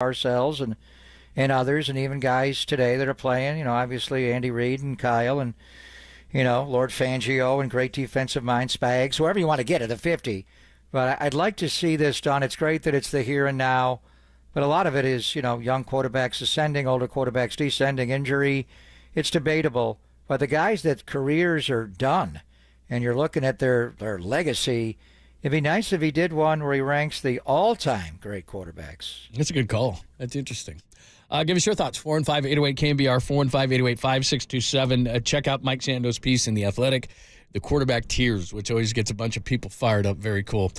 ourselves and others, and even guys today that are playing. Obviously Andy Reid and Kyle and Lord Fangio and great defensive mind Spags, whoever you want to get at the 50. But I'd like to see this done. It's great that it's the here and now, but a lot of it is young quarterbacks ascending, older quarterbacks descending, injury. It's debatable. But the guys that careers are done, and you're looking at their legacy, it'd be nice if he did one where he ranks the all-time great quarterbacks. That's a good call. That's interesting. Give us your thoughts. 415-808-KNBR, 415-808-5627. Check out Mike Sando's piece in The Athletic, The Quarterback Tiers, which always gets a bunch of people fired up. Very cool.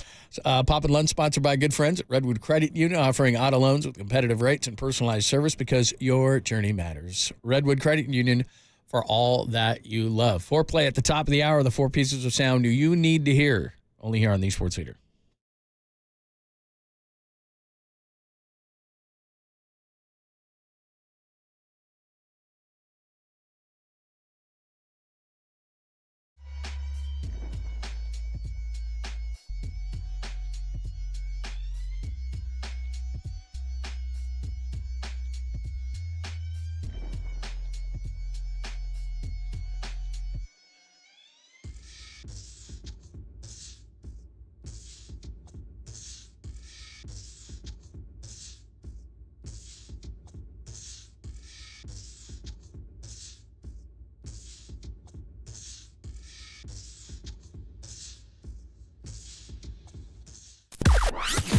Pop and Lunch, sponsored by good friends at Redwood Credit Union, offering auto loans with competitive rates and personalized service because your journey matters. Redwood Credit Union, for all that you love. Foreplay at the top of the hour, the 4 pieces of sound you need to hear. Only here on the Sports Leader.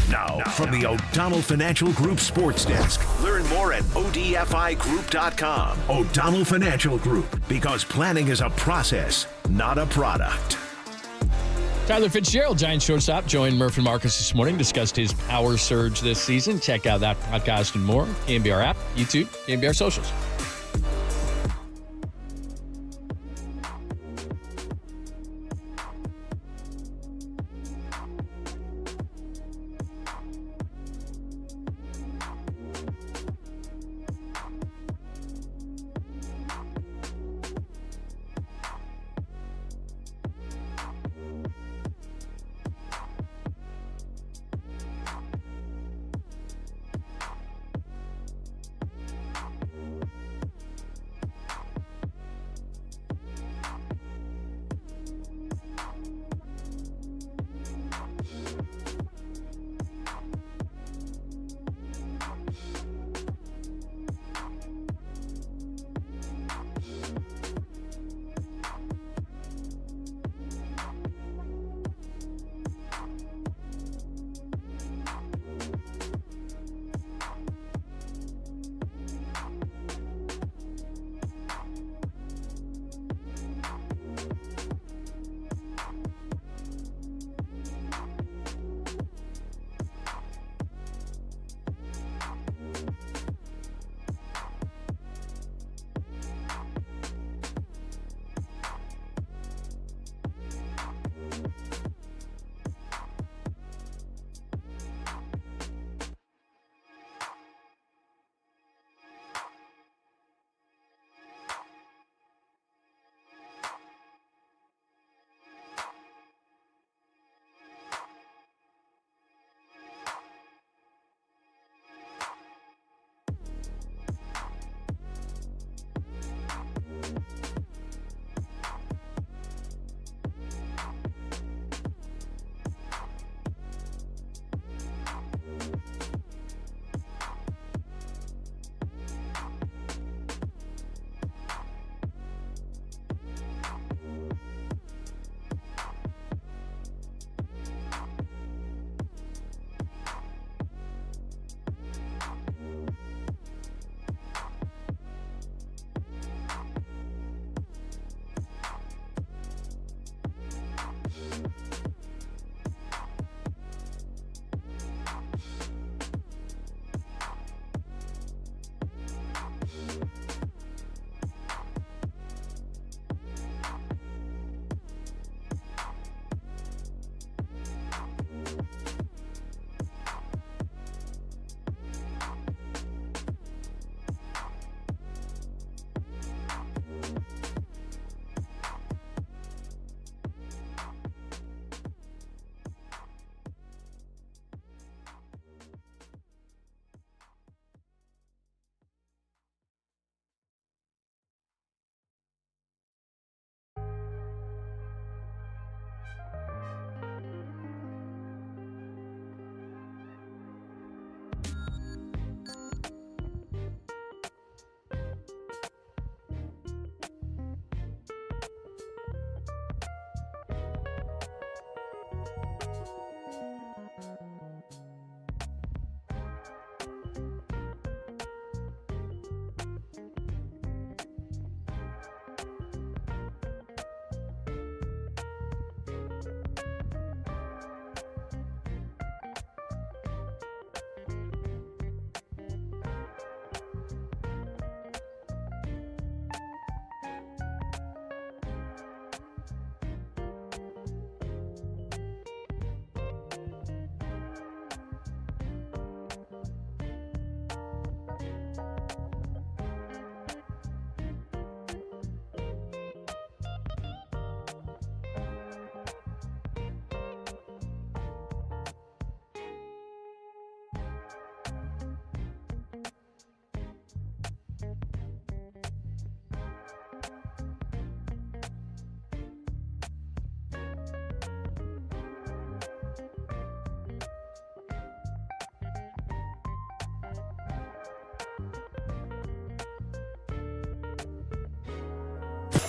Now, from the O'Donnell Financial Group Sports Desk. Learn more at odfigroup.com. O'Donnell Financial Group, because planning is a process, not a product. Tyler Fitzgerald, Giants shortstop, joined Murph and Marcus this morning, discussed his power surge this season. Check out that podcast and more. KNBR app, YouTube, KNBR socials.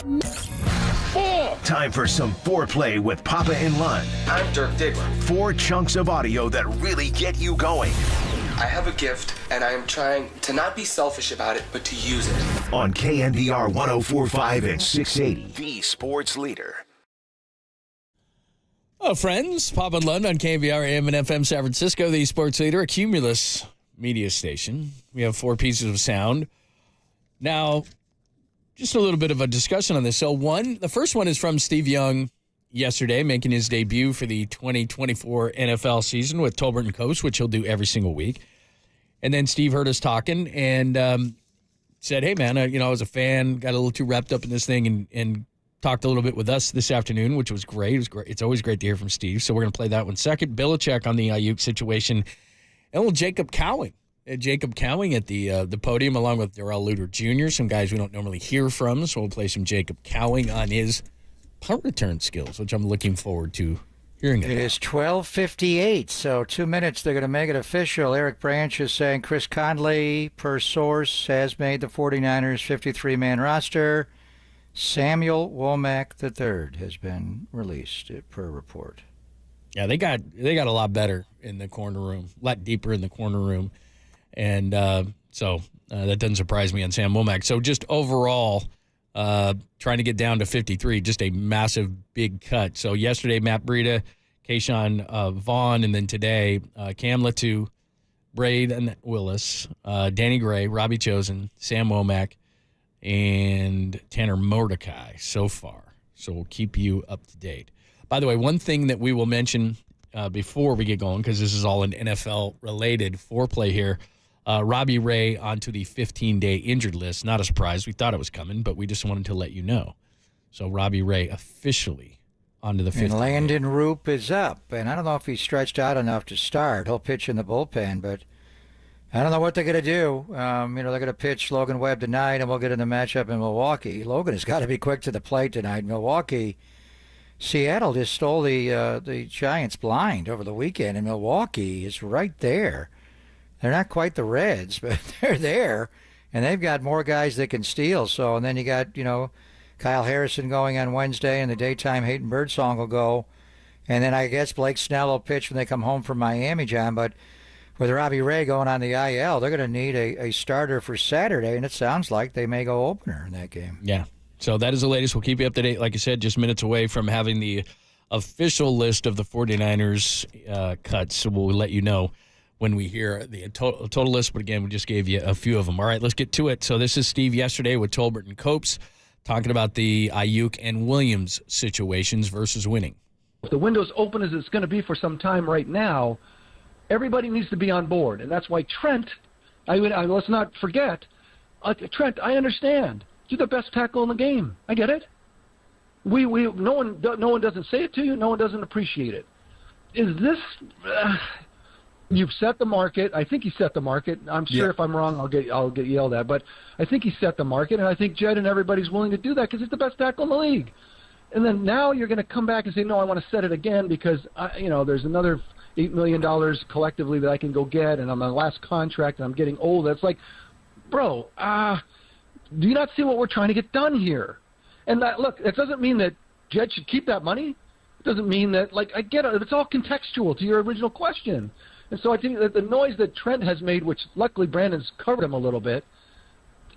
Time for some foreplay with Papa and Lund. I'm Dirk Diggler. 4 chunks of audio that really get you going. I have a gift, and I am trying to not be selfish about it, but to use it. On KNBR 104.5 and 680, the sports leader. Hello, friends. Papa and Lund on KNBR AM and FM San Francisco, the sports leader, a Cumulus media station. We have 4 pieces of sound. Now, just a little bit of a discussion on this. So the first one is from Steve Young yesterday, making his debut for the 2024 NFL season with Tolbert and Caboose, which he'll do every single week. And then Steve heard us talking and said, hey, man, I was a fan, got a little too wrapped up in this thing and talked a little bit with us this afternoon, which was great. It was great. It's always great to hear from Steve. So we're going to play that one second. Belichick on the Ayuk situation. And little Jacob Cowing. Jacob Cowing at the podium along with Darrell Luter Jr., some guys we don't normally hear from. So we'll play some Jacob Cowing on his punt return skills, which I'm looking forward to hearing about. It is 12:58, so 2 minutes. They're going to make it official. Eric Branch is saying Chris Conley, per source, has made the 49ers 53-man roster. Samuel Womack III has been released, per report. Yeah, they got a lot better in the corner room, a lot deeper in the corner room. And so that doesn't surprise me on Sam Womack. So just overall, trying to get down to 53, just a massive big cut. So yesterday, Matt Breida, Keyshawn Vaughn, and then today, Cam Latu, Braden Willis, Danny Gray, Robbie Chosen, Sam Womack, and Tanner Mordecai so far. So we'll keep you up to date. By the way, one thing that we will mention before we get going, because this is all an NFL-related foreplay here, Robbie Ray onto the 15-day injured list. Not a surprise. We thought it was coming, but we just wanted to let you know. So Robbie Ray officially onto the 15-day. And Landon Roop is up, and I don't know if he's stretched out enough to start. He'll pitch in the bullpen, but I don't know what they're going to do. They're going to pitch Logan Webb tonight, and we'll get in the matchup in Milwaukee. Logan has got to be quick to the plate tonight. Milwaukee, Seattle just stole the Giants blind over the weekend, and Milwaukee is right there. They're not quite the Reds, but they're there, and they've got more guys that can steal. So, and then you got, Kyle Harrison going on Wednesday, and the daytime Hayden Birdsong will go. And then I guess Blake Snell will pitch when they come home from Miami, John. But with Robbie Ray going on the IL, they're going to need a starter for Saturday, and it sounds like they may go opener in that game. Yeah. So that is the latest. We'll keep you up to date. Like I said, just minutes away from having the official list of the 49ers cuts. So we'll let you know when we hear the total list. But again, we just gave you a few of them. All right, let's get to it. So this is Steve yesterday with Tolbert and Copes talking about the Ayuk and Williams situations versus winning. If the window's open as it's going to be for some time right now, everybody needs to be on board. And that's why Trent, let's not forget, Trent, I understand. You're the best tackle in the game. I get it. No one doesn't say it to you. No one doesn't appreciate it. Is this... You've set the market. I think he set the market. I'm sure if I'm wrong, I'll get yelled at. But I think he set the market, and I think Jed and everybody's willing to do that because he's the best tackle in the league. And then now you're going to come back and say, no, I want to set it again because there's another $8 million collectively that I can go get, and I'm on my last contract, and I'm getting old. It's like, bro, do you not see what we're trying to get done here? And look, it doesn't mean that Jed should keep that money. It doesn't mean that, I get it. It's all contextual to your original question. And so I think that the noise that Trent has made, which luckily Brandon's covered him a little bit,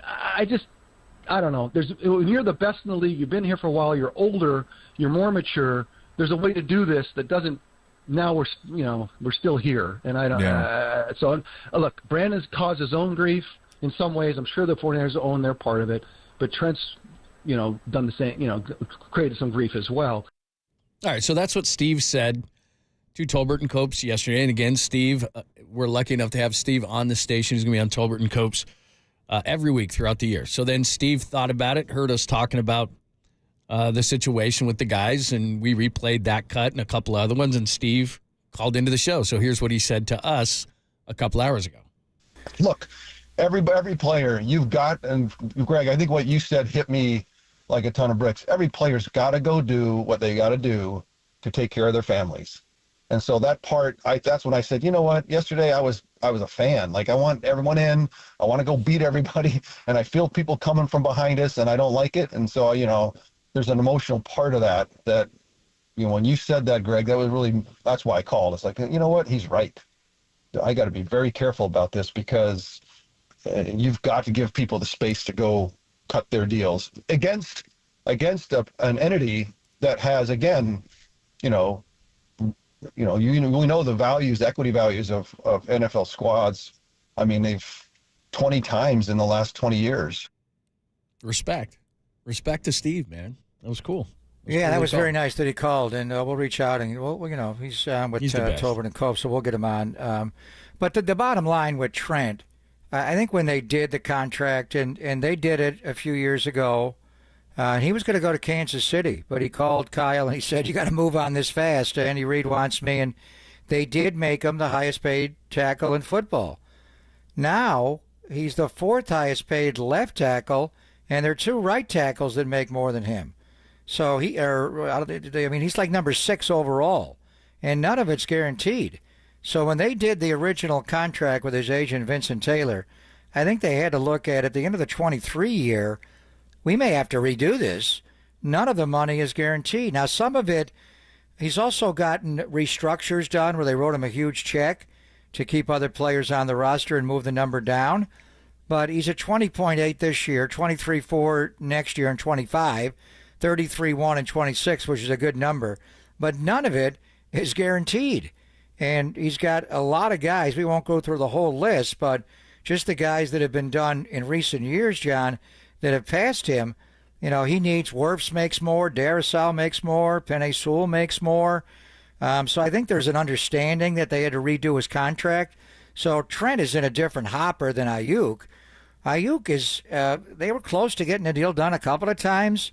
I don't know. When you're the best in the league, you've been here for a while, you're older, you're more mature, there's a way to do this that doesn't, now we're still here. And I don't, so look, Brandon's caused his own grief in some ways. I'm sure the 49ers own their part of it, but Trent's, done the same, created some grief as well. All right, so that's what Steve said to Tolbert and Copes yesterday. And again, Steve, we're lucky enough to have Steve on the station. He's going to be on Tolbert and Copes every week throughout the year. So then Steve thought about it, heard us talking about the situation with the guys, and we replayed that cut and a couple other ones, and Steve called into the show. So here's what he said to us a couple hours ago. Look, every player you've got, and Greg, I think what you said hit me like a ton of bricks. Every player's got to go do what they got to do to take care of their families. And so that part, that's when I said, you know what? Yesterday I was a fan. Like, I want everyone in. I want to go beat everybody, and I feel people coming from behind us, and I don't like it. And so, there's an emotional part of that. When you said that, Greg, that's why I called. It's like, you know what? He's right. I got to be very careful about this, because you've got to give people the space to go cut their deals against an entity that has, again, we know the values, equity values of NFL squads. I mean, they've 20 times in the last 20 years. Respect to Steve, man. That was cool. That was very nice that he called, and we'll reach out, and he's with Tolbert and Cope, so we'll get him on. But the bottom line with Trent, I think when they did the contract, and they did it a few years ago, he was going to go to Kansas City, but he called Kyle and he said, "You got to move on this fast. Andy Reid wants me," and they did make him the highest paid tackle in football. Now he's the 4th highest paid left tackle, and there are 2 right tackles that make more than him. So he's like number 6 overall, and none of it's guaranteed. So when they did the original contract with his agent, Vincent Taylor, I think they had to look at the end of the 23 year, we may have to redo this. None of the money is guaranteed. Now, some of it, he's also gotten restructures done where they wrote him a huge check to keep other players on the roster and move the number down. But he's at 20.8 this year, 23.4 next year, and 25. 33-1 and 26, which is a good number, but none of it is guaranteed. And he's got a lot of guys. We won't go through the whole list, but just the guys that have been done in recent years, John, that have passed him. He needs Wirfs makes more, Darrisaw makes more, Penei Sewell makes more. So I think there's an understanding that they had to redo his contract. So Trent is in a different hopper than Ayuk. Ayuk is, they were close to getting a deal done a couple of times.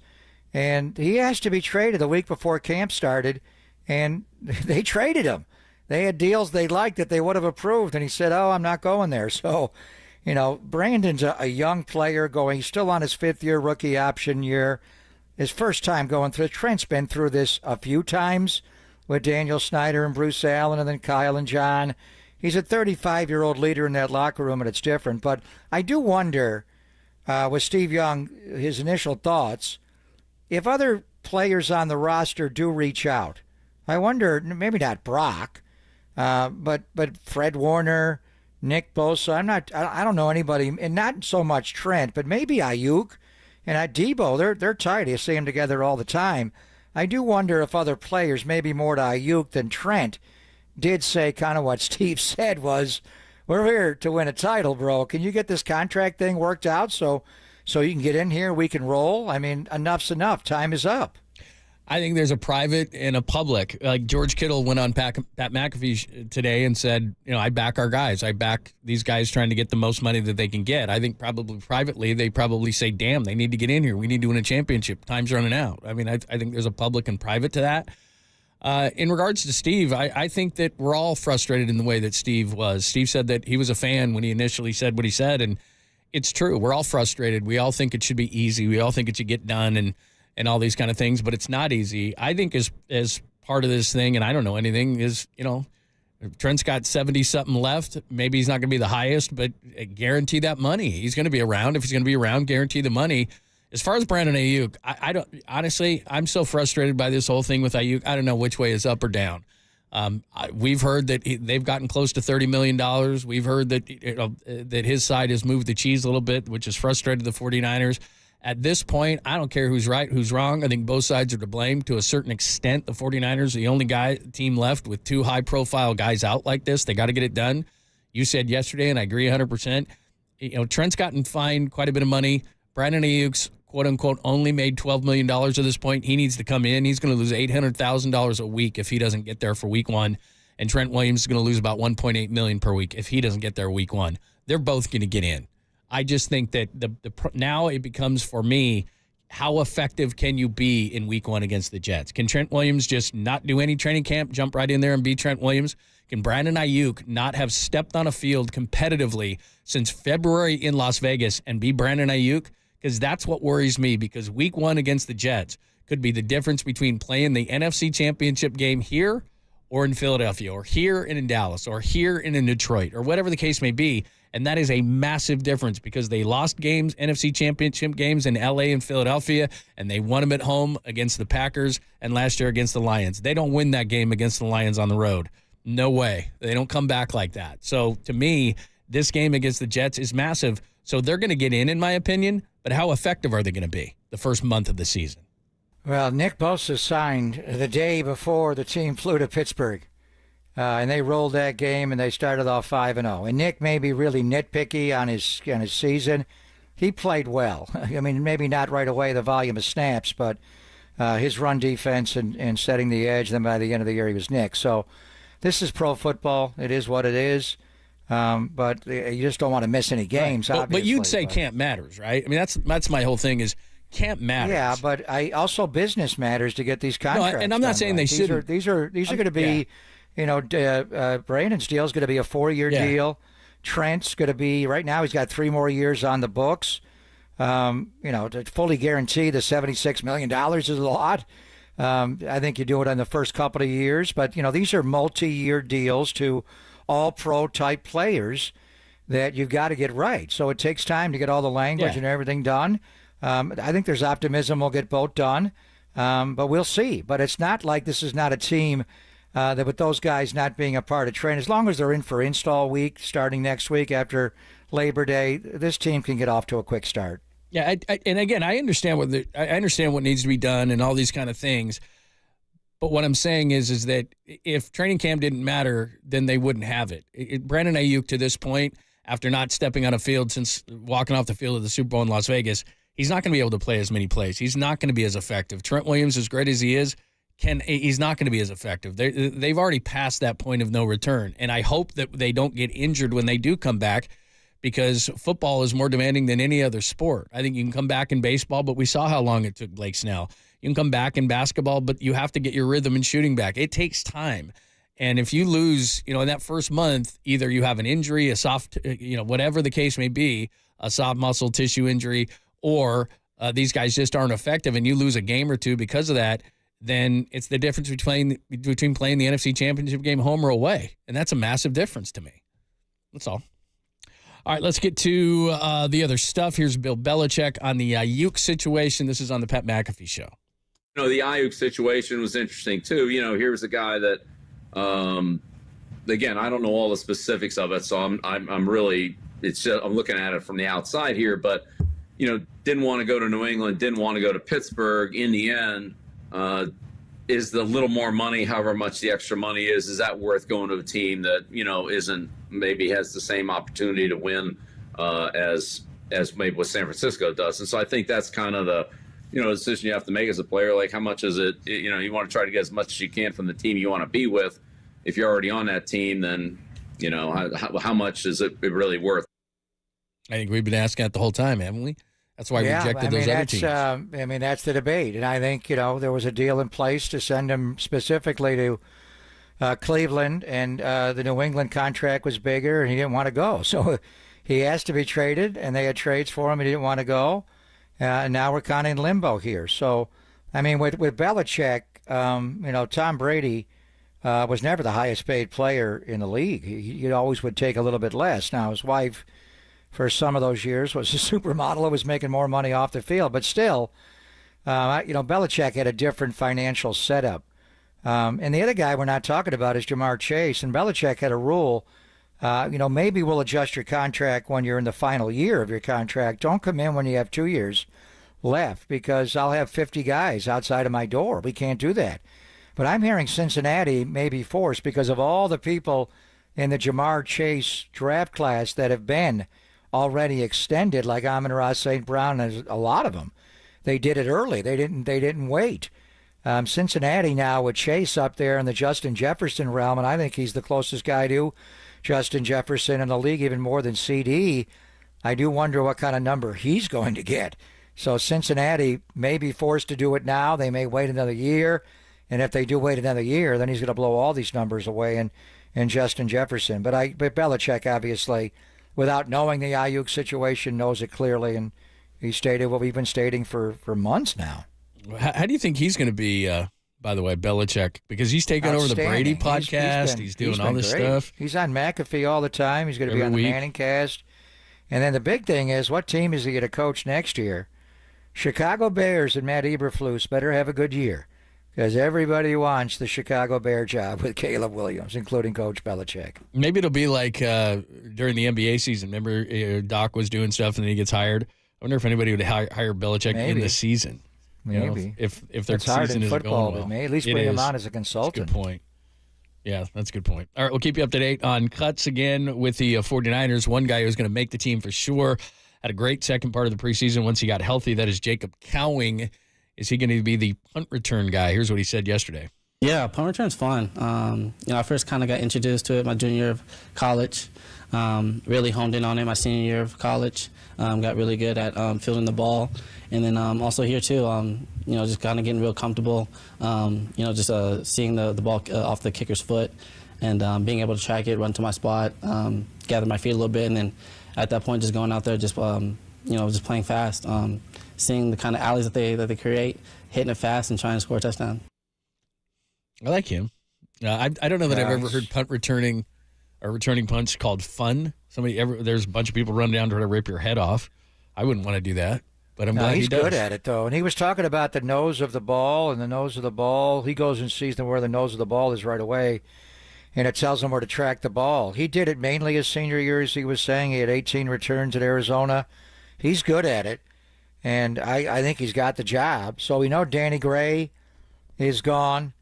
And he asked to be traded the week before camp started, and they traded him. They had deals they liked that they would have approved, and he said, "Oh, I'm not going there." So, Brandon's a young player he's still on his 5th-year rookie option year. His first time going through. Trent's been through this a few times with Daniel Snyder and Bruce Allen and then Kyle and John. He's a 35-year-old leader in that locker room, and it's different. But I do wonder, with Steve Young, his initial thoughts, if other players on the roster do reach out. I wonder, maybe not Brock, but Fred Warner, Nick Bosa. I don't know anybody, and not so much Trent, but maybe Ayuk and Debo. They're tight. You see them together all the time. I do wonder if other players, maybe more to Ayuk than Trent, did say kind of what Steve said was, "We're here to win a title, bro. Can you get this contract thing worked out so you can get in here, we can roll? I mean, enough's enough. Time is up." I think there's a private and a public. Like George Kittle went on Pat McAfee today and said, I back our guys. I back these guys trying to get the most money that they can get. I think probably privately they probably say, damn, they need to get in here. We need to win a championship. Time's running out. I mean, I think there's a public and private to that. In regards to Steve, I think that we're all frustrated in the way that Steve was. Steve said that he was a fan when he initially said what he said, and it's true. We're all frustrated. We all think it should be easy. We all think it should get done and all these kind of things, but it's not easy. I think as part of this thing, and I don't know anything, is, Trent's got 70-something left. Maybe he's not going to be the highest, but guarantee that money. He's going to be around. If he's going to be around, guarantee the money. As far as Brandon Ayuk, I don't, honestly, I'm so frustrated by this whole thing with Ayuk. I don't know which way is up or down. We've heard that they've gotten close to $30 million. We've heard that that his side has moved the cheese a little bit, which has frustrated the 49ers. At this point, I don't care who's right, who's wrong. I think both sides are to blame to a certain extent. The 49ers are the only team left with 2 high-profile guys out like this. They got to get it done. You said yesterday, and I agree 100%. Trent's gotten fined quite a bit of money. Brandon Ayuk's, quote-unquote, only made $12 million at this point. He needs to come in. He's going to lose $800,000 a week if he doesn't get there for week 1. And Trent Williams is going to lose about $1.8 million per week if he doesn't get there week 1. They're both going to get in. I just think that now it becomes, for me, how effective can you be in week 1 against the Jets? Can Trent Williams just not do any training camp, jump right in there and be Trent Williams? Can Brandon Ayuk not have stepped on a field competitively since February in Las Vegas and be Brandon Ayuk? Because that's what worries me, because week 1 against the Jets could be the difference between playing the NFC Championship game here or in Philadelphia or here and in Dallas or here and in Detroit or whatever the case may be. And that is a massive difference because they lost games, NFC Championship games in L.A. and Philadelphia, and they won them at home against the Packers and last year against the Lions. They don't win that game against the Lions on the road. No way. They don't come back like that. So to me, this game against the Jets is massive. So they're going to get in my opinion, but how effective are they going to be the first month of the season? Well, Nick Bosa signed the day before the team flew to Pittsburgh. And they rolled that game, and they started off 5-0. And Nick may be really nitpicky on his season. He played well. I mean, maybe not right away the volume of snaps, but his run defense and setting the edge, then by the end of the year he was Nick. So this is pro football. It is what it is. But you just don't want to miss any games, right. obviously. But you'd say camp matters, right? I mean, that's my whole thing is camp matters. Yeah, but also business matters to get these contracts. No, and I'm not saying they shouldn't. These are going to be... Yeah. Brandon's deal is going to be a 4-year deal. Trent's going to be, right now, he's got 3 more years on the books. To fully guarantee the $76 million is a lot. I think you do it on the first couple of years. But, these are multi-year deals to all-pro type players that you've got to get right. So it takes time to get all the language and everything done. I think there's optimism we'll get both done. But we'll see. But it's not like this is not a team... that with those guys not being a part of training, as long as they're in for install week starting next week after Labor Day, this team can get off to a quick start. Yeah, and again, I understand what needs to be done and all these kind of things. But what I'm saying is that if training camp didn't matter, then they wouldn't have it. Brandon Ayuk, to this point, after not stepping on a field since walking off the field of the Super Bowl in Las Vegas, he's not going to be able to play as many plays. He's not going to be as effective. Trent Williams, as great as he is, he's not going to be as effective. They've already passed that point of no return. And I hope that they don't get injured when they do come back because football is more demanding than any other sport. I think you can come back in baseball, but we saw how long it took Blake Snell. You can come back in basketball, but you have to get your rhythm in shooting back. It takes time. And if you lose, in that first month, either you have an injury, a soft, whatever the case may be, a soft muscle tissue injury, or these guys just aren't effective and you lose a game or two because of that, then it's the difference between playing the NFC Championship game home or away. And that's a massive difference to me. That's all. All right, let's get to the other stuff. Here's Bill Belichick on the Ayuk situation. This is on the Pat McAfee Show. The Ayuk situation was interesting, too. Here's a guy that, again, I don't know all the specifics of it, so I'm really – I'm looking at it from the outside here, but, didn't want to go to New England, didn't want to go to Pittsburgh. In the end, is the little more money, however much the extra money is that worth going to a team that, isn't maybe has the same opportunity to win as maybe what San Francisco does? And so I think that's kind of the, decision you have to make as a player. Like, how much is it, you want to try to get as much as you can from the team you want to be with. If you're already on that team, then, how much is it really worth? I think we've been asking that the whole time, haven't we? That's why we rejected those other teams. That's the debate. And I think, there was a deal in place to send him specifically to Cleveland, and the New England contract was bigger, and he didn't want to go. So he asked to be traded, and they had trades for him, and he didn't want to go. And now we're kind of in limbo here. So, with Belichick, Tom Brady was never the highest paid player in the league. He always would take a little bit less. Now, his wife, for some of those years, was a supermodel who was making more money off the field. But still, Belichick had a different financial setup. And the other guy we're not talking about is Jamar Chase. And Belichick had a rule, maybe we'll adjust your contract when you're in the final year of your contract. Don't come in when you have 2 years left because I'll have 50 guys outside of my door. We can't do that. But I'm hearing Cincinnati may be forced because of all the people in the Jamar Chase draft class that have been already extended, like Amon-Ra St. Brown, and a lot of them. They did it early. They didn't wait. Cincinnati now with Chase up there in the Justin Jefferson realm, and I think he's the closest guy to Justin Jefferson in the league, even more than CD. I do wonder what kind of number he's going to get. So Cincinnati may be forced to do it now. They may wait another year. And if they do wait another year, then he's going to blow all these numbers away in Justin Jefferson. But Belichick, obviously, without knowing the Ayuk situation, knows it clearly. And he stated what we've been stating for months now. How do you think he's going to be by the way, Belichick, because he's taking over the Brady podcast. He's doing all this stuff. He's on McAfee all the time. He's going to be on the Manning cast. And then the big thing is, what team is he going to coach next year? Chicago Bears and Matt Eberflus better have a good year, because everybody wants the Chicago Bear job with Caleb Williams, including Coach Belichick. Maybe it'll be like during the NBA season. Remember, Doc was doing stuff and then he gets hired. I wonder if anybody would hire Belichick in the season. Maybe. If their it's hard season in isn't football, going well. but may at least bring him on as a consultant. That's a good point. Yeah, that's a good point. All right, we'll keep you up to date on cuts again with the 49ers. One guy who's going to make the team for sure. Had a great second part of the preseason once he got healthy. That is Jacob Cowing. Is he going to be the punt return guy? Here's what he said yesterday. Yeah, punt return's fun. I first kind of got introduced to it my junior year of college. Really honed in on it my senior year of college. Got really good at fielding the ball. And then also here too, just kind of getting real comfortable, just seeing the ball off the kicker's foot and being able to track it, run to my spot, gather my feet a little bit, and then at that point just going out there just playing fast, seeing the kind of alleys that they create, hitting it fast and trying to score a touchdown. I like him. I don't know that I've ever heard punt returning or returning punts called fun. There's a bunch of people running down to rip your head off. I wouldn't want to do that, but I'm glad he does. He's good at it, though. And he was talking about the nose of the ball, and the nose of the ball. He goes and sees where the nose of the ball is right away, and it tells him where to track the ball. He did it mainly his senior year, as he was saying. He had 18 returns at Arizona. He's good at it, and I think he's got the job. So we know Danny Gray is gone.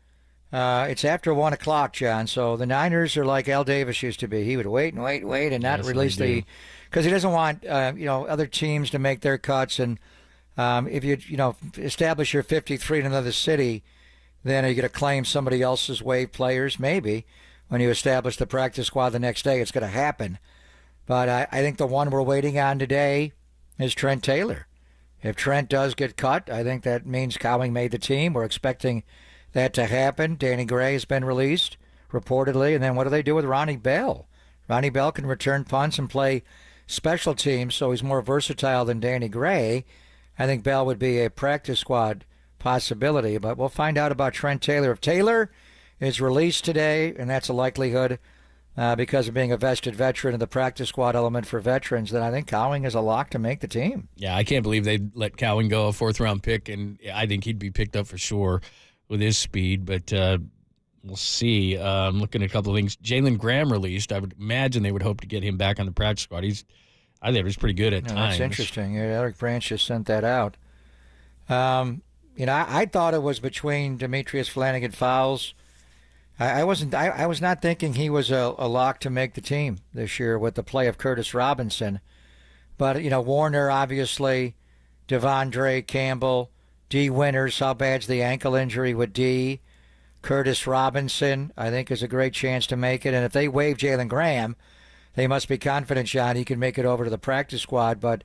It's after 1 o'clock, John. So the Niners are like Al Davis used to be. He would wait and not release because he doesn't want other teams to make their cuts. And if you establish your 53 in another city, then are you going to claim somebody else's wave players? Maybe when you establish the practice squad the next day, it's going to happen. But I think the one we're waiting on today is Trent Taylor. If Trent does get cut, I think that means Cowing made the team. We're expecting that to happen. Danny Gray has been released, reportedly. And then what do they do with Ronnie Bell? Ronnie Bell can return punts and play special teams, so he's more versatile than Danny Gray. I think Bell would be a practice squad possibility, but we'll find out about Trent Taylor. If Taylor is released today, and that's a likelihood because of being a vested veteran of the practice squad element for veterans, then I think Cowing is a lock to make the team. Yeah, I can't believe they let Cowing go, a fourth-round pick, and I think he'd be picked up for sure with his speed, but we'll see. I'm looking at a couple of things. Jalen Graham released. I would imagine they would hope to get him back on the practice squad. I think he was pretty good at times. That's interesting. Eric Branch just sent that out. I thought it was between Demetrius Flanagan-Fowles. I was not thinking he was a lock to make the team this year with the play of Curtis Robinson. But, Warner, obviously, Devondre Campbell, D. Winters, how bad's the ankle injury with D? Curtis Robinson, I think, is a great chance to make it. And if they waive Jalen Graham, they must be confident, John, he can make it over to the practice squad. But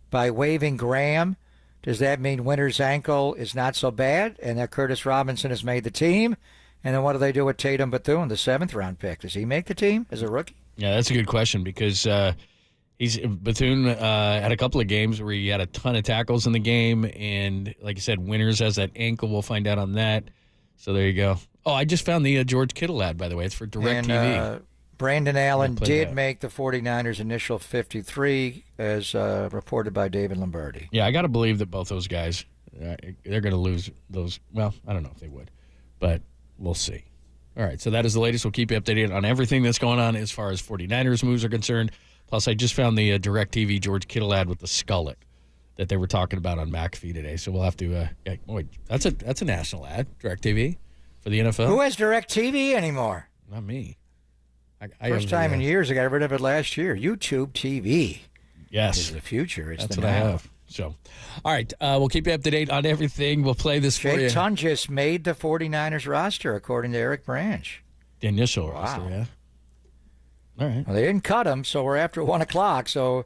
by waiving Graham, does that mean Winters' ankle is not so bad and that Curtis Robinson has made the team? And then what do they do with Tatum Bethune, the 7th-round pick? Does he make the team as a rookie? Yeah, that's a good question because Bethune had a couple of games where he had a ton of tackles in the game, and like I said, Winters has that ankle. We'll find out on that. So there you go. Oh, I just found the George Kittle ad, by the way. It's for DirecTV. Brandon Allen did make the 49ers' initial 53, as reported by David Lombardi. Yeah, I got to believe that both those guys, they're going to lose those. Well, I don't know if they would, but we'll see. All right, so that is the latest. We'll keep you updated on everything that's going on as far as 49ers moves are concerned. Plus, I just found the DirecTV George Kittle ad with the skullet that they were talking about on McAfee today. So we'll have to. That's a national ad, DirecTV, for the NFL. Who has DirecTV anymore? Not me. First time in years, I got rid of it last year. YouTube TV. Yes, is the future. That's what I have. So, all right, we'll keep you up to date on everything. We'll play this for you. Jake Tunges made the 49ers roster, according to Eric Branch. The initial roster, yeah. All right. Well, they didn't cut him, so we're after 1 o'clock. So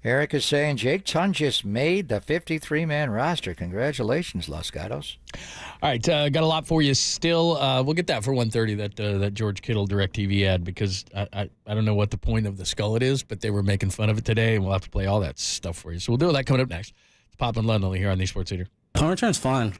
Eric is saying Jake Tunges made the 53-man roster. Congratulations, Los Gatos. All right, got a lot for you still. We'll get that for 1:30, that George Kittle DirecTV ad, because I don't know what the point of the skullet is, but they were making fun of it today, and we'll have to play all that stuff for you. So we'll do that coming up next. It's Pop and Ludnell here on the Sports Leader. Punt return's fun.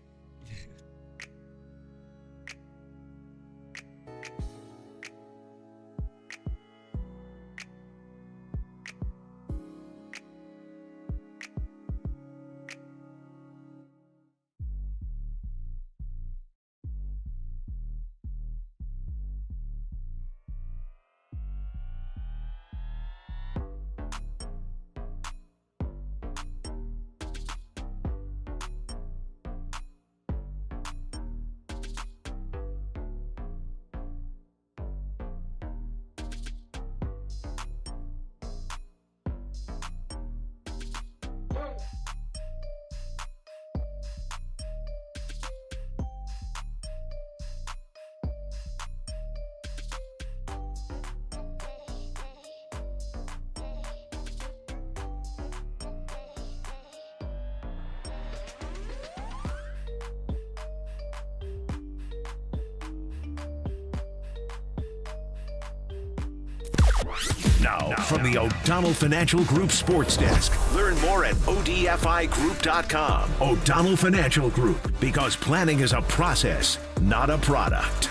Now, from the O'Donnell Financial Group Sports Desk. Learn more at odfigroup.com. O'Donnell Financial Group, because planning is a process, not a product.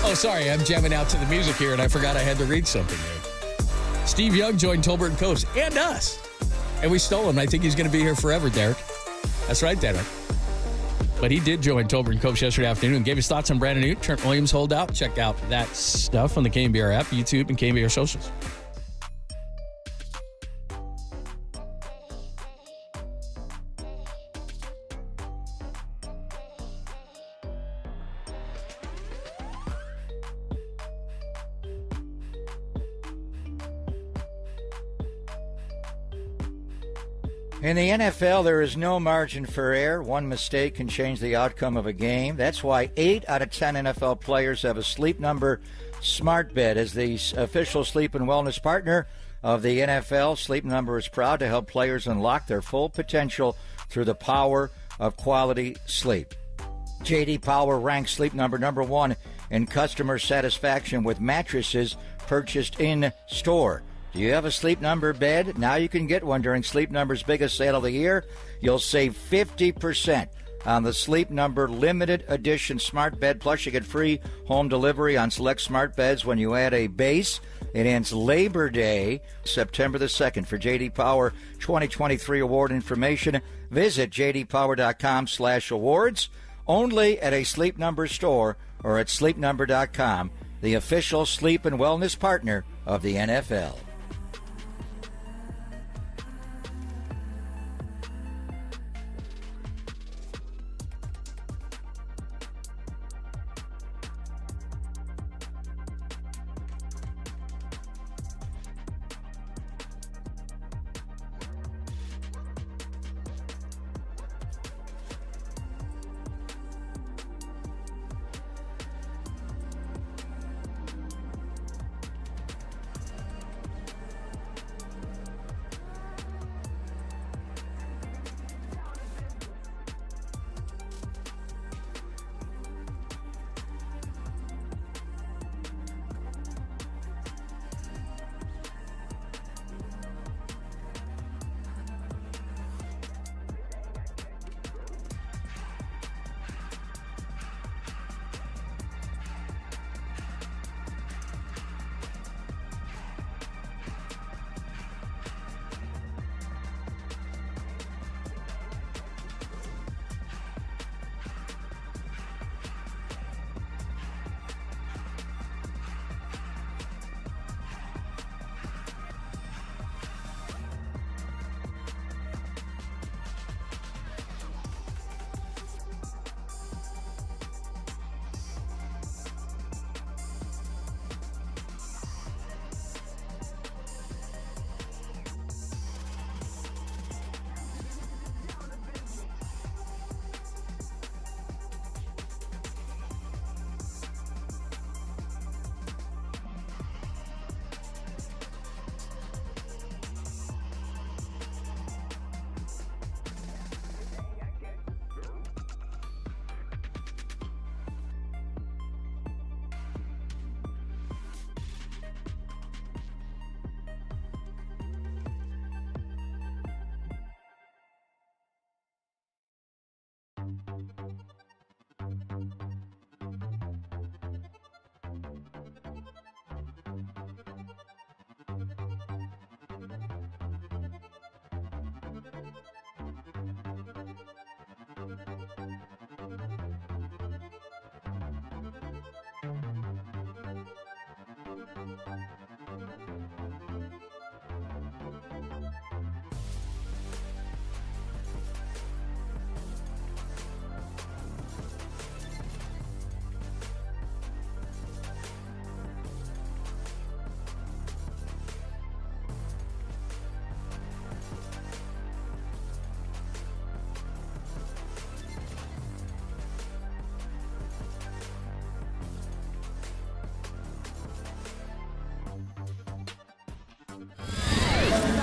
Oh, sorry, I'm jamming out to the music here, and I forgot I had to read something there. Steve Young joined Tolbert and Coast and us, and we stole him. I think he's going to be here forever, Derek. That's right, Derek. But he did join Tolbert and Coast yesterday afternoon and gave his thoughts on Brandon Newton, Trent Williams holdout. Check out that stuff on the KNBR app, YouTube, and KNBR socials. In the NFL, there is no margin for error. One mistake can change the outcome of a game. That's why 8 out of 10 NFL players have a Sleep Number smart bed. As the official sleep and wellness partner of the NFL, Sleep Number is proud to help players unlock their full potential through the power of quality sleep. J.D. Power ranks Sleep Number number 1 in customer satisfaction with mattresses purchased in store. Do you have a Sleep Number bed? Now you can get one during Sleep Number's biggest sale of the year. You'll save 50% on the Sleep Number limited edition smart bed. Plus, you get free home delivery on select smart beds when you add a base. It ends Labor Day, September the 2nd. For J.D. Power 2023 award information, visit jdpower.com/awards. Only at a Sleep Number store or at sleepnumber.com, the official sleep and wellness partner of the NFL.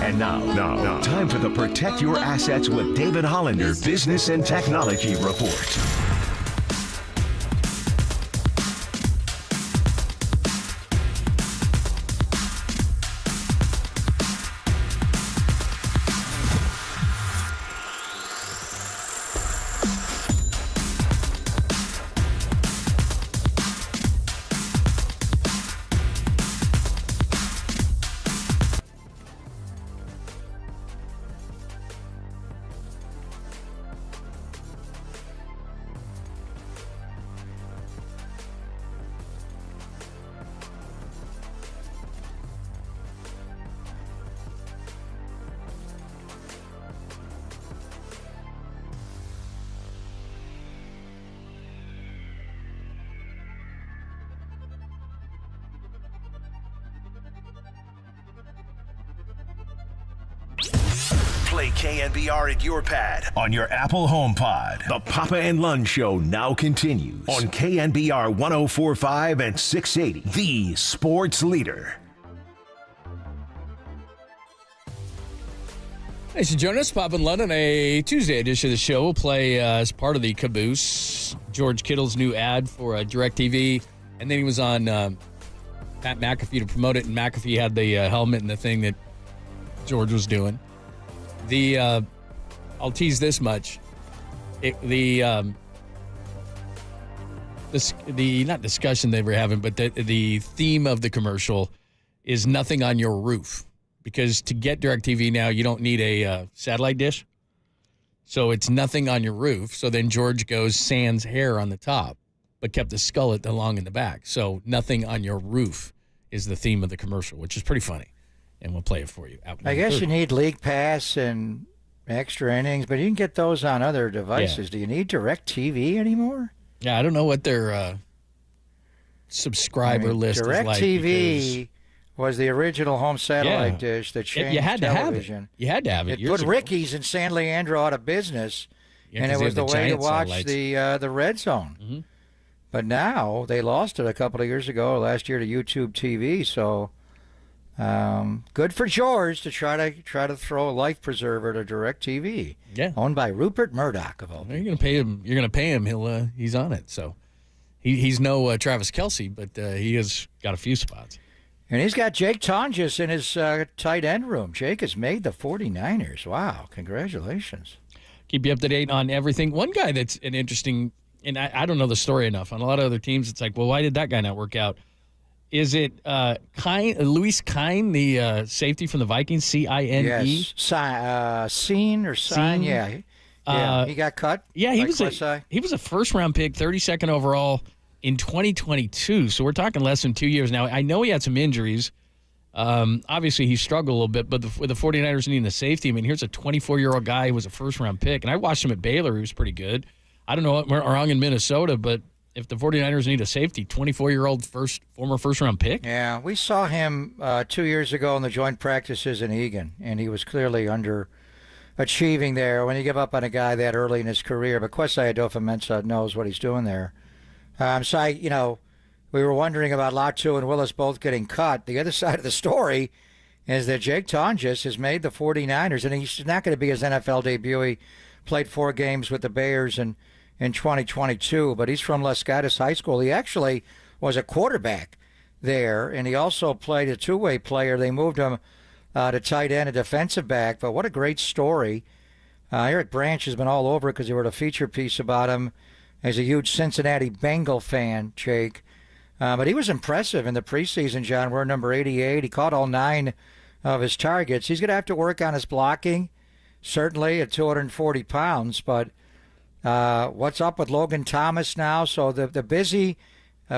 And now, time for the Protect Your Assets with David Hollander Business and Technology Report. Play KNBR at your pad on your Apple HomePod. The Papa and Lund Show now continues on KNBR 104.5 and 680, the sports leader. Thanks for joining us, Pop in London. A Tuesday edition of the show. We'll play as part of the Caboose, George Kittle's new ad for DirecTV. And then he was on Pat McAfee to promote it, and McAfee had the helmet and the thing that George was doing. I'll tease this much. The not discussion they were having, but the theme of the commercial is nothing on your roof. Because to get DirecTV now, you don't need a satellite dish. So it's nothing on your roof. So then George goes sans hair on the top, but kept the skullet along in the back. So nothing on your roof is the theme of the commercial, which is pretty funny. And we'll play it for you. I guess you need League Pass and extra innings, but you can get those on other devices. Yeah. Do you need DirecTV anymore? Yeah, I don't know what their subscriber list is like. DirecTV was the original home satellite dish that changed television. You had to have it. It put Ricky's and San Leandro out of business, and it was the way to watch the Red Zone. Mm-hmm. But now they lost it a couple of years ago, last year, to YouTube TV. So good for George to try to throw a life preserver to DirecTV. Yeah, owned by Rupert Murdoch of all. You're going to pay him. You're going to pay him. He's on it. So he's no Travis Kelce, but he has got a few spots. And he's got Jake Tonjes in his tight end room. Jake has made the 49ers. Wow, congratulations. Keep you up to date on everything. One guy that's an interesting, and I don't know the story enough. On a lot of other teams, it's like, well, why did that guy not work out? Is it Luis Kine, the safety from the Vikings, Cine? Yes, Scene or Sign, yeah. He got cut. Yeah, he was a first-round pick, 32nd overall, in 2022, so we're talking less than 2 years now. I know he had some injuries. Obviously, he struggled a little bit, but with the 49ers needing the safety, I mean, here's a 24-year-old guy who was a first-round pick, and I watched him at Baylor. He was pretty good. I don't know what went wrong in Minnesota, but if the 49ers need a safety, 24-year-old former first-round pick? Yeah, we saw him 2 years ago in the joint practices in Egan, and he was clearly underachieving there when you give up on a guy that early in his career. But Kwesi Adofo-Mensah knows what he's doing there. So we were wondering about Latu and Willis both getting cut. The other side of the story is that Jake Tonjes has made the 49ers, and he's not going to be his NFL debut. He played 4 games with the Bears in 2022, but he's from Los Gatos High School. He actually was a quarterback there, and he also played a two-way player. They moved him to tight end, a defensive back, but what a great story. Eric Branch has been all over it because he wrote a feature piece about him. He's a huge Cincinnati Bengal fan, Jake. But he was impressive in the preseason, John. We're number 88. He caught all 9 of his targets. He's going to have to work on his blocking, certainly at 240 pounds. But what's up with Logan Thomas now? So the busy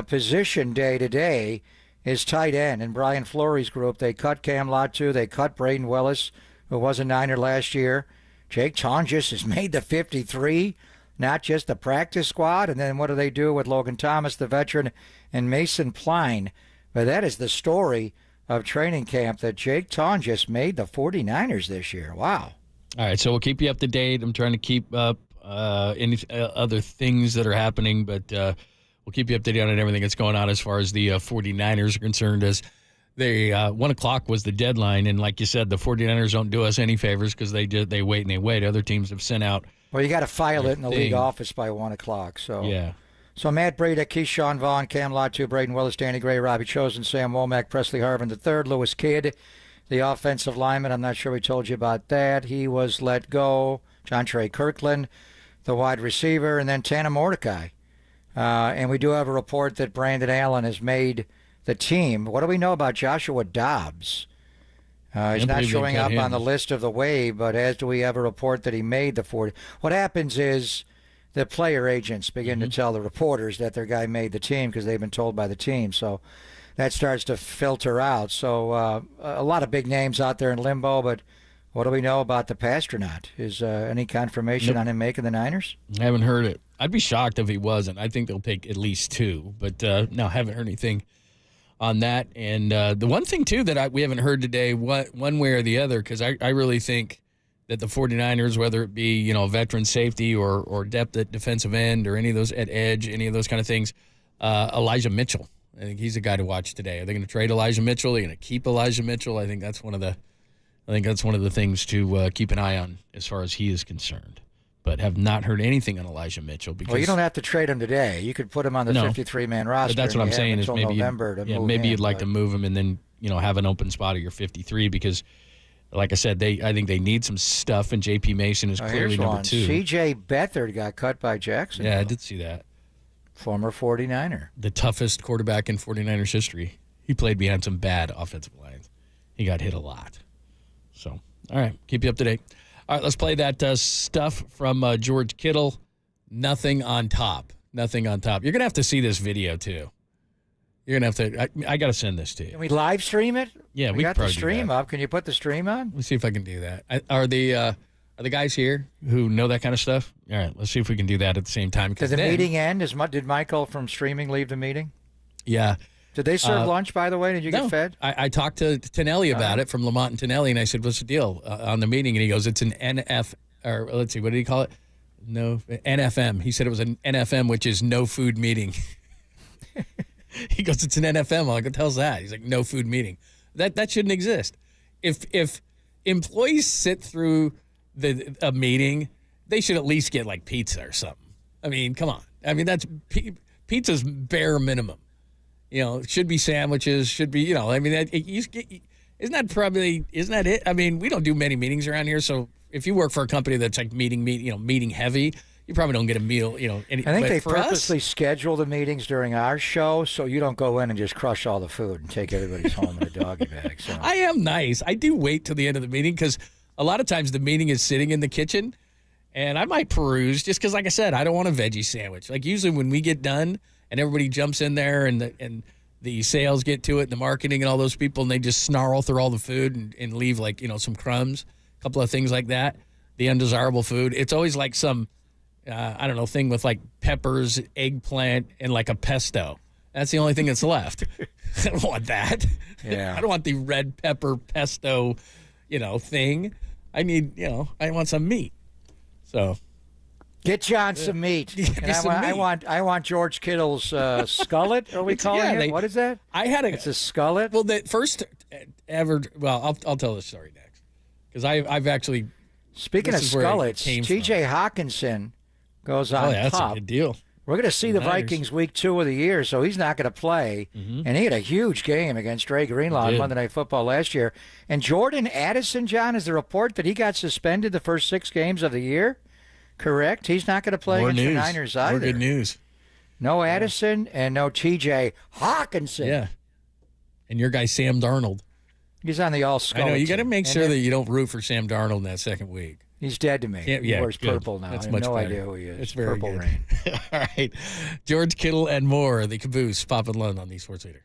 position day to day is tight end. In Brian Fleury's group, they cut Cam Latu. They cut Braden Willis, who was a Niner last year. Jake Tonjes has made the 53. Not just the practice squad, and then what do they do with Logan Thomas, the veteran, and Mason Pline? But that is the story of training camp, that Jake Tonjes made the 49ers this year. Wow. All right, so we'll keep you up to date. I'm trying to keep up any other things that are happening, but we'll keep you up to date on everything that's going on as far as the 49ers are concerned. As they 1 o'clock was the deadline, and like you said, the 49ers don't do us any favors because they wait and they wait. Other teams have sent out. Well, you got to file it in the league office by 1 o'clock. So yeah. So Matt Breida, Keyshawn Vaughn, Cam Latu, Braden Willis, Danny Gray, Robbie Chosen, Sam Womack, Presley Harvin III, Lewis Kidd, the offensive lineman. I'm not sure we told you about that. He was let go. John Trey Kirkland, the wide receiver, and then Tana Mordecai. And we do have a report that Brandon Allen has made the team. What do we know about Joshua Dobbs? He's not showing up on the list of the wave, but as do we have a report that he made the 40. What happens is the player agents begin to tell the reporters that their guy made the team because they've been told by the team. So that starts to filter out. So a lot of big names out there in limbo, but what do we know about the Pasternaut? Is any confirmation on him making the Niners? I haven't heard it. I'd be shocked if he wasn't. I think they'll take at least 2, but no, haven't heard anything on that. And the one thing, too, that we haven't heard today, one way or the other, because I really think that the 49ers, whether it be, veteran safety or depth at defensive end or any of those at edge, any of those kind of things, Elijah Mitchell, I think he's a guy to watch today. Are they going to trade Elijah Mitchell? Are they going to keep Elijah Mitchell? I think that's one of the things to keep an eye on as far as he is concerned. But have not heard anything on Elijah Mitchell. Because, well, you don't have to trade him today. You could put him on the 53-man roster. But that's what I'm saying is maybe you'd like to move him and then have an open spot at your 53 because, like I said, I think they need some stuff, and J.P. Mason is clearly number 2. C.J. Beathard got cut by Jackson. Yeah, I did see that. Former 49er. The toughest quarterback in 49ers history. He played behind some bad offensive lines. He got hit a lot. So, all right, keep you up to date. All right, let's play that stuff from George Kittle. Nothing on top. Nothing on top. You're going to have to see this video, too. You're going to have to. I got to send this to you. Can we live stream it? Yeah, we got the probably stream up. Can you put the stream on? Let's see if I can do that. Are the guys here who know that kind of stuff? All right, let's see if we can do that at the same time. Did the meeting end? Did Michael from streaming leave the meeting? Yeah. Did they serve lunch, by the way? Did you get fed? I talked to Tonelli about it, from Lamont and Tonelli, and I said, what's the deal on the meeting? And he goes, it's an or let's see, what did he call it? No, NFM. He said it was an NFM, which is no food meeting. He goes, it's an NFM. I'm like, what the hell's that? He's like, no food meeting. That shouldn't exist. If employees sit through a meeting, they should at least get like pizza or something. I mean, come on. I mean, that's pizza's bare minimum. It should be sandwiches, should be, isn't that it? I mean, we don't do many meetings around here, so if you work for a company that's like meeting heavy, you probably don't get a meal, I think they purposely schedule the meetings during our show so you don't go in and just crush all the food and take everybody's home in a doggy bag. So. I am nice. I do wait till the end of the meeting because a lot of times the meeting is sitting in the kitchen, and I might peruse just because, like I said, I don't want a veggie sandwich. Like usually when we get done, and everybody jumps in there, and the sales get to it, and the marketing and all those people, and they just snarl through all the food and leave some crumbs, a couple of things like that, the undesirable food. It's always like some, thing with like peppers, eggplant, and like a pesto. That's the only thing that's left. I don't want that. Yeah. I don't want the red pepper pesto, thing. I need, I want some meat. So... Get John some meat. I want George Kittle's skullet. Are we calling it? What is that? It's a skullet. Well, the first ever. Well, I'll tell the story next because I've actually. Speaking of skullets, T.J. Hawkinson goes on top. That's a good deal. We're going to see the Vikings week 2 of the year, so he's not going to play. Mm-hmm. And he had a huge game against Dre Greenlaw on Monday Night Football last year. And Jordan Addison, John, is the report that he got suspended the first 6 games of the year. Correct. He's not going to play against the Niners either. More good news. No Addison and no T.J. Hawkinson. Yeah. And your guy Sam Darnold. He's on the all-skeleton. I know. You got to make sure that you don't root for Sam Darnold in that second week. He's dead to me. He wears purple now. That's I have no idea who he is. It's very Purple good. Rain. All right. George Kittle and more. The Caboose. Pop and Lund on the Sports Leader.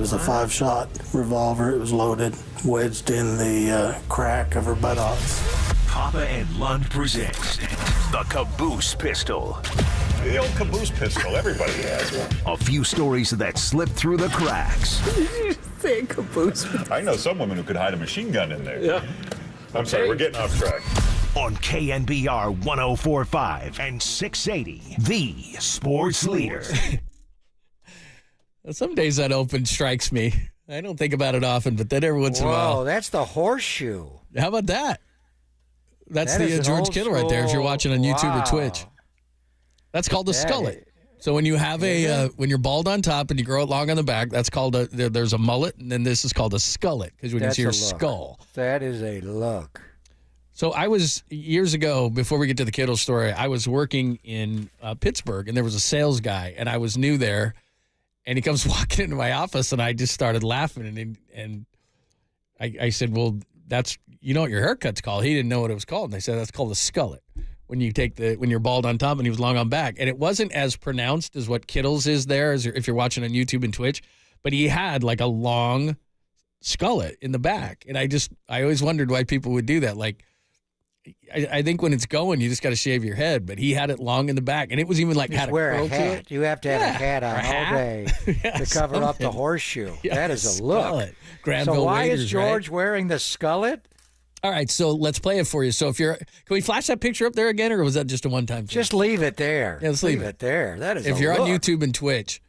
was a 5-shot revolver. It was loaded, wedged in the crack of her buttocks. Papa and Lund presents the Caboose Pistol. The old Caboose pistol, everybody has one. A few stories that slip through the cracks. Did you say Caboose? I know some women who could hide a machine gun in there. Yeah. I'm sorry, we're getting off track. On KNBR 104.5 and 680, the sports leader. Some days that open strikes me. I don't think about it often, but then every once in a while. Whoa, that's the horseshoe. How about that? That's That the is an George old Kittle right there if you're school- watching on YouTube or wow. Twitch. That's called a That skullet. is- So when you have when you're bald on top and you grow it long on the back, that's called there's a mullet, and then this is called a skullet because we can That's see your a look. skull. That is a look. So I was, years ago, before we get to the Kittle story, I was working in Pittsburgh, and there was a sales guy, and I was new there, and he comes walking into my office, and I just started laughing, and I said, well, that's, you know what your haircut's called? He didn't know what it was called, and I said, that's called a skullet. When you're bald on top and he was long on back. And it wasn't as pronounced as what Kittle's is there, as if you're watching on YouTube and Twitch, but he had like a long skullet in the back. And I always wondered why people would do that. Like, I think when it's going, you just got to shave your head, but he had it long in the back. And it was even like Just had wear a curl a to hat. it. You have to have a hat on Or a hat. all day Yeah, to cover up the something. horseshoe. Yeah, that is a look. skullet. Granville So why is Raiders, George right? wearing the skullet? All right, so let's play it for you. So can we flash that picture up there again, or was that just a one-time thing? Just leave it there. Yeah, let's leave it there. That is if a you're on look. YouTube and Twitch,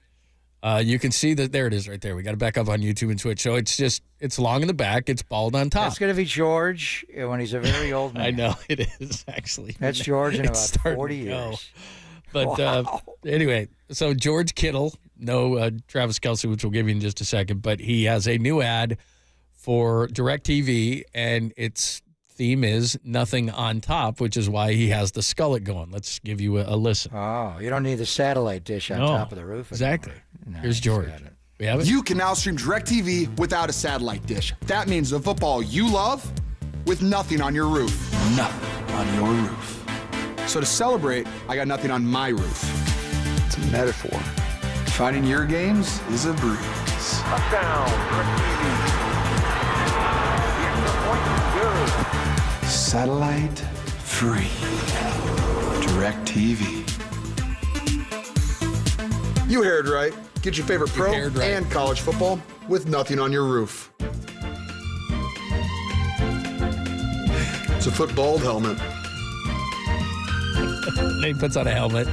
you can see that there it is right there. We got it back up on YouTube and Twitch. So it's long in the back, it's bald on top. That's going to be George when he's a very old man. I know it is actually. That's George in It's about starting 40 to go. years. But Wow. Anyway, so George Kittle, no Travis Kelce, which we'll give you in just a second, but he has a new ad for DirecTV, and its theme is nothing on top, which is why he has the skullet going. Let's give you a listen. Oh, you don't need the satellite dish on No, top of the roof. Exactly. anymore. Here's George. We have it? You can now stream DirecTV without a satellite dish. That means the football you love with nothing on your roof. Nothing on your roof. So to celebrate, I got nothing on my roof. It's a metaphor. Finding your games is a breeze. Touchdown, DirecTV. Satellite free. DirecTV. You heard right. Get your favorite pro heard right. and college football with nothing on your roof. It's a foot bald helmet. Then he puts on a helmet.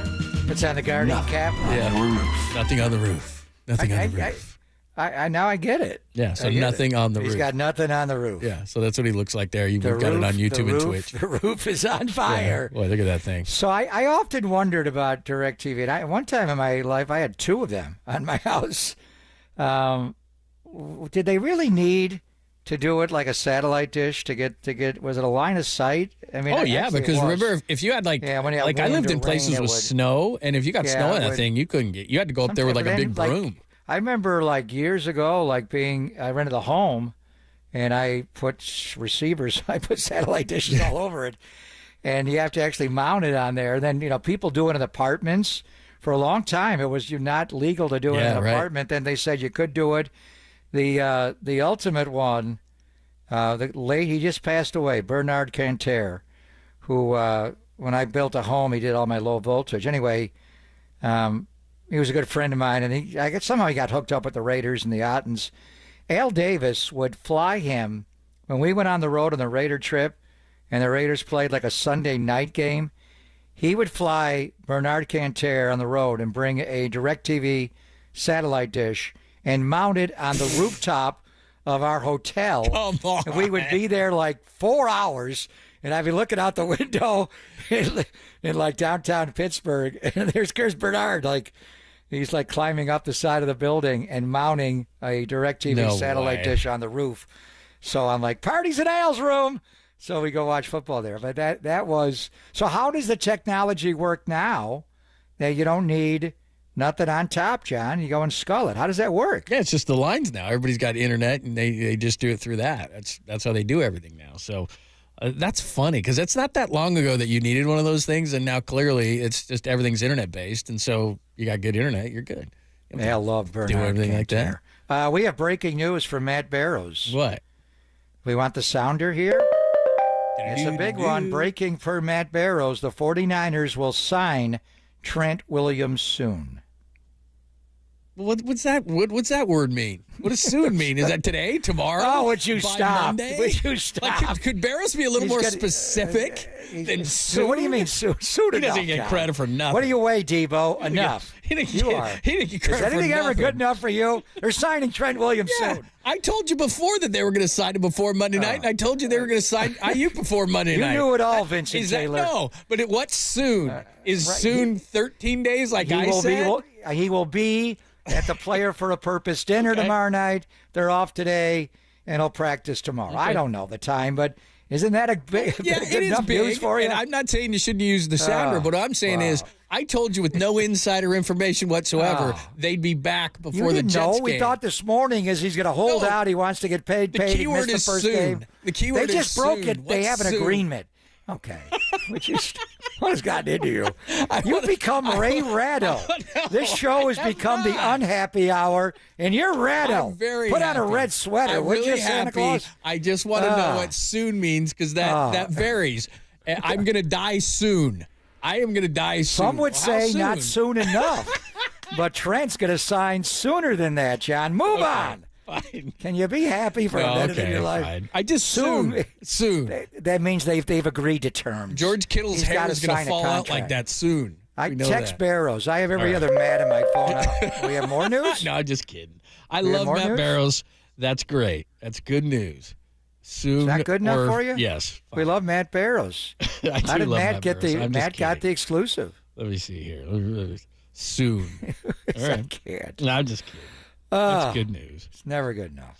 It's on the guardian cap. Yeah. Your roof. Nothing on the roof. Nothing on the roof. I now I get it. Yeah, so I get nothing it. on the He's roof. got nothing on the roof. Yeah, so that's what he looks like there. You've The got it roof- on YouTube the and roof- Twitch. The roof is on fire. Boy, look at that thing. So I often wondered about DirecTV. And one time in my life, I had two of them on my house. Did they really need to do it like a satellite dish to get? Was it a line of sight? I mean, Oh yeah, actually it because was. remember if you had when you had like I wind lived or in places rain, with it would- snow, and if you got Yeah, snow it in that would- thing, you couldn't get. You had to go up there with like a big broom. I remember like years ago, I rented a home, and I put receivers, I put satellite dishes all over it, and you have to actually mount it on there. Then people do it in apartments. For a long time, it was not legal to do it in an apartment. Then they said you could do it. The ultimate one, he just passed away, Bernard Canter, who when I built a home, he did all my low voltage. Anyway. He was a good friend of mine, and somehow he got hooked up with the Raiders and the Ottens. Al Davis would fly him when we went on the road on the Raider trip, and the Raiders played like a Sunday night game. He would fly Bernard Canter on the road and bring a DirecTV satellite dish and mount it on the rooftop of our hotel. Come on. And we would be there like 4 hours. And I'd be looking out the window in like downtown Pittsburgh, and there's Bernard, he's like climbing up the side of the building and mounting a DirecTV satellite dish on the roof. So I'm like, party's in Al's room. So we go watch football there. But that was, so how does the technology work now that you don't need nothing on top, John? You go and skull it. How does that work? Yeah, it's just the lines now. Everybody's got internet, and they just do it through that. That's how they do everything now. So. That's funny because it's not that long ago that you needed one of those things, and now clearly it's just everything's internet based, and so you got good internet, you're good. I love Bernard do everything like that. We have breaking news from Matt Barrows. What? We want the sounder here. It's a big one. Breaking for Matt Barrows. The 49ers will sign Trent Williams soon. What's that? What's that word mean? What does soon mean? Is that today, tomorrow? Oh, would you by stop? Monday? Would you stop? Like, could Barrows be a little more specific than soon? What do you mean soon? Soon He enough, doesn't get John. credit for nothing. What do you weigh, Debo? Enough. He didn't You get, are. He didn't get credit Is anything for ever nothing. good enough for you? They're signing Trent Williams Yeah. soon. I told you before that they were going to sign him before Monday night, and I told you they were going to sign Ayuk before Monday night. You knew it all, Vincent Is that, Taylor. no, but what's soon? Is right. soon 13 days like I said? He will be at the Player for a Purpose dinner tomorrow night. They're off today, and he'll practice tomorrow. I don't know the time, but isn't that a big, Yeah, good it is enough big, news for you? and I'm not saying you shouldn't use the sounder, but what I'm saying is I told you with no insider information whatsoever they'd be back before you the didn't Jets know. We game. thought this morning is he's going to hold out. He wants to get paid. The He keyword missed is the first soon. game. The keyword They just is broke soon. it. They What's have an soon? agreement. Okay. What has gotten into you? You've become Ray Ratto. This show has become the unhappy hour, and you're Ratto. I'm very Put happy. on a red sweater, I'm would really you, Santa happy. Claus? I just want to know what soon means because that varies. I'm going to die soon. I am going to die soon. Some would How say soon? not soon enough. But Trent's going to sign sooner than that, John. Move on. Fine. Can you be happy for a minute in your life? Fine. I just soon. That means they've agreed to terms. George Kittle's He's hair gotta is going sign to a fall out contract. like that soon. I We know text that. Barrows. I have every other Matt in my phone. We have more news? No, I'm just kidding. I We have love more Matt news? Barrows. That's great. That's good news. Soon. Is that good enough for you? Yes. We love Matt Barrows. I How do did love Matt get Barrows. the I'm just Matt got kidding. the exclusive? Let me see here. Soon. All I right. can't. No, I'm just kidding. That's good news. It's never good enough.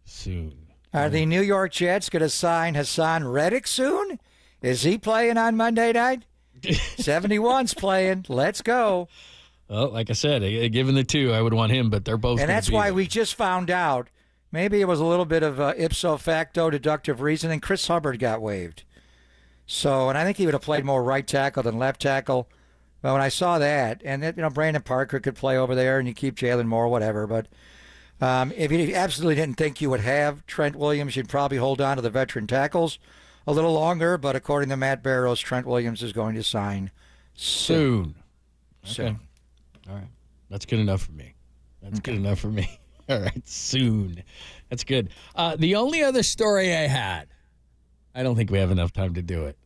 Soon. Are the New York Jets going to sign Hassan Reddick soon? Is he playing on Monday night? 71's playing. Let's go. Well, like I said, given the two, I would want him, but they're both. And gonna that's be why there. we just found out. Maybe it was a little bit of ipso facto deductive reasoning. Chris Hubbard got waived. So, and I think he would have played more right tackle than left tackle. But when I saw that, and that, Brandon Parker could play over there, and you keep Jalen Moore, whatever. But if you absolutely didn't think you would have Trent Williams, you'd probably hold on to the veteran tackles a little longer. But according to Matt Barrows, Trent Williams is going to sign soon. Okay. All right. That's good enough for me. That's good enough for me. All right. Soon. That's good. The only other story I had, I don't think we have enough time to do it.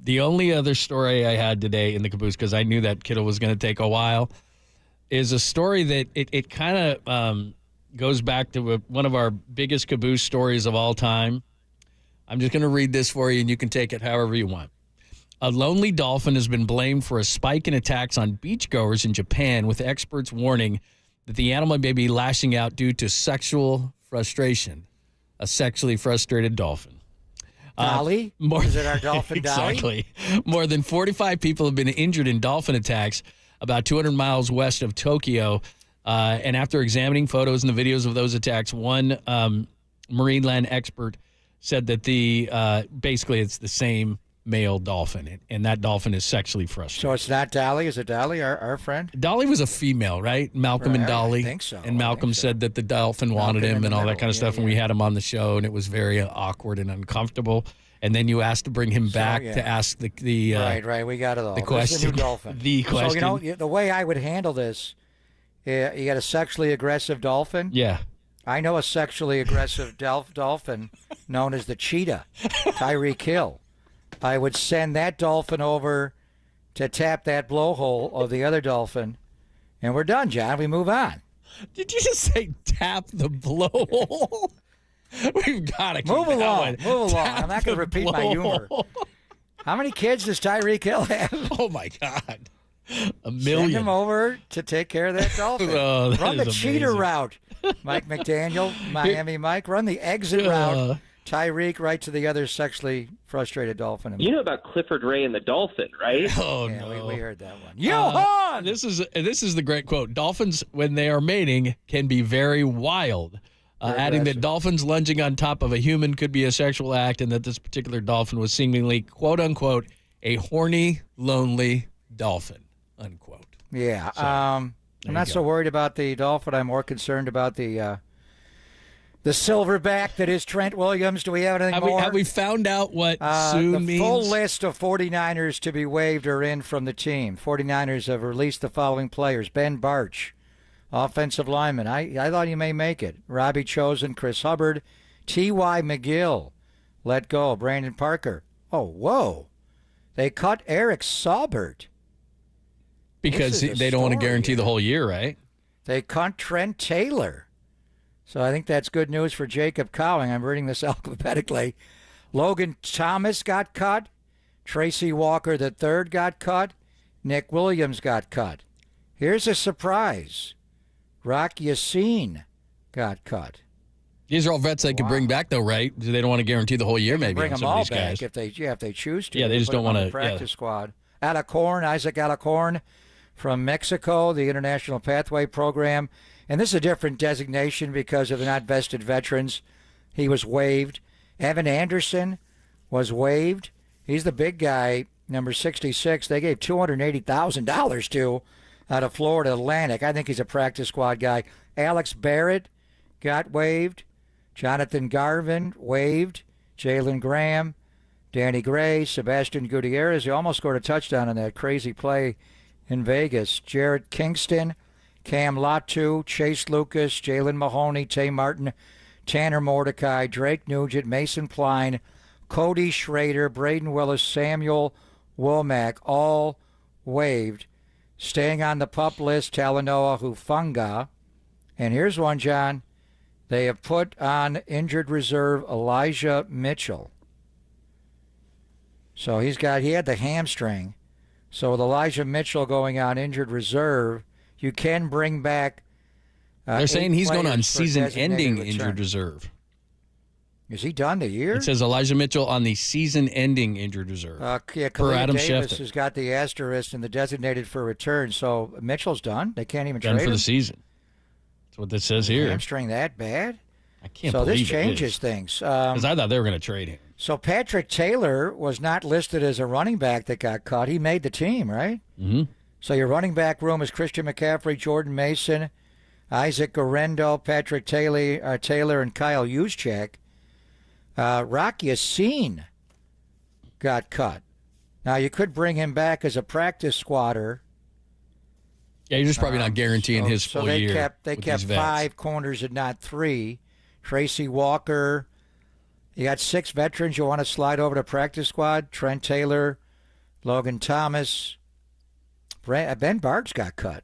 The only other story I had today in the Caboose, because I knew that Kittle was going to take a while, is a story that it kind of goes back to one of our biggest Caboose stories of all time. I'm just going to read this for you, and you can take it however you want. A lonely dolphin has been blamed for a spike in attacks on beachgoers in Japan, with experts warning that the animal may be lashing out due to sexual frustration. A sexually frustrated dolphin. Dolly? Is it our dolphin Dolly? Exactly. More than 45 people have been injured in dolphin attacks about 200 miles west of Tokyo. And after examining photos and the videos of those attacks, one marine land expert said that basically it's the same male dolphin, and that dolphin is sexually frustrated. So it's not Dolly? Is it Dolly, our friend? Dolly was a female, right? Malcolm and Right, Dolly. I think so. And Malcolm said that the dolphin wanted Malcolm in him the and all that middle. kind of stuff, and we had him on the show, and it was very awkward and uncomfortable. And then you asked to bring him back to ask the right. We got it all. the This is question. the new dolphin. The question. So the way I would handle this, you got a sexually aggressive dolphin. Yeah. I know a sexually aggressive dolphin known as the cheetah, Tyreek Hill. I would send that dolphin over to tap that blowhole of the other dolphin, and we're done, John. We move on. Did you just say tap the blowhole? We've got to keep Move that along. one. Move along. Tap I'm not going to the repeat my humor. blowhole. How many kids does Tyreek Hill have? Oh, my God. A Send million. him over to take care of that dolphin. Oh, that Run the is cheater amazing. route. Mike McDaniel, Miami Mike. Run the exit route. Tyreek right to the other sexually frustrated dolphin. You know about Clifford Ray and the dolphin, right? Oh, yeah, no. we heard that one. Johan! This is the great quote. Dolphins, when they are mating, can be very wild. Adding that dolphins lunging on top of a human could be a sexual act, and that this particular dolphin was seemingly, quote unquote, a horny, lonely dolphin, unquote. Yeah. So, I'm not so worried about the Dolphin. I'm more concerned about the silverback that is Trent Williams. Do we have anything more? Have we found out what soon means? The full list of 49ers to be waived are in from the team. 49ers have released the following players. Ben Barch, offensive lineman. I thought he may make it. Robbie Chosen, Chris Hubbard, T.Y. McGill, let go. Brandon Parker. Oh, whoa. They cut Eric Saubert. Because they don't want to guarantee the whole year, right? They cut Trent Taylor. So I think that's good news for Jacob Cowing. I'm reading this alphabetically. Logan Thomas got cut. Tracy Walker III got cut. Nick Williams got cut. Here's a surprise. Rock Yassin got cut. These are all vets they could bring back, though, right? They don't want to guarantee the whole year, maybe. Bring on them some of all these back guys. if they choose to. Yeah, they just don't want to. Practice squad. Isaac Alacorn from Mexico, the International Pathway Program. And this is a different designation because of the not vested veterans. He was waived. Evan Anderson was waived. He's the big guy, number 66. They gave $280,000 to out of Florida Atlantic. I think he's a practice squad guy. Alex Barrett got waived. Jonathan Garvin waived. Jalen Graham, Danny Gray, Sebastian Gutierrez. He almost scored a touchdown on that crazy play in Vegas. Jarrett Kingston, Cam Latu, Chase Lucas, Jalen Mahoney, Tay Martin, Tanner Mordecai, Drake Nugent, Mason Pline, Cody Schrader, Braden Willis, Samuel Womack, all waived. Staying on the PUP list, Talanoa Hufanga. And here's one, John. They have put on injured reserve Elijah Mitchell. So he had the hamstring. So with Elijah Mitchell going on injured reserve, you can bring back. They're saying he's going on season-ending injured reserve. Is he done the year? It says Elijah Mitchell on the season-ending injured reserve. Yeah, Khalil Davis has got the asterisk and the designated for return. So Mitchell's done. They can't even trade him. Done for the season. That's what this says here. Hamstring that bad? I can't so believe this changes things. Because I thought they were going to trade him. So Patrick Taylor was not listed as a running back that got cut. He made the team, right? Mm-hmm. So your running back room is Christian McCaffrey, Jordan Mason, Isaac Garendo, Patrick Taylor, and Kyle Juszczyk. Rock Yassin got cut. Now, you could bring him back as a practice squatter. Yeah, you're just probably not guaranteeing his full year. They kept 5 corners and not 3. Tracy Walker. You got 6 veterans you want to slide over to practice squad. Trent Taylor, Logan Thomas. Ben Bart's got cut.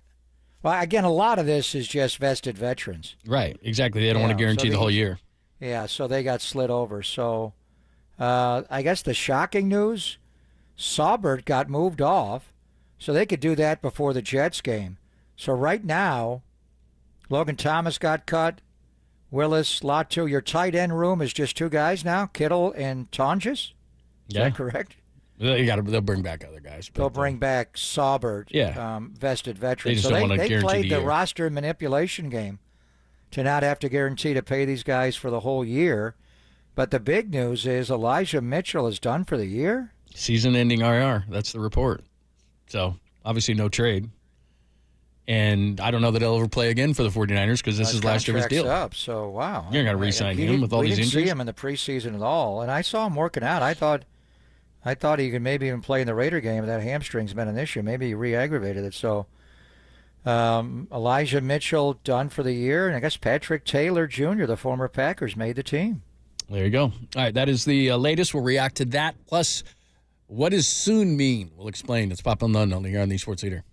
Well, again, a lot of this is just vested veterans. Right, exactly. They don't want to guarantee the whole year. Yeah, so they got slid over. So I guess the shocking news, Saubert got moved off, so they could do that before the Jets game. So right now, Logan Thomas got cut. Willis, Latu. Your tight end room is just 2 guys now, Kittle and Tonjes. Is that correct? They'll bring back other guys. They'll bring back Saubert, vested veterans. They just don't want to guarantee played the the year. roster manipulation game to not have to guarantee to pay these guys for the whole year. But the big news is Elijah Mitchell is done for the year. Season-ending IR. That's the report. So, obviously no trade. And I don't know that he'll ever play again for the 49ers because this is last year of his deal. Up, so, wow. You're not going to re-sign him with all these injuries? We didn't see him in the preseason at all. And I saw him working out. I thought he could maybe even play in the Raider game. That hamstring's been an issue. Maybe he re-aggravated it. So Elijah Mitchell done for the year. And I guess Patrick Taylor Jr., the former Packers, made the team. There you go. All right, that is the latest. We'll react to that. Plus, what does soon mean? We'll explain. It's Pop Unknown here on the Sports Leader.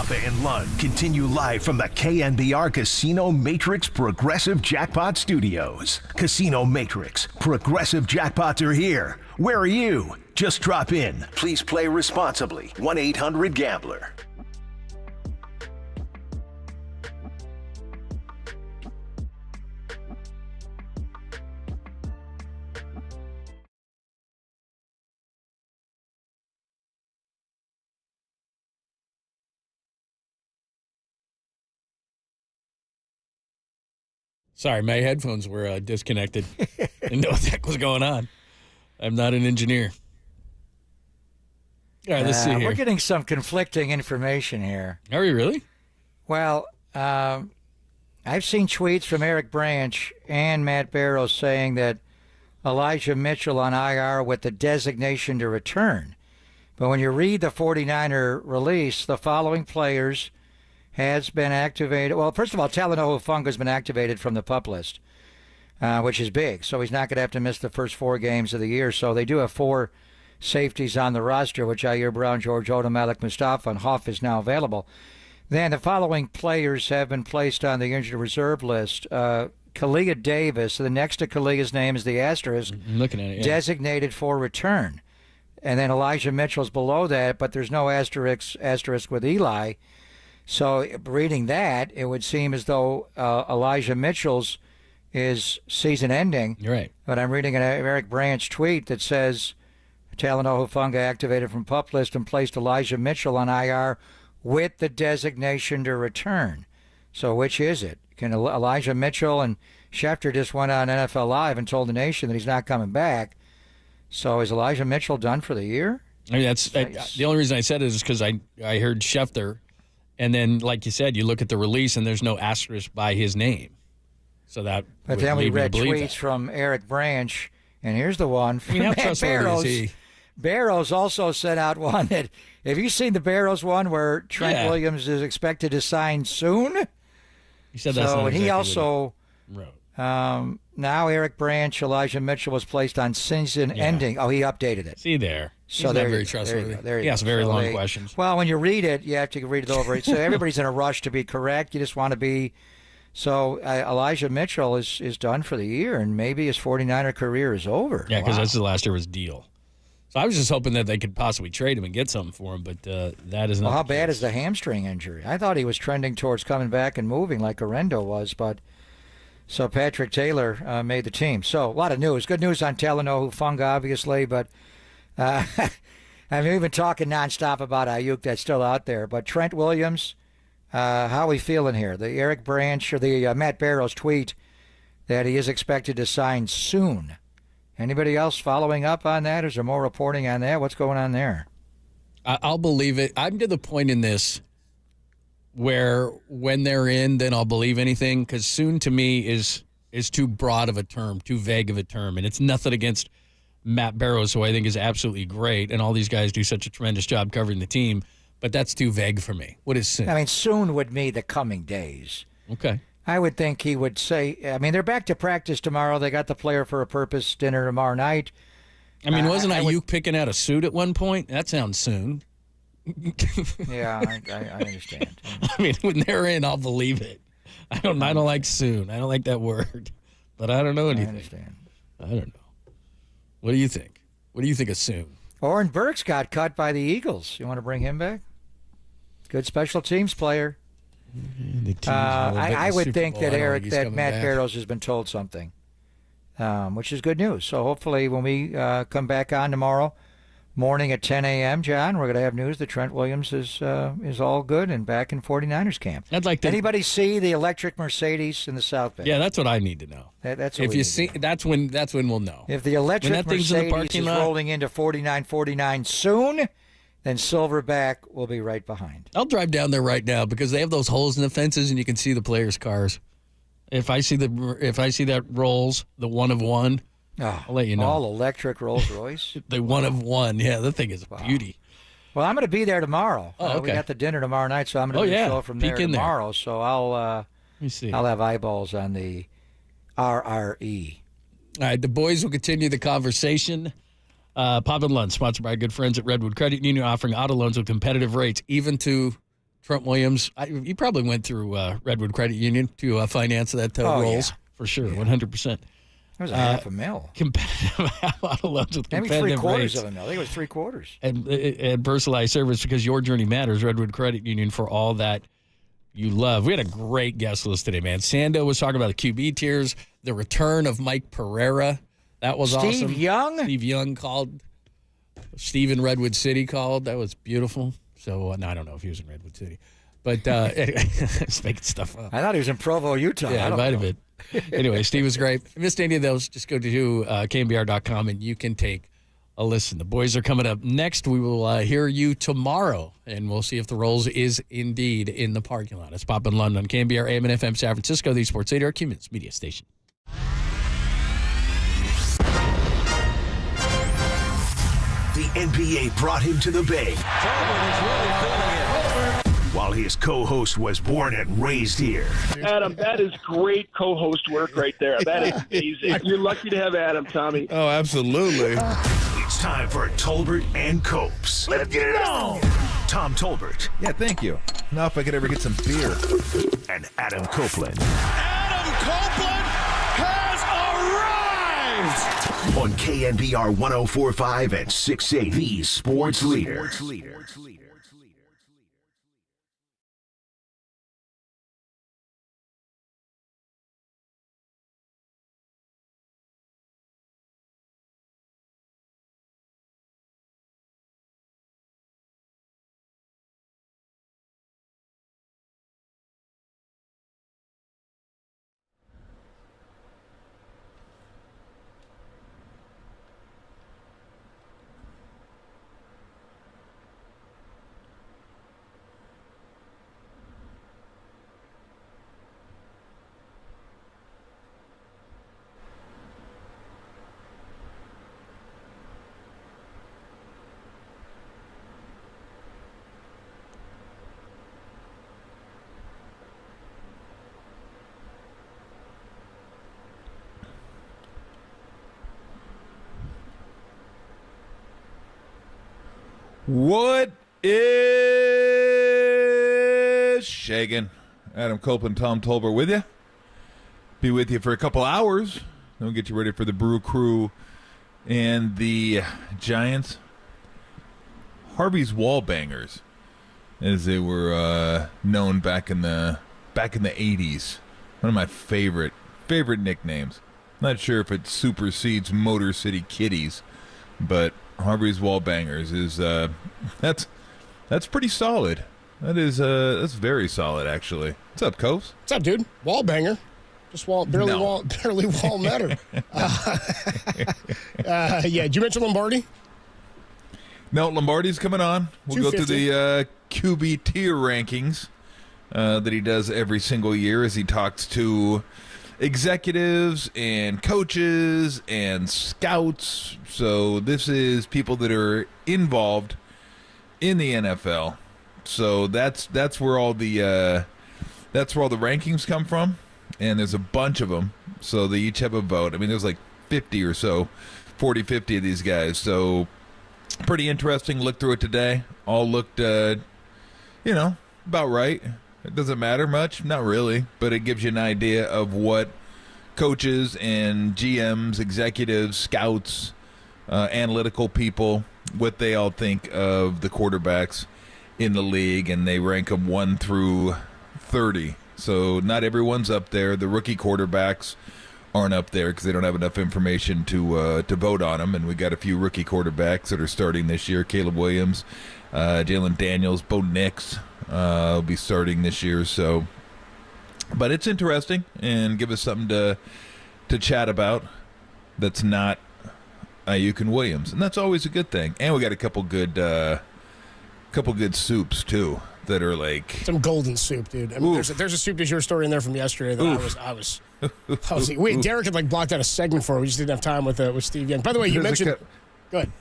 Papa and Lund continue live from the KNBR Casino Matrix Progressive Jackpot Studios. Casino Matrix, Progressive Jackpots are here. Where are you? Just drop in. Please play responsibly. 1-800-GAMBLER. Sorry, my headphones were disconnected. Didn't know what the heck was going on. I'm not an engineer. All right, let's see here. We're getting some conflicting information here. Are we really? Well, I've seen tweets from Eric Branch and Matt Barrows saying that Elijah Mitchell on IR with the designation to return. But when you read the 49er release, the following players has been activated. Well, first of all, Talanoa Hufanga has been activated from the PUP list, which is big. So he's not going to have to miss the first 4 games of the year. So they do have 4 safeties on the roster, which Jair Brown, George Odom, Malik Mustafa, and Hoff is now available. Then the following players have been placed on the injured reserve list. Kalia Davis, the next to Kalia's name is the asterisk, I'm looking at it, yeah. Designated for return. And then Elijah Mitchell's below that, but there's no asterisk with Eli. So reading that, it would seem as though Elijah Mitchell's is season ending. You're right. But I'm reading an Eric Branch tweet that says Talanoa Hufanga activated from PUP list and placed Elijah Mitchell on IR with the designation to return. So which is it? Can Elijah Mitchell, and Schefter just went on NFL Live and told the nation that he's not coming back. So is Elijah Mitchell done for the year? I mean, the only reason I said it is because I heard Schefter, and then, like you said, you look at the release and there's no asterisk by his name. So that. But then we read tweets from Eric Branch, and here's the one from Matt Barrows. Barrows also sent out one that, have you seen the Barrows one where Trent Williams is expected to sign soon? He said that's not and he also wrote. Now Eric Branch, Elijah Mitchell was placed on season ending. Oh, he updated it. See there. So he's not very trustworthy. He asks very long questions. Well, when you read it, you have to read it over. So everybody's in a rush to be correct. You just want to be. So Elijah Mitchell is done for the year, and maybe his 49er career is over. Yeah, because that's the last year of his deal. So I was just hoping that they could possibly trade him and get something for him, but that is not. Well, how bad is the hamstring injury? I thought he was trending towards coming back and moving like Orendo was, but so Patrick Taylor made the team. So a lot of news. Good news on Talanoa Hufanga, obviously, but I mean, we've been talking nonstop about Ayuk. That's still out there. But Trent Williams, how are we feeling here? The Eric Branch or the Matt Barrows tweet that he is expected to sign soon. Anybody else following up on that? Is there more reporting on that? What's going on there? I'll believe it. I'm to the point in this where when they're in, then I'll believe anything, because soon to me is too broad of a term, too vague of a term. And it's nothing against Matt Barrows, who I think is absolutely great, and all these guys do such a tremendous job covering the team, but that's too vague for me. What is soon? I mean, soon would mean the coming days. Okay. I would think he would say, I mean, they're back to practice tomorrow. They got the player for a purpose dinner tomorrow night. I mean, wasn't Ayuk picking out a suit at one point? That sounds soon. Yeah, I understand. I mean, when they're in, I'll believe it. I don't like soon. I don't like that word. But I don't know anything. I understand. I don't know. What do you think? What do you think of soon? Oren Burks got cut by the Eagles. You want to bring him back? Good special teams player. I would think that Matt Barrows has been told something, which is good news. So hopefully when we come back on tomorrow morning at 10 a.m., John, we're going to have news that Trent Williams is all good and back in 49ers camp. I'd like to. Anybody see the electric Mercedes in the South Bay? Yeah, that's what I need to know. That's what if you see. That's when we'll know. If the electric Mercedes is rolling into 49-49 soon, then Silverback will be right behind. I'll drive down there right now because they have those holes in the fences and you can see the players' cars. If I see that Rolls, the one of one, I'll let you know. All electric Rolls Royce. The one of one, yeah, that thing is a beauty. Well, I'm going to be there tomorrow. Oh, okay. We got the dinner tomorrow night, so I'm going to show from there tomorrow. There. So I'll have eyeballs on the RRE. All right, the boys will continue the conversation. Pop and Lunch, sponsored by our good friends at Redwood Credit Union, offering auto loans with competitive rates, even to Trent Williams. He probably went through Redwood Credit Union to finance that rolls for sure, 100%. It was a half a mil. Competitive, a lot of loans with Maybe competitive rates. 3/4 of a mil. I think it was 3/4. And personalized service, because your journey matters. Redwood Credit Union, for all that you love. We had a great guest list today, man. Sando was talking about the QB tiers, the return of Mike Pereira. That was awesome. Steve Young called. Steve in Redwood City called. That was beautiful. So, no, I don't know if he was in Redwood City. But just making stuff up. I thought he was in Provo, Utah. Yeah, I might have been. Anyway, Steve was great. If you missed any of those, just go to KNBR.com and you can take a listen. The boys are coming up next. We will hear you tomorrow, and we'll see if the Rolls is indeed in the parking lot. It's Pop in London, KNBR AM and FM San Francisco, the sports leader, Cumulus Media Station. The NBA brought him to the Bay. While his co-host was born and raised here. Adam, that is great co-host work right there. That is amazing. You're lucky to have Adam, Tommy. Oh, absolutely. It's time for Tolbert and Copes. Let's get it on! Tom Tolbert. Yeah, thank you. Now if I could ever get some beer. And Adam Copeland. Adam Copeland has arrived! On KNBR 104.5 and 680, the sports leader. What is shaking? Adam Copeland, Tom Tolbert with you. Be with you for a couple hours. Then we'll get you ready for the Brew Crew and the Giants. Harvey's Wallbangers, as they were known back in the 80s. One of my favorite nicknames. Not sure if it supersedes Motor City Kitties, but Harvey's Wallbangers is that's pretty solid. That's very solid, actually. What's up, Coase? What's up, dude? Wallbanger. Just barely wall matter. Yeah, did you mention Lombardi? No, Lombardi's coming on. We'll go through the QB tier rankings that he does every single year as he talks to executives and coaches and scouts. So this is people that are involved in the NFL. So that's where all the rankings come from, and there's a bunch of them. So they each have a vote. I mean, there's like 50 or so, 40, 50 of these guys. So pretty interesting. Looked through it today. All looked, about right. It doesn't matter much, not really, but it gives you an idea of what coaches and GMs, executives, scouts, analytical people, what they all think of the quarterbacks in the league, and they rank them 1 through 30. So not everyone's up there. The rookie quarterbacks aren't up there because they don't have enough information to vote on them, and we got a few rookie quarterbacks that are starting this year. Caleb Williams, Jalen Daniels, Bo Nix will be starting this year. So, but it's interesting and give us something to chat about that's not Ayuk and Williams, and that's always a good thing. And we got a couple good soups too that are like some golden soup, dude. I mean, there's a soup du jour story in there from yesterday that I was wait, Derek had blocked out a segment for it. We just didn't have time with Steve Young. By the way, you mentioned. Go ahead.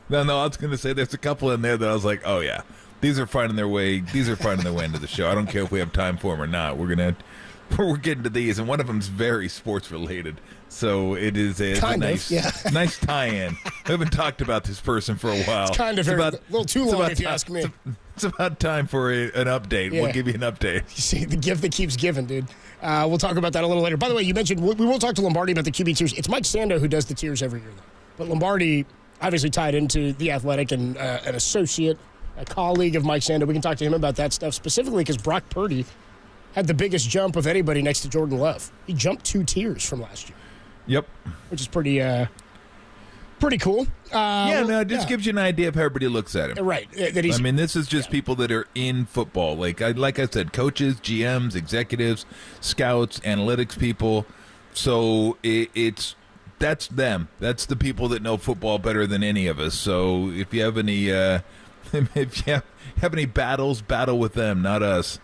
No, I was going to say there's a couple in there that I was like, oh yeah, these are finding their way into the show. I don't care if we have time for them or not. We're getting to these, and one of them's very sports related. So it is a nice tie-in. We haven't talked about this person for a while. It's kind of a little too long, if you ask me. It's about time for an update. Yeah. We'll give you an update. You see, the gift that keeps giving, dude. We'll talk about that a little later. By the way, you mentioned we will talk to Lombardi about the QB tiers. It's Mike Sando who does the tiers every year, though. But Lombardi obviously tied into The Athletic and an associate, a colleague of Mike Sando. We can talk to him about that stuff specifically because Brock Purdy had the biggest jump of anybody next to Jordan Love. He jumped 2 tiers from last year. Yep. Which is pretty cool. It just gives you an idea of how everybody looks at him. Right. I mean, this is just people that are in football. Like I said, coaches, GMs, executives, scouts, analytics people. So that's them. That's the people that know football better than any of us. So if you have any battles, battle with them, not us.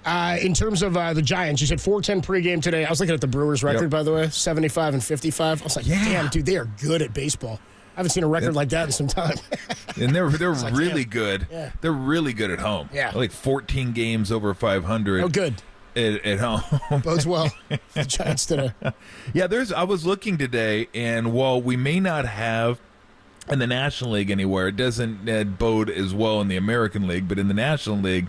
In terms of the Giants, you said 4-10 pregame today. I was looking at the Brewers record, by the way, 75 and 55. I was like, damn, dude, they are good at baseball. I haven't seen a record like that in some time. And they're really good. Yeah. They're really good at home. Yeah. Like 14 games over 500. Oh, good. At home. Bodes well. The Giants today. Yeah, I was looking today, and while we may not have in the National League anywhere, it doesn't bode as well in the American League, but in the National League,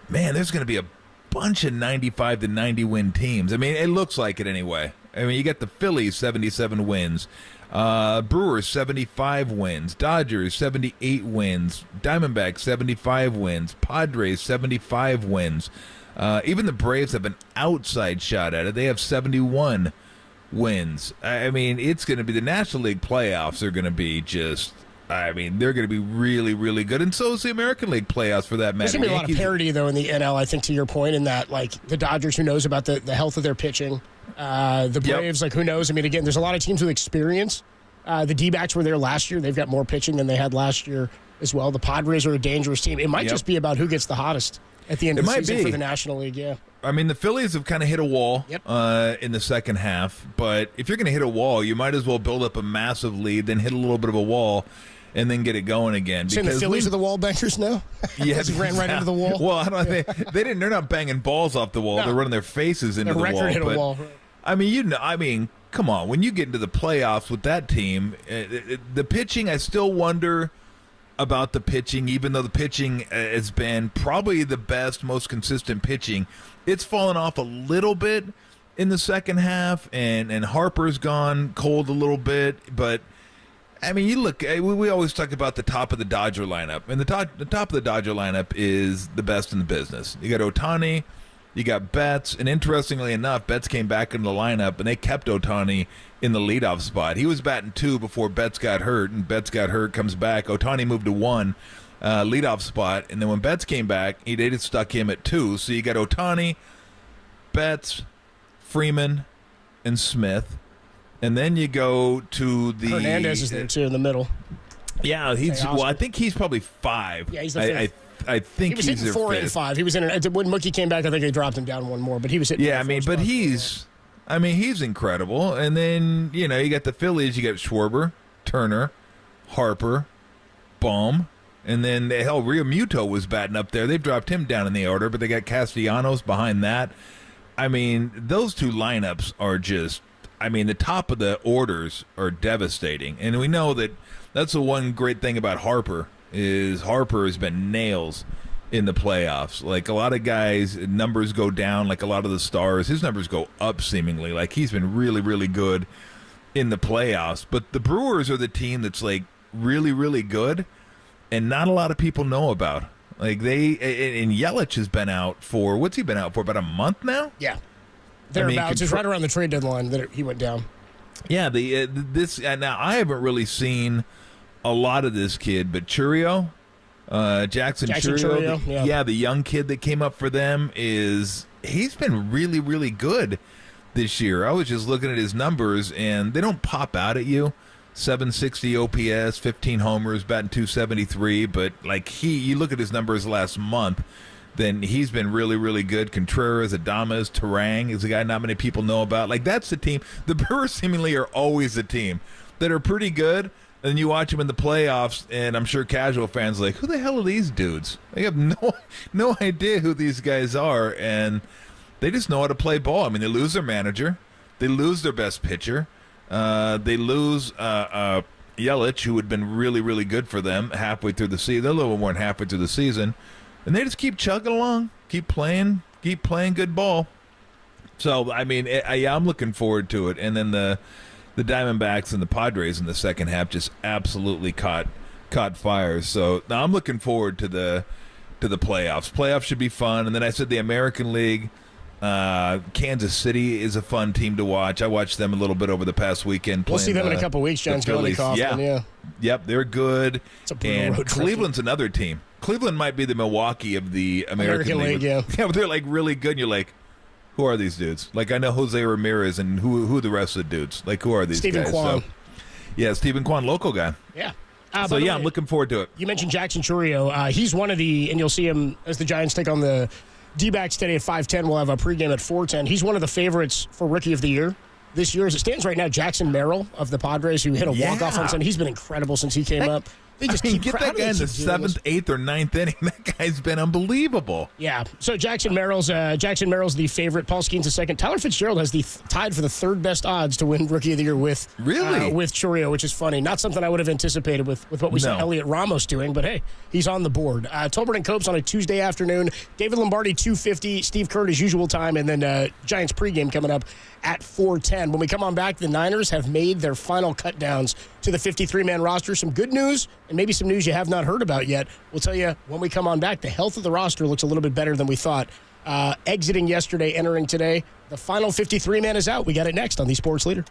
man, there's going to be a bunch of 95 to 90 win teams. I mean, it looks like it anyway. I mean, you got the Phillies, 77 wins. Brewers, 75 wins. Dodgers, 78 wins. Diamondbacks, 75 wins. Padres, 75 wins. Even the Braves have an outside shot at it. They have 71 wins. I mean, it's going to be the National League playoffs are going to be just... I mean, they're going to be really, really good, and so is the American League playoffs for that matter. There's going to be a lot of parity, though, in the NL, I think, to your point, in that, like, the Dodgers, who knows about the health of their pitching? The Braves, like, who knows? I mean, again, there's a lot of teams with experience. The D-backs were there last year. They've got more pitching than they had last year as well. The Padres are a dangerous team. It might just be about who gets the hottest at the end of the season for the National League, yeah. I mean, the Phillies have kind of hit a wall in the second half, but if you're going to hit a wall, you might as well build up a massive lead, then hit a little bit of a wall, and then get it going again. Saying the Phillies are the wall bangers now? Yeah, they ran right into the wall. Well, I don't. They're not banging balls off the wall. No. They're running their faces into the wall. Their record hit a wall. I mean, come on. When you get into the playoffs with that team, the pitching, I still wonder about the pitching. Even though the pitching has been probably the best, most consistent pitching, it's fallen off a little bit in the second half, and Harper's gone cold a little bit, but. I mean, you look. We always talk about the top of the Dodger lineup, and the top of the Dodger lineup is the best in the business. You got Ohtani, you got Betts, and interestingly enough, Betts came back into the lineup, and they kept Ohtani in the leadoff spot. He was batting 2 before Betts got hurt, and Betts got hurt, comes back. Ohtani moved to 1 leadoff spot, and then when Betts came back, they just stuck him at 2. So you got Ohtani, Betts, Freeman, and Smith. And then you go to the... Hernandez is there, too, in the middle. Yeah, I think he's probably 5. Yeah, he's the 5th. I think he's hitting 4 and 5. He was in when Mookie came back, I think they dropped him down 1 more, but he was hitting. Yeah, I mean, but he's incredible. And then, you got the Phillies, you got Schwarber, Turner, Harper, Baum, and then Real Muto was batting up there. They've dropped him down in the order, but they got Castellanos behind that. I mean, those two lineups are just... I mean, the top of the orders are devastating. And we know that's the one great thing about Harper is Harper has been nails in the playoffs. Like, a lot of guys' numbers go down, like a lot of the stars. His numbers go up, seemingly. Like, he's been really, really good in the playoffs. But the Brewers are the team that's, like, really, really good and not a lot of people know about. Like, and Yelich has been out for, what's he been out for, about a month now? Yeah. Thereabouts. It's right around the trade deadline that he went down. Yeah, now I haven't really seen a lot of this kid, but Churio, Jackson Churio, the young kid that came up for them he's been really, really good this year. I was just looking at his numbers, and they don't pop out at you. 760 OPS, 15 homers, batting .273, but like you look at his numbers last month. Then he's been really, really good. Contreras, Adames, Terang is a guy not many people know about. Like, that's the team. The Brewers seemingly are always a team that are pretty good. And you watch them in the playoffs, and I'm sure casual fans are like, who the hell are these dudes? They have no idea who these guys are, and they just know how to play ball. I mean, they lose their manager. They lose their best pitcher. They lose Yelich, who had been really, really good for them halfway through the season. They're a little more than halfway through the season. And they just keep chugging along, keep playing good ball. So, I mean, I'm looking forward to it. And then the Diamondbacks and the Padres in the second half just absolutely caught fire. So now I'm looking forward to the playoffs. Playoffs should be fun. And then I said the American League. Kansas City is a fun team to watch. I watched them a little bit over the past weekend. We'll see them in a couple weeks. John's going to Kaufman. Yeah. Yep, they're good. And road Cleveland's another team. Cleveland might be the Milwaukee of the American League. Yeah, but they're like really good. And you're like, who are these dudes? Like I know Jose Ramirez and who are the rest of the dudes? Like who are these Stephen guys? Kwan. So, yeah, Stephen Kwan, local guy. Yeah. So yeah, I'm looking forward to it. You mentioned Jackson Chourio. He's one of the, and you'll see him as the Giants take on the D-backs today at 5:10. We'll have a pregame at 4:10. He's one of the favorites for Rookie of the Year this year. As it stands right now, Jackson Merrill of the Padres, who hit a walk-off on Sunday, he's been incredible since he came up. They just keep get that guy in the 7th, 8th, or 9th inning. That guy's been unbelievable. Yeah. So Jackson Merrill's the favorite. Paul Skeen's the second. Tyler Fitzgerald has the tied for the third best odds to win Rookie of the Year with Chourio, which is funny. Not something I would have anticipated with what we saw Elliot Ramos doing, but hey, he's on the board. Tolbert and Copes on a Tuesday afternoon. David Lombardi 2:50. Steve Kerr his usual time, and then Giants pregame coming up at 4:10. When we come on back, the Niners have made their final cut downs to the 53-man roster. Some good news and maybe some news you have not heard about yet. We'll tell you when we come on back. The health of the roster looks a little bit better than we thought. Exiting yesterday, entering today. The final 53-man is out. We got it next on The Sports Leader.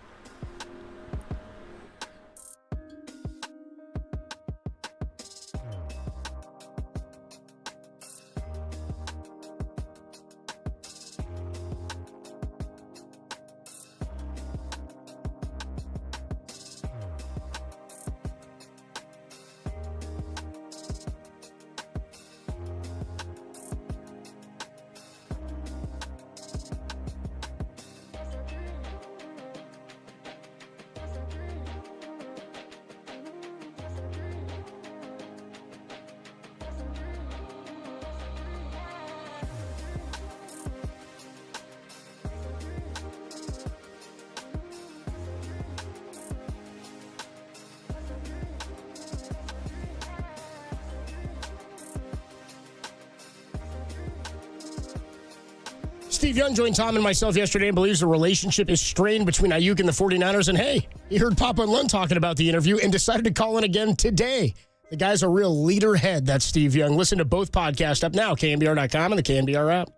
Steve Young joined Tom and myself yesterday and believes the relationship is strained between Ayuk and the 49ers. And hey, he heard Papa and Lund talking about the interview and decided to call in again today. The guy's a real leader head, that's Steve Young. Listen to both podcasts up now, KNBR.com and the KNBR app.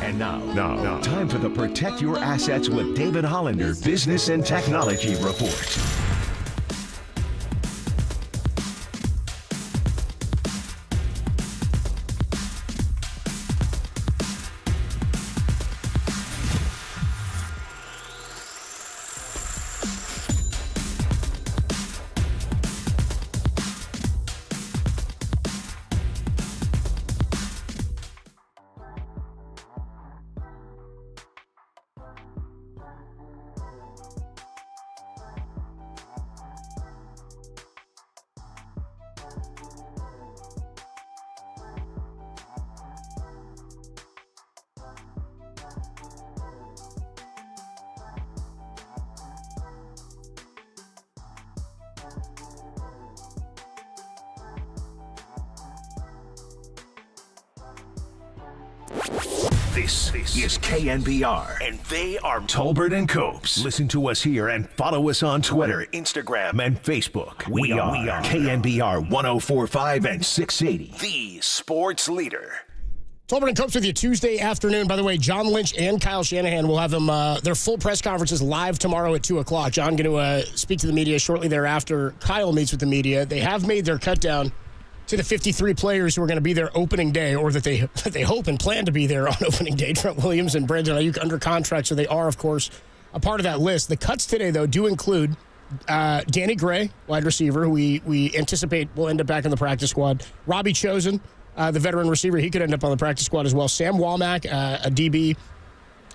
And now, time for the Protect Your Assets with David Hollander Business and Technology Report. This is KNBR, and they are Tolbert and Copes. Listen to us here and follow us on Twitter, Instagram, and Facebook. We are KNBR 104.5 and 680, the sports leader. Tolbert and Copes with you Tuesday afternoon. By the way, John Lynch and Kyle Shanahan will have them their full press conferences live tomorrow at 2 o'clock. John going to speak to the media shortly thereafter. Kyle meets with the media. They have made their cut down to the 53 players who are going to be there opening day, or that they hope and plan to be there on opening day. Trent Williams and Brandon Ayuk under contract, so they are, of course, a part of that list. The cuts today, though, do include Danny Gray, wide receiver, who we anticipate will end up back in the practice squad. Robbie Chosen, the veteran receiver, he could end up on the practice squad as well. Sam Womack, a DB.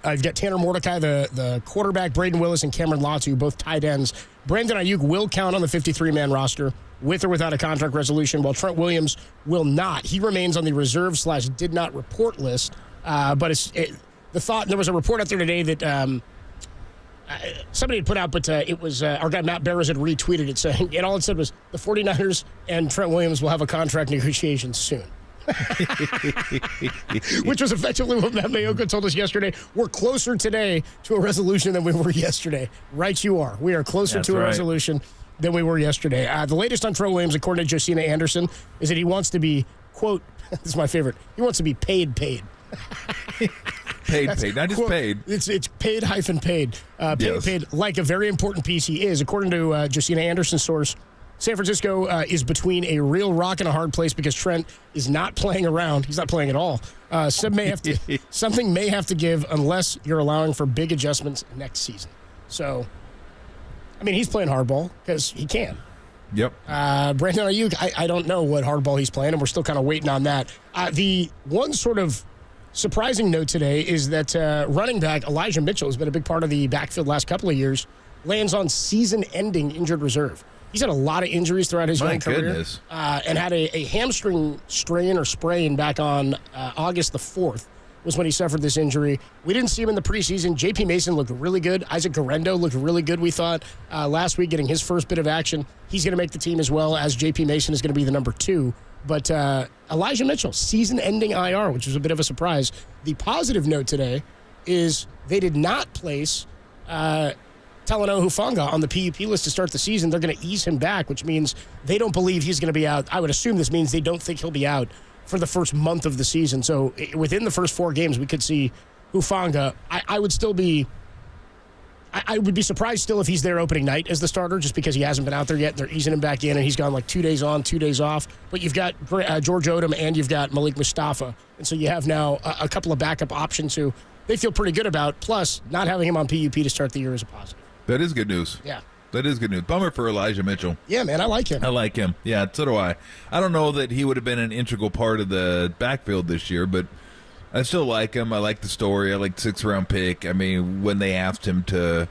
You've got Tanner Mordecai, the quarterback, Braden Willis, and Cameron Latu, both tight ends. Brandon Ayuk will count on the 53-man roster, with or without a contract resolution, while Trent Williams will not. He remains on the reserve/did not report list. But the thought, there was a report out there today that somebody had put out, but it was our guy Matt Barrows had retweeted it saying, and all it said was, the 49ers and Trent Williams will have a contract negotiation soon. Which was effectively what Matt Mayoko told us yesterday. We're closer today to a resolution than we were yesterday. Right you are. We are closer to a resolution than we were yesterday. The latest on Trent Williams, according to Josina Anderson, is that he wants to be, quote, this is my favorite, he wants to be paid. Paid, not just quote, paid. It's paid hyphen paid. Paid like a very important piece he is. According to Josina Anderson's source, San Francisco is between a real rock and a hard place because Trent is not playing around. He's not playing at all. Something may have to give unless you're allowing for big adjustments next season. So, I mean, he's playing hardball because he can. Yep. Brandon Ayuk, I don't know what hardball he's playing, and we're still kind of waiting on that. The one sort of surprising note today is that running back Elijah Mitchell has been a big part of the backfield last couple of years, lands on season-ending injured reserve. He's had a lot of injuries throughout his young career. And had a hamstring strain or sprain back on August the 4th was when he suffered this injury. We didn't see him in the preseason. J.P. Mason looked really good. Isaac Garendo looked really good, we thought, last week, getting his first bit of action. He's going to make the team as well, as J.P. Mason is going to be the number 2. But Elijah Mitchell, season-ending IR, which was a bit of a surprise. The positive note today is they did not place Talanoa Hufanga on the PUP list to start the season. They're going to ease him back, which means they don't believe he's going to be out. I would assume this means they don't think he'll be out for the first month of the season. So within the first 4 games, we could see Hufanga. I would still be... I would be surprised still if he's there opening night as the starter, just because he hasn't been out there yet. They're easing him back in, and he's gone like 2 days on, 2 days off. But you've got George Odom and you've got Malik Mustafa. And so you have now a couple of backup options who they feel pretty good about. Plus, not having him on PUP to start the year is a positive. That is good news. Yeah. That is good news. Bummer for Elijah Mitchell. Yeah, man, I like him. I like him. Yeah, so do I. I don't know that he would have been an integral part of the backfield this year, but I still like him. I like the story. I like the 6th-round pick. I mean, when they asked him to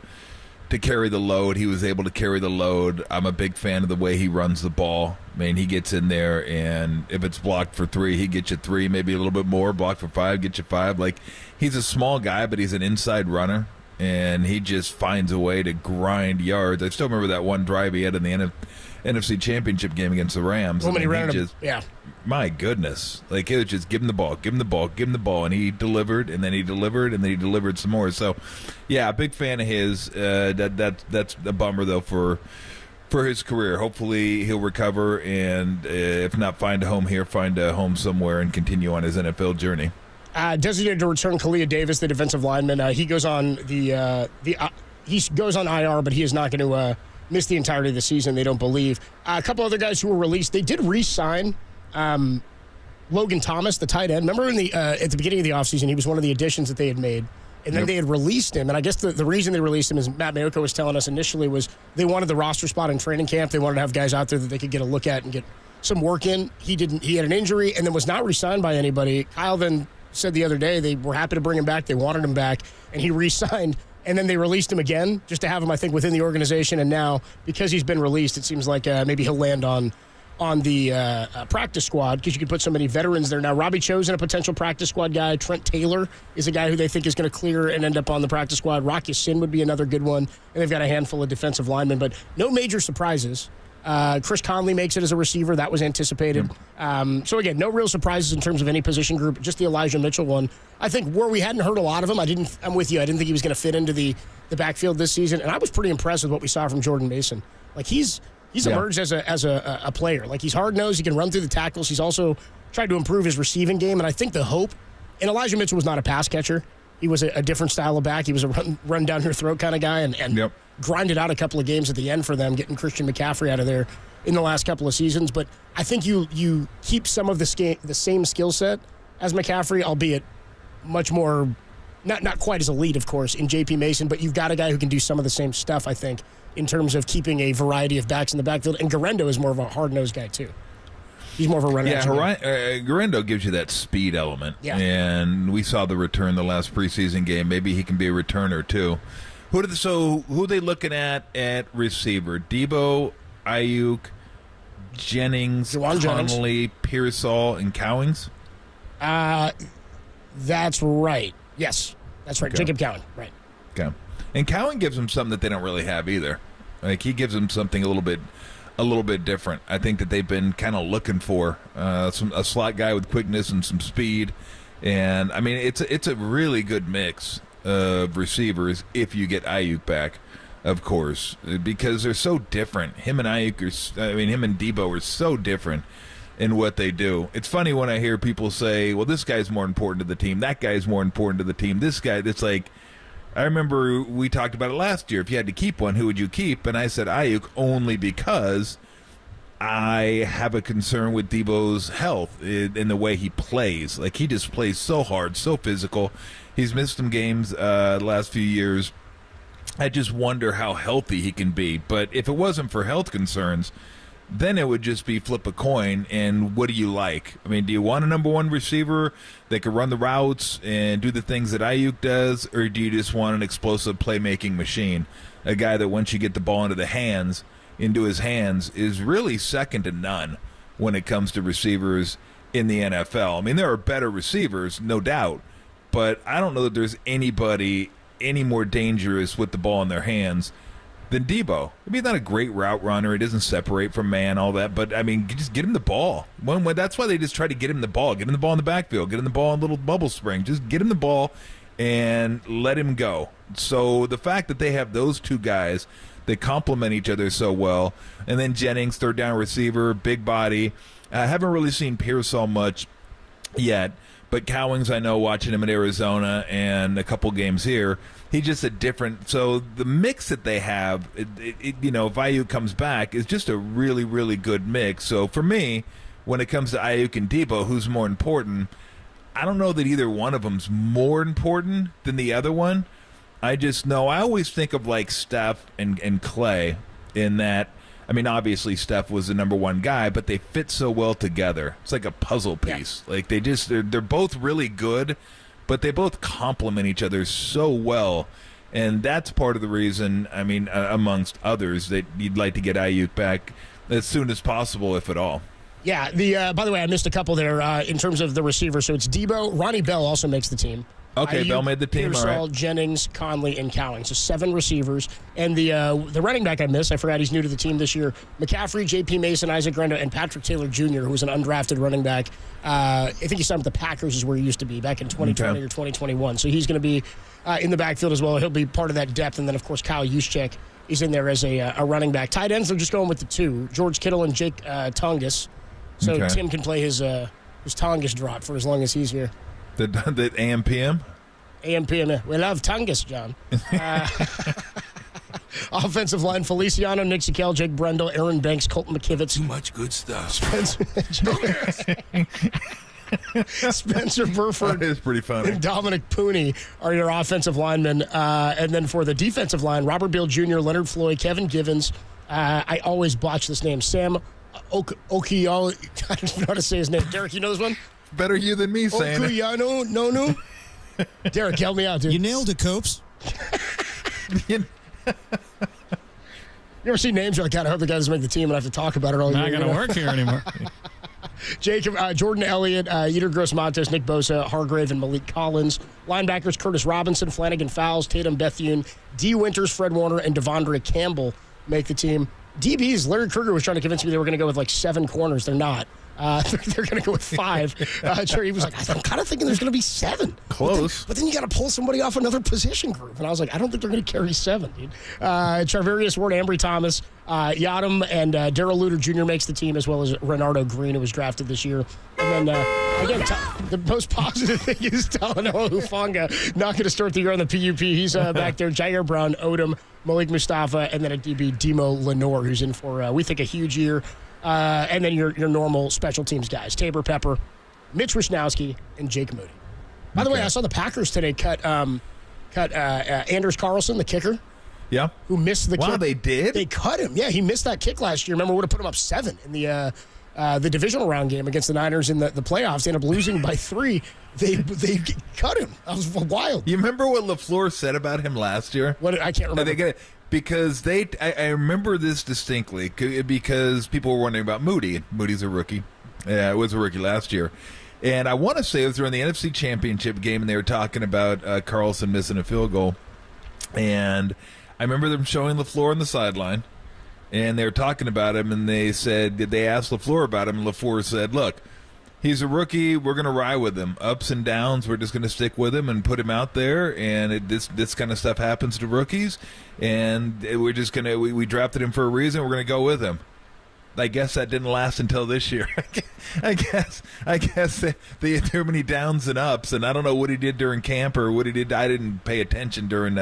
carry the load, he was able to carry the load. I'm a big fan of the way he runs the ball. I mean, he gets in there, and if it's blocked for 3, he gets you 3, maybe a little bit more. Blocked for 5, get you 5. Like, he's a small guy, but he's an inside runner, and he just finds a way to grind yards. I still remember that one drive he had in the NFC Championship game against the Rams. When he ran him, yeah. My goodness. Like, it was just give him the ball, give him the ball, give him the ball. And he delivered, and then he delivered, and then he delivered some more. So, yeah, a big fan of his. That's a bummer, though, for his career. Hopefully he'll recover, and if not find a home here, find a home somewhere and continue on his NFL journey. Designated to return Kalia Davis, the defensive lineman. He goes on he goes on IR, but he is not going to miss the entirety of the season, they don't believe. A couple other guys who were released, they did re-sign Logan Thomas, the tight end. Remember at the beginning of the offseason, he was one of the additions that they had made. And then they had released him. And I guess the reason they released him, as Matt Mayoko was telling us initially, was they wanted the roster spot in training camp. They wanted to have guys out there that they could get a look at and get some work in. He had an injury and then was not re-signed by anybody. Kyle then said the other day they were happy to bring him back. They wanted him back. And he re-signed. And then they released him again just to have him, I think, within the organization. And now, because he's been released, it seems like maybe he'll land on the practice squad, because you can put so many veterans there now. Robbie Chosen, a potential practice squad guy. Trent Taylor is a guy who they think is going to clear and end up on the practice squad. Rocky Sin would be another good one. And they've got a handful of defensive linemen, but no major surprises. Chris Conley makes it as a receiver. That was anticipated. So, again, no real surprises in terms of any position group, just the Elijah Mitchell one. I think where we hadn't heard a lot of him, I'm with you. I didn't think he was going to fit into the backfield this season, and I was pretty impressed with what we saw from Jordan Mason. Like, he's emerged as a player. Like, he's hard-nosed. He can run through the tackles. He's also tried to improve his receiving game, and I think the hope, and Elijah Mitchell was not a pass catcher. He was a different style of back. He was a run down your throat kind of guy, and grinded out a couple of games at the end for them, getting Christian McCaffrey out of there in the last couple of seasons. But I think you keep some of the same skill set as McCaffrey, albeit much more, not quite as elite, of course, in J.P. Mason, but you've got a guy who can do some of the same stuff, I think, in terms of keeping a variety of backs in the backfield. And Garendo is more of a hard-nosed guy, too. He's more of a runner. Yeah, Garendo gives you that speed element. Yeah. And we saw the return the last preseason game. Maybe he can be a returner, too. Who are they looking at receiver? Debo, Ayuk, Jennings, Connolly, Pearsall, and Cowings? That's right. Yes, that's right. Okay. Jacob Cowan, right. Okay. And Cowan gives them something that they don't really have either. Like, he gives them something a little bit different. I think that they've been kind of looking for a slot guy with quickness and some speed. And, I mean, it's a really good mix of receivers if you get Ayuk back, of course, because they're so different. Him and Debo are so different in what they do. It's funny when I hear people say, well, this guy's more important to the team, that guy's more important to the team, this guy, it's like, I remember we talked about it last year. If you had to keep one, who would you keep? And I said Ayuk only because I have a concern with Debo's health in the way he plays. Like, he just plays so hard, so physical. He's missed some games the last few years. I just wonder how healthy he can be. But if it wasn't for health concerns, then it would just be flip a coin, and what do you like? I mean, do you want a number one receiver that can run the routes and do the things that Ayuk does, or do you just want an explosive playmaking machine, a guy that once you get the ball into his hands, is really second to none when it comes to receivers in the NFL? I mean, there are better receivers, no doubt, but I don't know that there's anybody any more dangerous with the ball in their hands than Debo. I mean, he's not a great route runner. He doesn't separate from man, all that. But, I mean, just get him the ball. That's why they just try to get him the ball. Get him the ball in the backfield. Get him the ball in little bubble spring. Just get him the ball and let him go. So the fact that they have those two guys, they complement each other so well, and then Jennings, third down receiver, big body. I haven't really seen Pearsall much yet, but Cowings, I know, watching him in Arizona and a couple games here, he's just a different. So the mix that they have, if Ayuk comes back, is just a really, really good mix. So for me, when it comes to Ayuk and Debo, who's more important? I don't know that either one of them's more important than the other one. I just know I always think of like Steph and Clay in that. I mean, obviously Steph was the number one guy, but they fit so well together. It's like a puzzle piece. Yeah. Like they're both really good, but they both complement each other so well. And that's part of the reason, I mean, amongst others, that you'd like to get Ayuk back as soon as possible, if at all. Yeah, by the way, I missed a couple there in terms of the receivers. So it's Debo. Ronnie Bell also makes the team. Okay, Bell made the team. Pearsall, all right. Jennings, Conley, and Cowing. So 7 receivers. And the running back I missed, I forgot he's new to the team this year. McCaffrey, J.P. Mason, Isaac Grendo, and Patrick Taylor Jr., who was an undrafted running back. I think he signed with the Packers is where he used to be back in 2020 or 2021. So he's going to be in the backfield as well. He'll be part of that depth. And then, of course, Kyle Juszczyk is in there as a running back. Tight ends, they're just going with the 2, George Kittle and Jake Tongas. So Tim can play his Tongas drop for as long as he's here. The AM PM? AM PM. We love Tongas, John. Offensive line, Feliciano, Nick Sikel, Jake Brendel, Aaron Banks, Colton McKivitz. Too much good stuff. Spencer Burford. That is pretty funny. And Dominic Pooney are your offensive linemen. And then for the defensive line, Robert Beal Jr., Leonard Floyd, Kevin Givens. I always botch this name. Sam Okiyalo. I don't know how to say his name. Derek, you know this one? Better you than me saying Okuyano Nonu. Derek, help me out, dude. You nailed it, Copes. You ever see names you're like, God, I hope the guy doesn't make the team and I have to talk about it all year. Not going to work here anymore. Jacob, Jordan Elliott, Yetur Gross-Matos, Nick Bosa, Hargrave, and Malik Collins. Linebackers, Curtis Robinson, Flanagan Fowles, Tatum Bethune, D. Winters, Fred Warner, and Devondre Campbell make the team. DBs, Larry Kruger was trying to convince me they were going to go with like 7 corners. They're not. They're going to go with 5. He was like, I'm kind of thinking there's going to be 7. Close. But then you got to pull somebody off another position group. And I was like, I don't think they're going to carry 7, dude. Charvarius Ward, Ambry Thomas, Yadam, and Darrell Luter Jr. makes the team, as well as Renardo Green, who was drafted this year. And then, again, the most positive thing is Talanoa Hufanga not going to start the year on the PUP. He's back there. Jair Brown, Odom, Malik Mustafa, and then a DB, Demo Lenore, who's in for, we think, a huge year. And then your normal special teams guys, Tabor Pepper, Mitch Wisnowski, and Jake Moody. By the way, I saw the Packers today cut Anders Carlson, the kicker. Yeah. Who missed the kick. Wow, they did? They cut him. Yeah, he missed that kick last year. Remember, would have put him up 7 in the divisional round game against the Niners in the playoffs. They ended up losing by 3. They cut him. That was wild. You remember what LaFleur said about him last year? I can't remember. Because I remember this distinctly because people were wondering about Moody. Moody's a rookie. Yeah, it was a rookie last year. And I want to say it was during the NFC Championship game, and they were talking about Carlson missing a field goal. And I remember them showing LaFleur on the sideline, and they were talking about him, and they asked LaFleur about him, and LaFleur said, look, he's a rookie. We're going to ride with him. Ups and downs, we're just going to stick with him and put him out there. And this kind of stuff happens to rookies. And we're just going to – we drafted him for a reason. We're going to go with him. I guess that didn't last until this year. I guess there were many downs and ups. And I don't know what he did during camp or what he did. I didn't pay attention during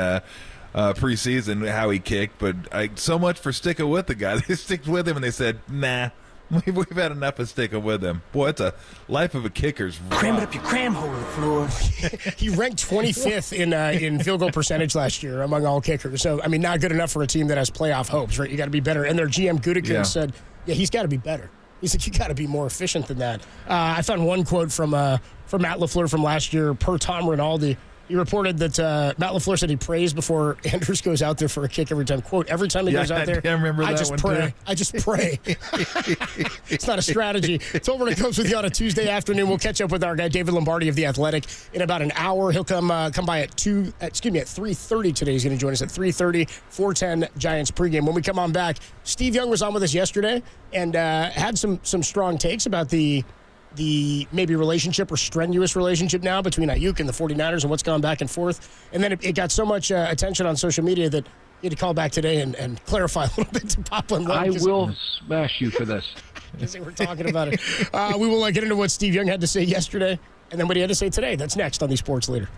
preseason how he kicked. But so much for sticking with the guy. They sticked with him and they said, nah. We've had enough of sticking with him. Boy, it's a life of a kicker's rough. Cram it up your cram hole, LaFleur. He ranked 25th in field goal percentage last year among all kickers. So, I mean, not good enough for a team that has playoff hopes, right? You got to be better. And their GM Gutekunst said, yeah, he's got to be better. He said, you got to be more efficient than that. I found one quote from Matt LaFleur from last year per Tom Rinaldi. He reported that Matt LaFleur said he prays before Anders goes out there for a kick every time. Quote, every time he goes out there, I just pray. I just pray. It's not a strategy. Tolbert and Copes with you on a Tuesday afternoon. We'll catch up with our guy, David Lombardi of The Athletic, in about an hour. He'll come by at 3:30 today. He's going to join us at 3:30, 4:10 Giants pregame. When we come on back, Steve Young was on with us yesterday and had some strong takes about the the maybe relationship or strenuous relationship now between Ayuk and the 49ers and what's gone back and forth. And then it got so much attention on social media that you had to call back today and clarify a little bit to Papa and Love. I will smash you for this. We're talking about it. We will get into what Steve Young had to say yesterday and then what he had to say today. That's next on the Sports Leader.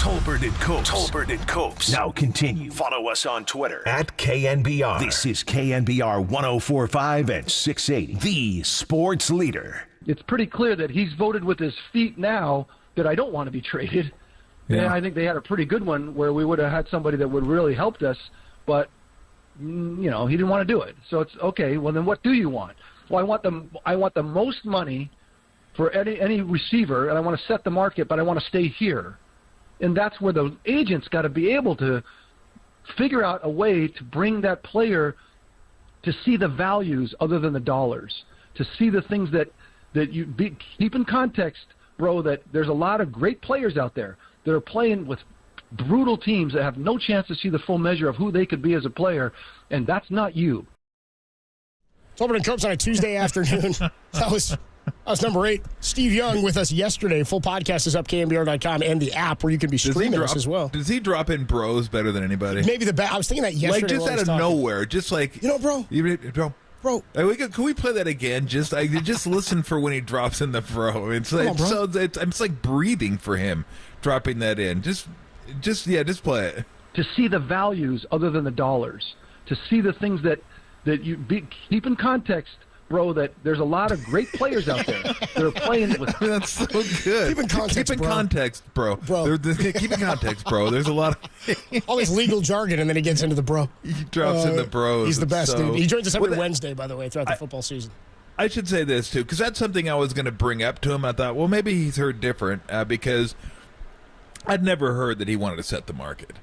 Tolbert and Copes. Tolbert and Copes. Now continue. Follow us on Twitter at KNBR. This is KNBR 104.5 and 680, the sports leader. It's pretty clear that he's voted with his feet now that I don't want to be traded. Yeah. And I think they had a pretty good one where we would have had somebody that would really helped us, but, he didn't want to do it. So it's, okay, well, then what do you want? well, I want the most money for any receiver, and I want to set the market, but I want to stay here. And that's where the agent's got to be able to figure out a way to bring that player to see the values other than the dollars, to see the things that keep in context, bro, that there's a lot of great players out there that are playing with brutal teams that have no chance to see the full measure of who they could be as a player, and that's not you. Tolbert and Copes on a Tuesday afternoon. That was number 8. Steve Young with us yesterday. Full podcast is up, KNBR.com, and the app where you can be streaming us as well. Does he drop in bros better than anybody? Maybe I was thinking that yesterday. Like just out of nowhere, just like bro. Bro, can we play that again? Just listen for when he drops in the bro. It's like breathing for him, dropping that in. Just play it. To see the values other than the dollars, to see the things that keep in context, bro, that there's a lot of great players out there that are playing with. That's so good. Keep in context, bro. Keep in context, bro. There's a lot of all this legal jargon, and then he gets into the bro. He drops in the bros. He's the best, dude. He joins us every Wednesday, by the way, throughout the football season. I should say this too, because that's something I was going to bring up to him. I thought, well, maybe he's heard different because I'd never heard that he wanted to set the market.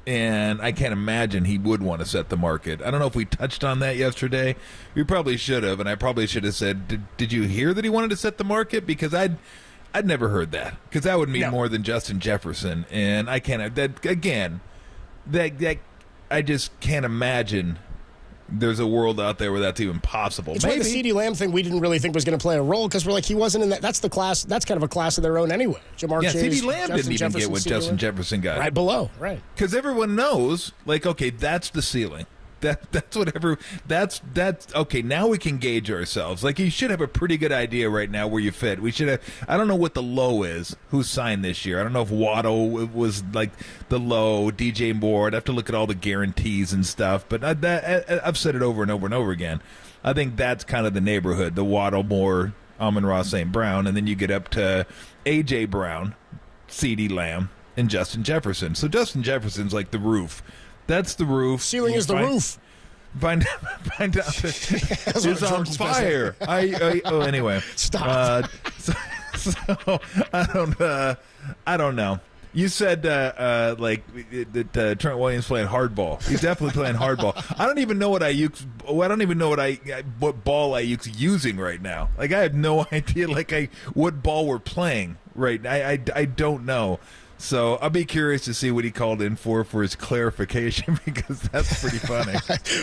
And I can't imagine he would want to set the market. I don't know if we touched on that yesterday. We probably should have, and I probably should have said, "Did you hear that he wanted to set the market?" Because I'd never heard that. Because that would mean more than Justin Jefferson, and I can't. That again, that I just can't imagine. There's a world out there where that's even possible. It's like the CeeDee Lamb thing we didn't really think was going to play a role because we're like, he wasn't in that. That's the class. That's kind of a class of their own anyway. Jamar Chase, CeeDee Lamb didn't even get what Justin Jefferson got. Right below, right. Because everyone knows, like, okay, that's the ceiling. That's whatever. That's okay. Now we can gauge ourselves. Like, you should have a pretty good idea right now where you fit. We should have. I don't know what the low is. Who signed this year? I don't know if Waddle was like the low. DJ Moore. I'd have to look at all the guarantees and stuff. But I've said it over and over and over again. I think that's kind of the neighborhood. The Waddle, Moore, Amon-Ra, St. Brown, and then you get up to AJ Brown, CeeDee Lamb, and Justin Jefferson. So Justin Jefferson's like the roof. That's the roof. Ceiling is the roof. Find out that it's on fire. Anyway. Stop. So I don't know. You said that Trent Williams playing hardball. He's definitely playing hardball. I don't even know what what ball Ayuk's using right now. Like, I have no idea what ball we're playing right now. I don't know. So I'll be curious to see what he called in for his clarification because that's pretty funny.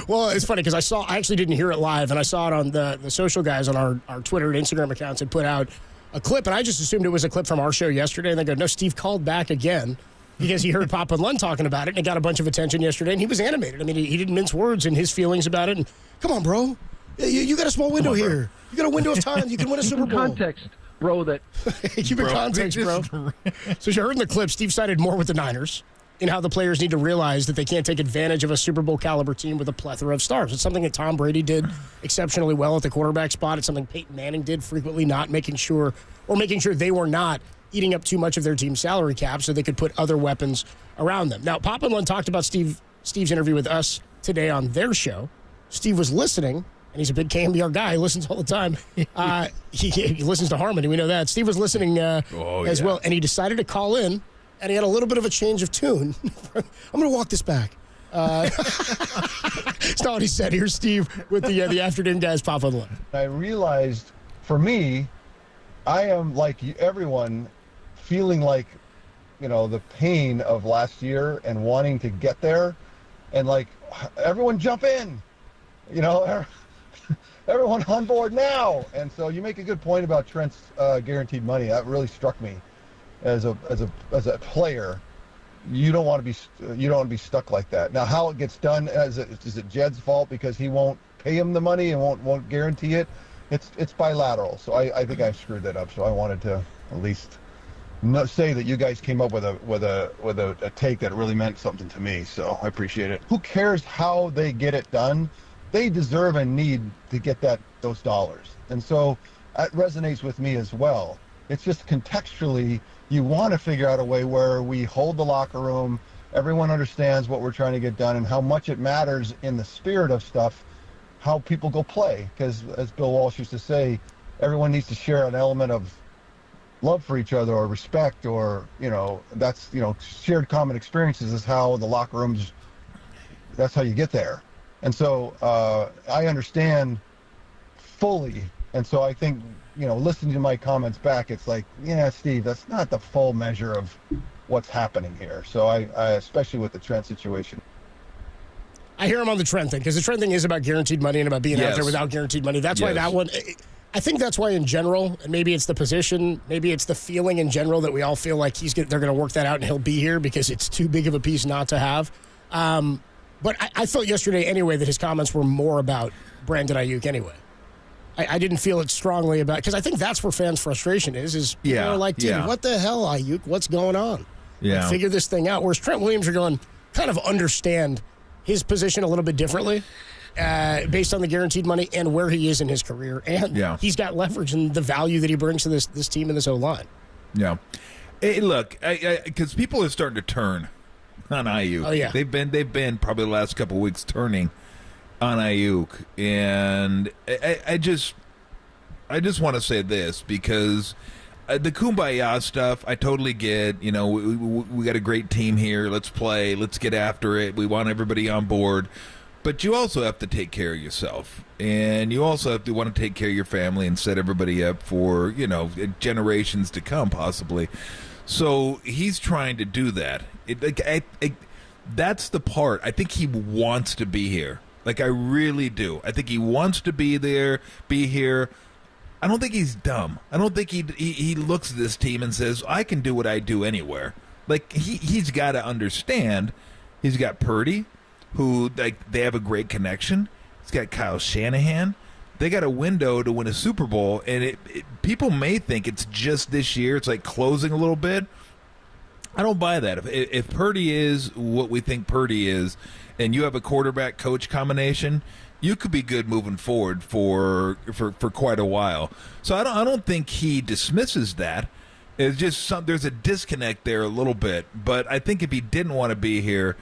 Well, it's funny because I actually didn't hear it live, and I saw it on the social guys on our Twitter and Instagram accounts had put out a clip, and I just assumed it was a clip from our show yesterday, and they go, no, Steve called back again because he heard Papa and Lund talking about it, and it got a bunch of attention yesterday, and he was animated. I mean, he didn't mince words in his feelings about it, and come on, bro. You got a small window here. You got a window of time. You can win a Super Bowl. Context. Bro, that keep in context, bro. So as you heard in the clip, Steve sided more with the Niners in how the players need to realize that they can't take advantage of a Super Bowl caliber team with a plethora of stars. It's something that Tom Brady did exceptionally well at the quarterback spot. It's something Peyton Manning did frequently, not making sure they were not eating up too much of their team's salary cap so they could put other weapons around them. Now, Papa and Lund talked about Steve's interview with us today on their show. Steve was listening. And he's a big KNBR guy. He listens all the time. He listens to Harmony. We know that. Steve was listening as well. And he decided to call in, and he had a little bit of a change of tune. I'm going to walk this back. That's not what he said. Here's Steve with the afternoon guys, Papa and Lund. I realized, for me, I am like everyone, feeling like, the pain of last year and wanting to get there. And, everyone jump in. Everyone on board now. And so you make a good point about Trent's guaranteed money. That really struck me as a player. You don't want to be stuck like that. Now, how it gets done, is it Jed's fault because he won't pay him the money and won't guarantee it? It's bilateral. So I think I screwed that up. So I wanted to at least say that you guys came up with a take that really meant something to me. So I appreciate it. Who cares how they get it done? They deserve and need to get those dollars. And so that resonates with me as well. It's just contextually, you want to figure out a way where we hold the locker room, everyone understands what we're trying to get done and how much it matters in the spirit of stuff how people go play. Because as Bill Walsh used to say, everyone needs to share an element of love for each other or respect, or, that's, shared common experiences is how the locker rooms, that's how you get there. And so I understand fully. And so I think, listening to my comments back, it's like, yeah, Steve, that's not the full measure of what's happening here. So I especially with the Trent situation. I hear him on the Trent thing, because the Trent thing is about guaranteed money and about being out there without guaranteed money. That's why that one, I think that's why in general, and maybe it's the position, maybe it's the feeling in general that we all feel like they're going to work that out and he'll be here because it's too big of a piece not to have. But I felt yesterday anyway that his comments were more about Brandon Ayuk anyway. I didn't feel it strongly about, because I think that's where fans' frustration is people are like, dude, what the hell, Ayuk? What's going on? Yeah. Like, figure this thing out. Whereas Trent Williams are going, kind of understand his position a little bit differently based on the guaranteed money and where he is in his career. And he's got leverage in the value that he brings to this team and this O-line. Yeah. Hey, look, because people are starting to turn on Ayuk. Oh, yeah. They've been probably the last couple of weeks turning on Ayuk, and I just want to say this, because the Kumbaya stuff I totally get. We got a great team here. Let's play. Let's get after it. We want everybody on board, but you also have to take care of yourself, and you also have to want to take care of your family and set everybody up for generations to come possibly. So he's trying to do that. That's the part. I think he wants to be here. Like, I really do. I think he wants to be here. I don't think he's dumb. I don't think he looks at this team and says, I can do what I do anywhere. Like, he's got to understand. He's got Purdy, who, like, they have a great connection. He's got Kyle Shanahan. They got a window to win a Super Bowl, and people may think it's just this year. It's like closing a little bit. I don't buy that. If Purdy is what we think Purdy is, and you have a quarterback coach combination, you could be good moving forward for quite a while. So I don't think he dismisses that. It's just there's a disconnect there a little bit. But I think if he didn't want to be here,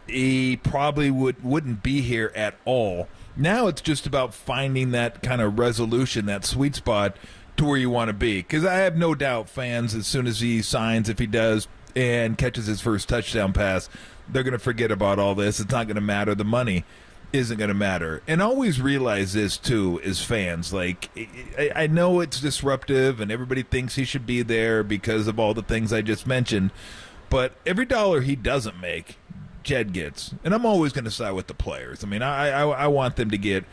he probably wouldn't be here at all. Now it's just about finding that kind of resolution, that sweet spot to where you want to be. Because I have no doubt fans, as soon as he signs, if he does, and catches his first touchdown pass, they're going to forget about all this. It's not going to matter. The money isn't going to matter. And always realize this, too, as fans. Like, I know it's disruptive, and everybody thinks he should be there because of all the things I just mentioned. But every dollar he doesn't make, Jed gets. And I'm always going to side with the players. I mean, I want them to get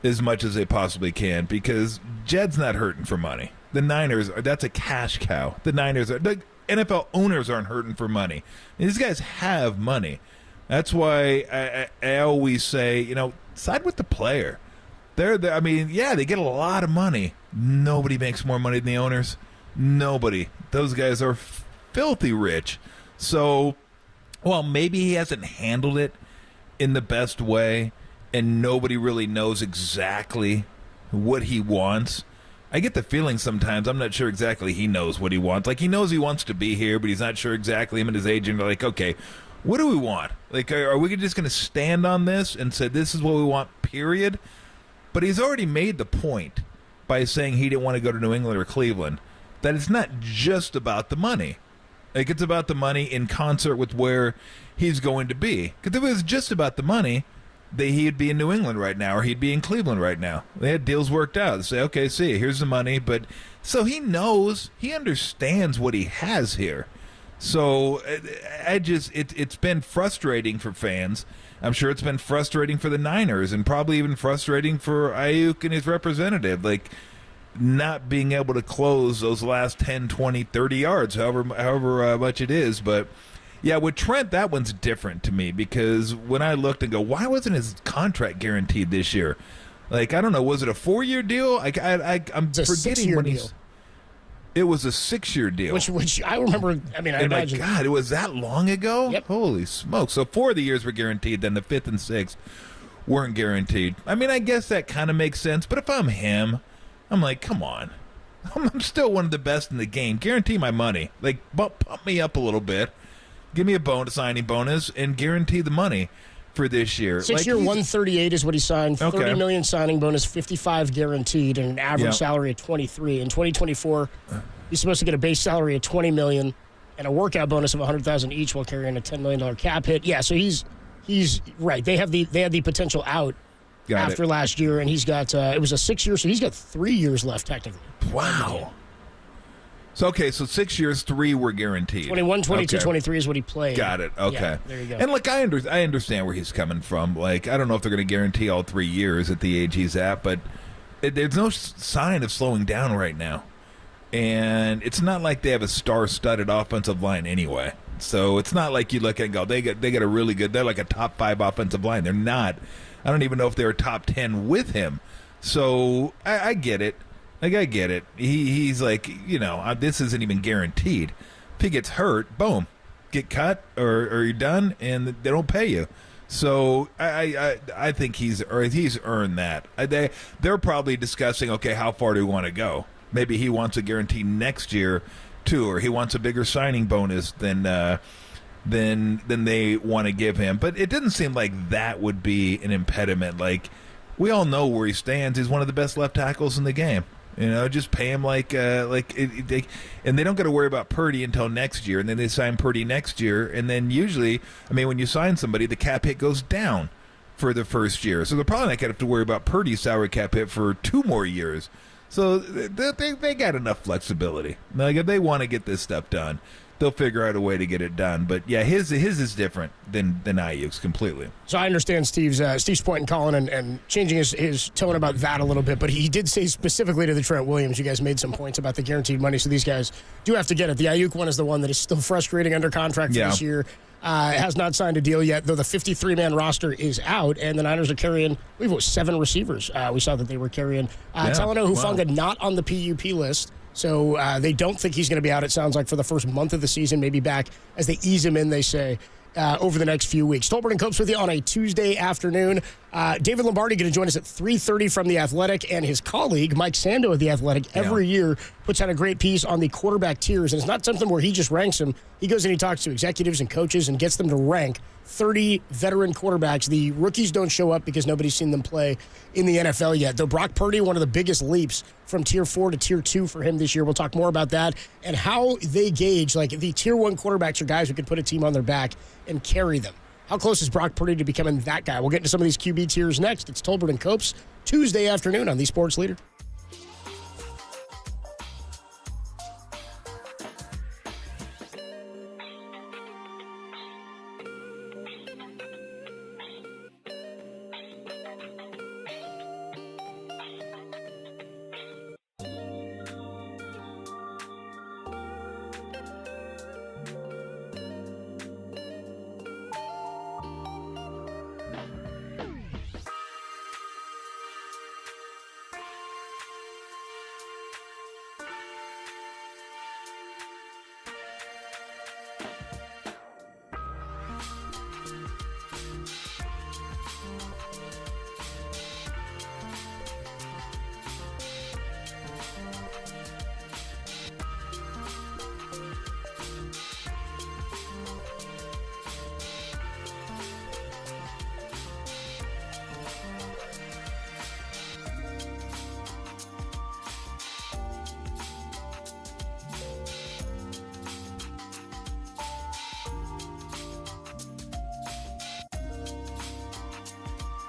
as much as they possibly can, because Jed's not hurting for money. The Niners, that's a cash cow. The Niners are... NFL owners aren't hurting for money. These guys have money. That's why I always say, side with the player. I mean, they get a lot of money. Nobody makes more money than the owners. Nobody. Those guys are filthy rich. So, well, maybe he hasn't handled it in the best way, and nobody really knows exactly what he wants. I get the feeling sometimes I'm not sure exactly he knows what he wants. Like, he knows he wants to be here, but he's not sure exactly. Him and his agent are like, okay, what do we want? Like, are we just going to stand on this and say this is what we want, period? But he's already made the point by saying he didn't want to go to New England or Cleveland, that it's not just about the money. Like, it's about the money in concert with where he's going to be. Because if it was just about the money, he'd be in New England right now, or he'd be in Cleveland right now. They had deals worked out. They say, okay, see, here's the money. But so he knows, he understands what he has here. So it's been frustrating for fans. I'm sure it's been frustrating for the Niners, and probably even frustrating for Ayuk and his representative. Like, not being able to close those last 10, 20, 30 yards, however much it is. But yeah, with Trent, that one's different to me, because when I looked and go, why wasn't his contract guaranteed this year? Like, I don't know, was it a 4-year deal? I'm forgetting when he's. It was a 6-year deal. Which I remember. I mean, I imagine. My God, it was that long ago? Yep. Holy smokes. So 4 of the years were guaranteed, then the 5th and 6th weren't guaranteed. I mean, I guess that kind of makes sense, but if I'm him, I'm like, come on. I'm still one of the best in the game. Guarantee my money. Like, pump me up a little bit. Give me a signing bonus and guarantee the money. for this year. 6-year, 138 is what he signed. $30 million signing bonus, 55 guaranteed, and an average salary of 23. In 2024, he's supposed to get a base salary of $20 million and a workout bonus of $100,000 each while carrying a $10 million cap hit. Yeah, so he's right. They had the potential out after last year, and he's got it was a 6-year, so he's got 3 years left technically. Wow. So 6 years, 3 were guaranteed. 21, 22, 23 is what he played. Got it. Okay. Yeah, there you go. And look, I understand where he's coming from. Like, I don't know if they're going to guarantee all 3 years at the age he's at, but there's no sign of slowing down right now. And it's not like they have a star-studded offensive line anyway. So it's not like you look and go, they got a really good, they're like a top 5 offensive line. They're not. I don't even know if they're top 10 with him. So I get it. Like, I get it. He's like, this isn't even guaranteed. If he gets hurt, boom, get cut or you're done, and they don't pay you. So I think he's earned that. They're probably discussing, okay, how far do we want to go? Maybe he wants a guarantee next year too, or he wants a bigger signing bonus than they want to give him. But it didn't seem like that would be an impediment. Like, we all know where he stands. He's one of the best left tackles in the game. Just pay him and they don't got to worry about Purdy until next year, and then they sign Purdy next year, and then usually, when you sign somebody, the cap hit goes down for the first year, so they're probably not going to have to worry about Purdy's salary cap hit for 2 more years. So they got enough flexibility. Like, if they want to get this stuff done, they'll figure out a way to get it done. But yeah, his is different than Ayuk's completely. So I understand Steve's point in Colin and changing his tone about that a little bit, but he did say specifically to the Trent Williams, you guys made some points about the guaranteed money, so these guys do have to get it. The Ayuk one is the one that is still frustrating under contract for this year. Has not signed a deal yet, though the 53-man roster is out, and the Niners are carrying, I believe it was 7 receivers. We saw that they were carrying. Talanoa Hufanga not on the PUP list. So they don't think he's going to be out, it sounds like, for the first month of the season, maybe back as they ease him in, they say, over the next few weeks. Tolbert and Copes with you on a Tuesday afternoon. David Lombardi going to join us at 3:30 from The Athletic, and his colleague, Mike Sando of The Athletic, every year puts out a great piece on the quarterback tiers, and it's not something where he just ranks them. He goes and he talks to executives and coaches and gets them to rank 30 veteran quarterbacks. The rookies don't show up because nobody's seen them play in the NFL yet. Though Brock Purdy, one of the biggest leaps from Tier 4 to Tier 2 for him this year. We'll talk more about that and how they gauge, like, the Tier 1 quarterbacks are guys who could put a team on their back and carry them. How close is Brock Purdy to becoming that guy? We'll get into some of these QB tiers next. It's Tolbert and Copes, Tuesday afternoon on The Sports Leader.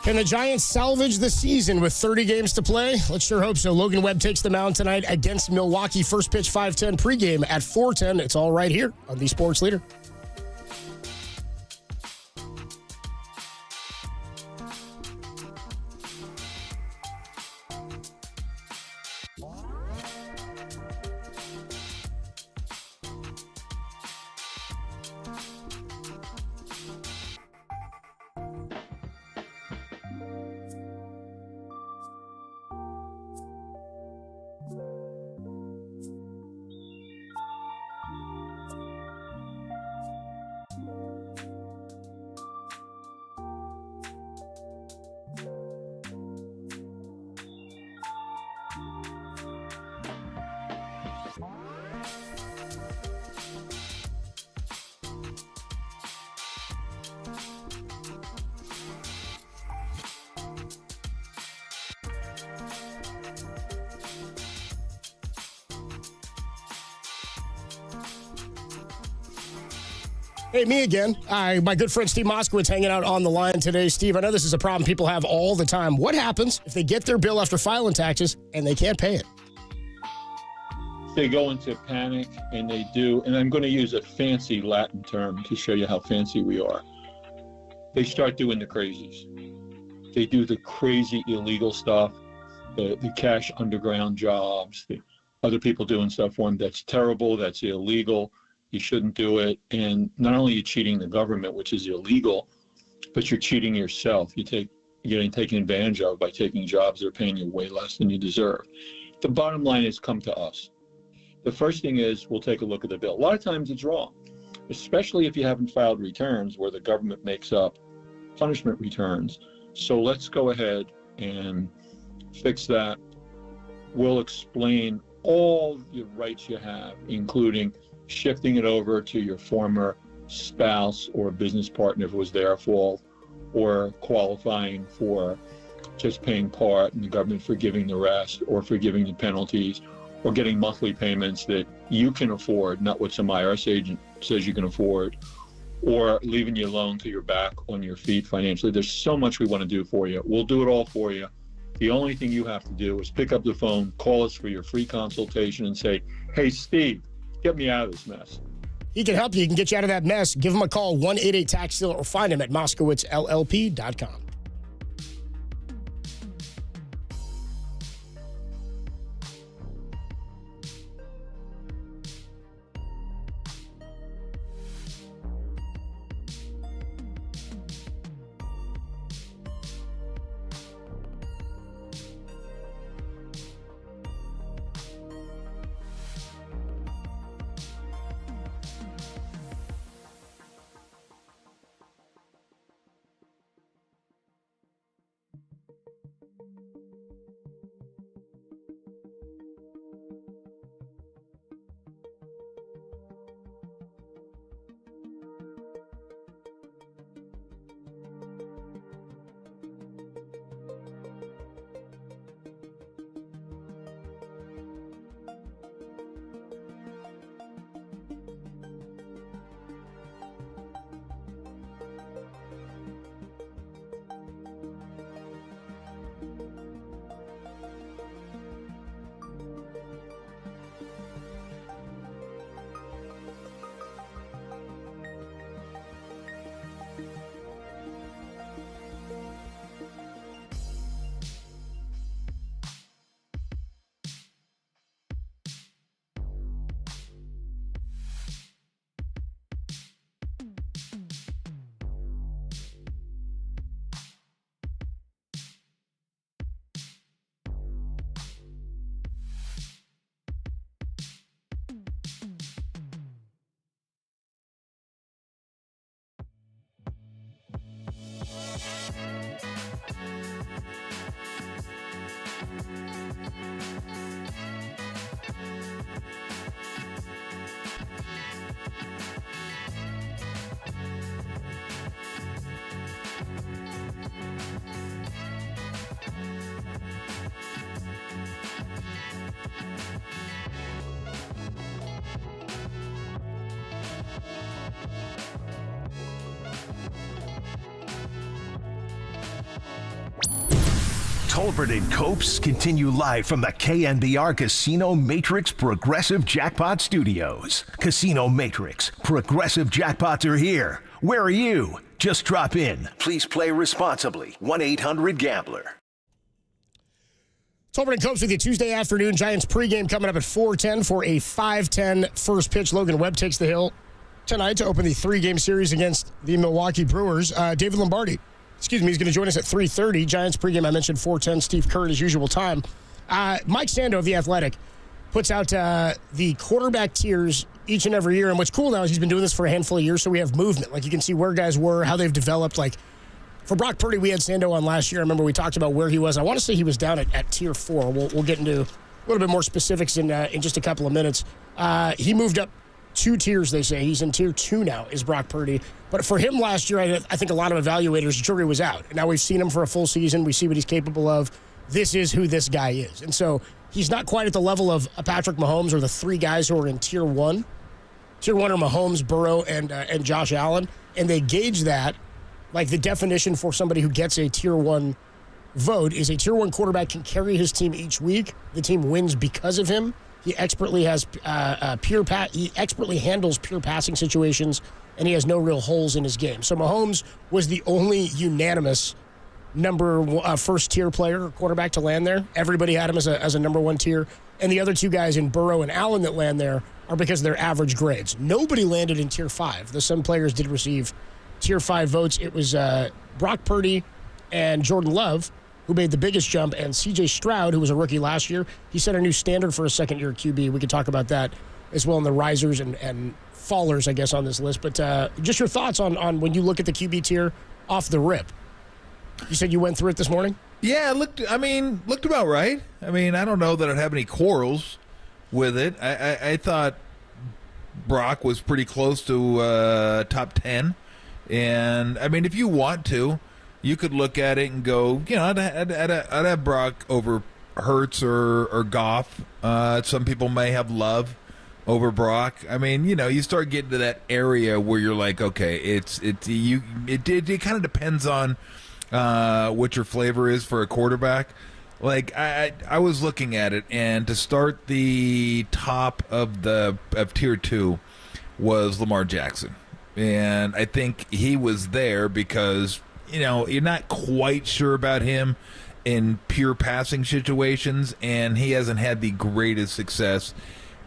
Can the Giants salvage the season with 30 games to play? Let's sure hope so. Logan Webb takes the mound tonight against Milwaukee. First pitch 5:10, pregame at 4:10. It's all right here on The Sports Leader. Hey, me again. My good friend Steve Moskowitz hanging out on the line today. Steve, I know this is a problem people have all the time. What happens if they get their bill after filing taxes and they can't pay it? They go into panic, and they do, and I'm going to use a fancy Latin term to show you how fancy we are. They start doing the crazies. They do the crazy illegal stuff, the cash underground jobs, the other people doing stuff for them. That's terrible, that's illegal. You shouldn't do it. And not only are you cheating the government, which is illegal, but you're cheating yourself. You're getting taken advantage of by taking jobs that are paying you way less than you deserve. The bottom line is come to us. The first thing is we'll take a look at the bill. A lot of times it's wrong, especially if you haven't filed returns where the government makes up punishment returns. So let's go ahead and fix that. We'll explain all the rights you have, including shifting it over to your former spouse or business partner if it was their fault, or qualifying for just paying part and the government forgiving the rest, or forgiving the penalties, or getting monthly payments that you can afford, not what some IRS agent says you can afford, or leaving you alone till you're back on your feet financially. There's so much we want to do for you. We'll do it all for you. The only thing you have to do is pick up the phone, call us for your free consultation, and say, hey, Steve, get me out of this mess. He can help you. He can get you out of that mess. Give him a call, 1-888-TAX-STEAL, or find him at MoskowitzLLP.com. Tolbert and Copes continue live from the KNBR Casino Matrix Progressive Jackpot Studios. Casino Matrix, Progressive Jackpots are here. Where are you? Just drop in. Please play responsibly. 1-800-GAMBLER. Tolbert and Copes with you Tuesday afternoon. Giants pregame coming up at 4:10 for a 5:10 first pitch. Logan Webb takes the hill tonight to open the 3-game series against the Milwaukee Brewers. David Lombardi, he's going to join us at 3:30. Giants pregame, I mentioned 4:10. Steve Kerr at his usual time. Mike Sando of The Athletic puts out the quarterback tiers each and every year. And what's cool now is he's been doing this for a handful of years, so we have movement. Like, you can see where guys were, how they've developed. Like, for Brock Purdy, we had Sando on last year. I remember we talked about where he was. I want to say he was down at tier 4. We'll get into a little bit more specifics in just a couple of minutes. He moved up 2 tiers, they say. He's in tier 2 now, is Brock Purdy. But for him last year, I think a lot of evaluators, jury was out. And now we've seen him for a full season. We see what he's capable of. This is who this guy is. And so he's not quite at the level of a Patrick Mahomes or the 3 guys who are in tier 1. Tier 1 are Mahomes, Burrow, and Josh Allen, and they gauge that, like the definition for somebody who gets a Tier 1 vote is a Tier 1 quarterback can carry his team each week. The team wins because of him. He expertly has he expertly handles pure passing situations, and he has no real holes in his game. So Mahomes was the only unanimous first tier player or quarterback to land there. Everybody had him as a number 1 tier, and the other two guys in Burrow and Allen that land there are because of their average grades. Nobody landed in Tier 5, though some players did receive Tier 5 votes. It was Brock Purdy and Jordan Love who made the biggest jump, and C.J. Stroud, who was a rookie last year. He set a new standard for a second-year QB. We could talk about that as well in the risers and fallers, I guess, on this list. But just your thoughts on when you look at the QB tier off the rip. You said you went through it this morning? Yeah, looked about right. I mean, I don't know that I'd have any quarrels with it. I thought Brock was pretty close to top 10. And, I mean, if you want to, you could look at it and go, I'd have Brock over Hurts or Goff. Some people may have Love over Brock. I mean, you start getting to that area where you're like, okay, it kind of depends on what your flavor is for a quarterback. Like I was looking at it, and to start the top of tier 2 was Lamar Jackson, and I think he was there because you're not quite sure about him in pure passing situations, and he hasn't had the greatest success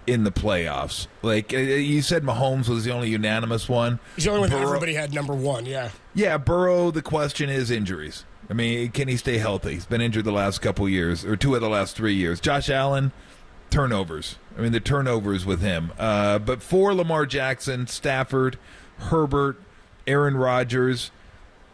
in the playoffs. Like you said, Mahomes was the only unanimous one. He's the only one that everybody had number 1, yeah. Yeah, Burrow, the question is injuries. I mean, can he stay healthy? He's been injured the last couple years, or 2 of the last 3 years. Josh Allen, turnovers. I mean, the turnovers with him. But for Lamar Jackson, Stafford, Herbert, Aaron Rodgers,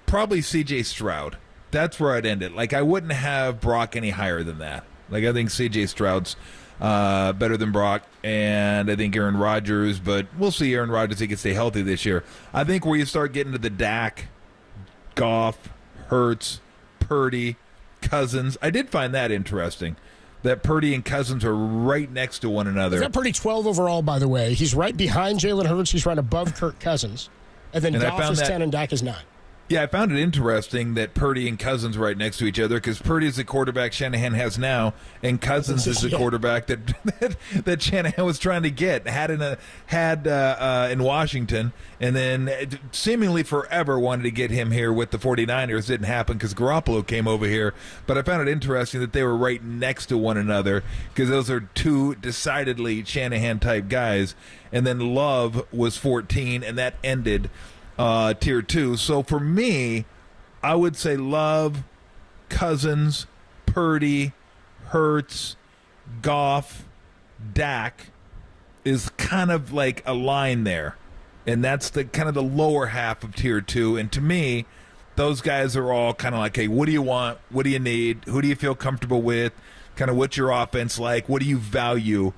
probably C.J. Stroud. That's where I'd end it. Like, I wouldn't have Brock any higher than that. Like, I think C.J. Stroud's better than Brock, and I think Aaron Rodgers, but we'll see Aaron Rodgers, he can stay healthy this year. I think where you start getting to the Dak, Goff, Hurts, Purdy, Cousins, I did find that interesting, that Purdy and Cousins are right next to one another. He's got Purdy 12 overall, by the way. He's right behind Jalen Hurts. He's right above Kirk Cousins. And then Goff is 10 and Dak is 9. Yeah, I found it interesting that Purdy and Cousins right next to each other, because Purdy is the quarterback Shanahan has now, and Cousins is the quarterback that Shanahan was trying to get, had in Washington, and then seemingly forever wanted to get him here with the 49ers. Didn't happen because Garoppolo came over here. But I found it interesting that they were right next to one another, because those are two decidedly Shanahan-type guys. And then Love was 14, and that ended tier 2. So for me, I would say Love, Cousins, Purdy, Hurts, Goff, Dak is kind of like a line there, and that's the kind of the lower half of tier 2. And to me, those guys are all kind of like, hey, what do you want? What do you need? Who do you feel comfortable with? Kind of what's your offense like? What do you value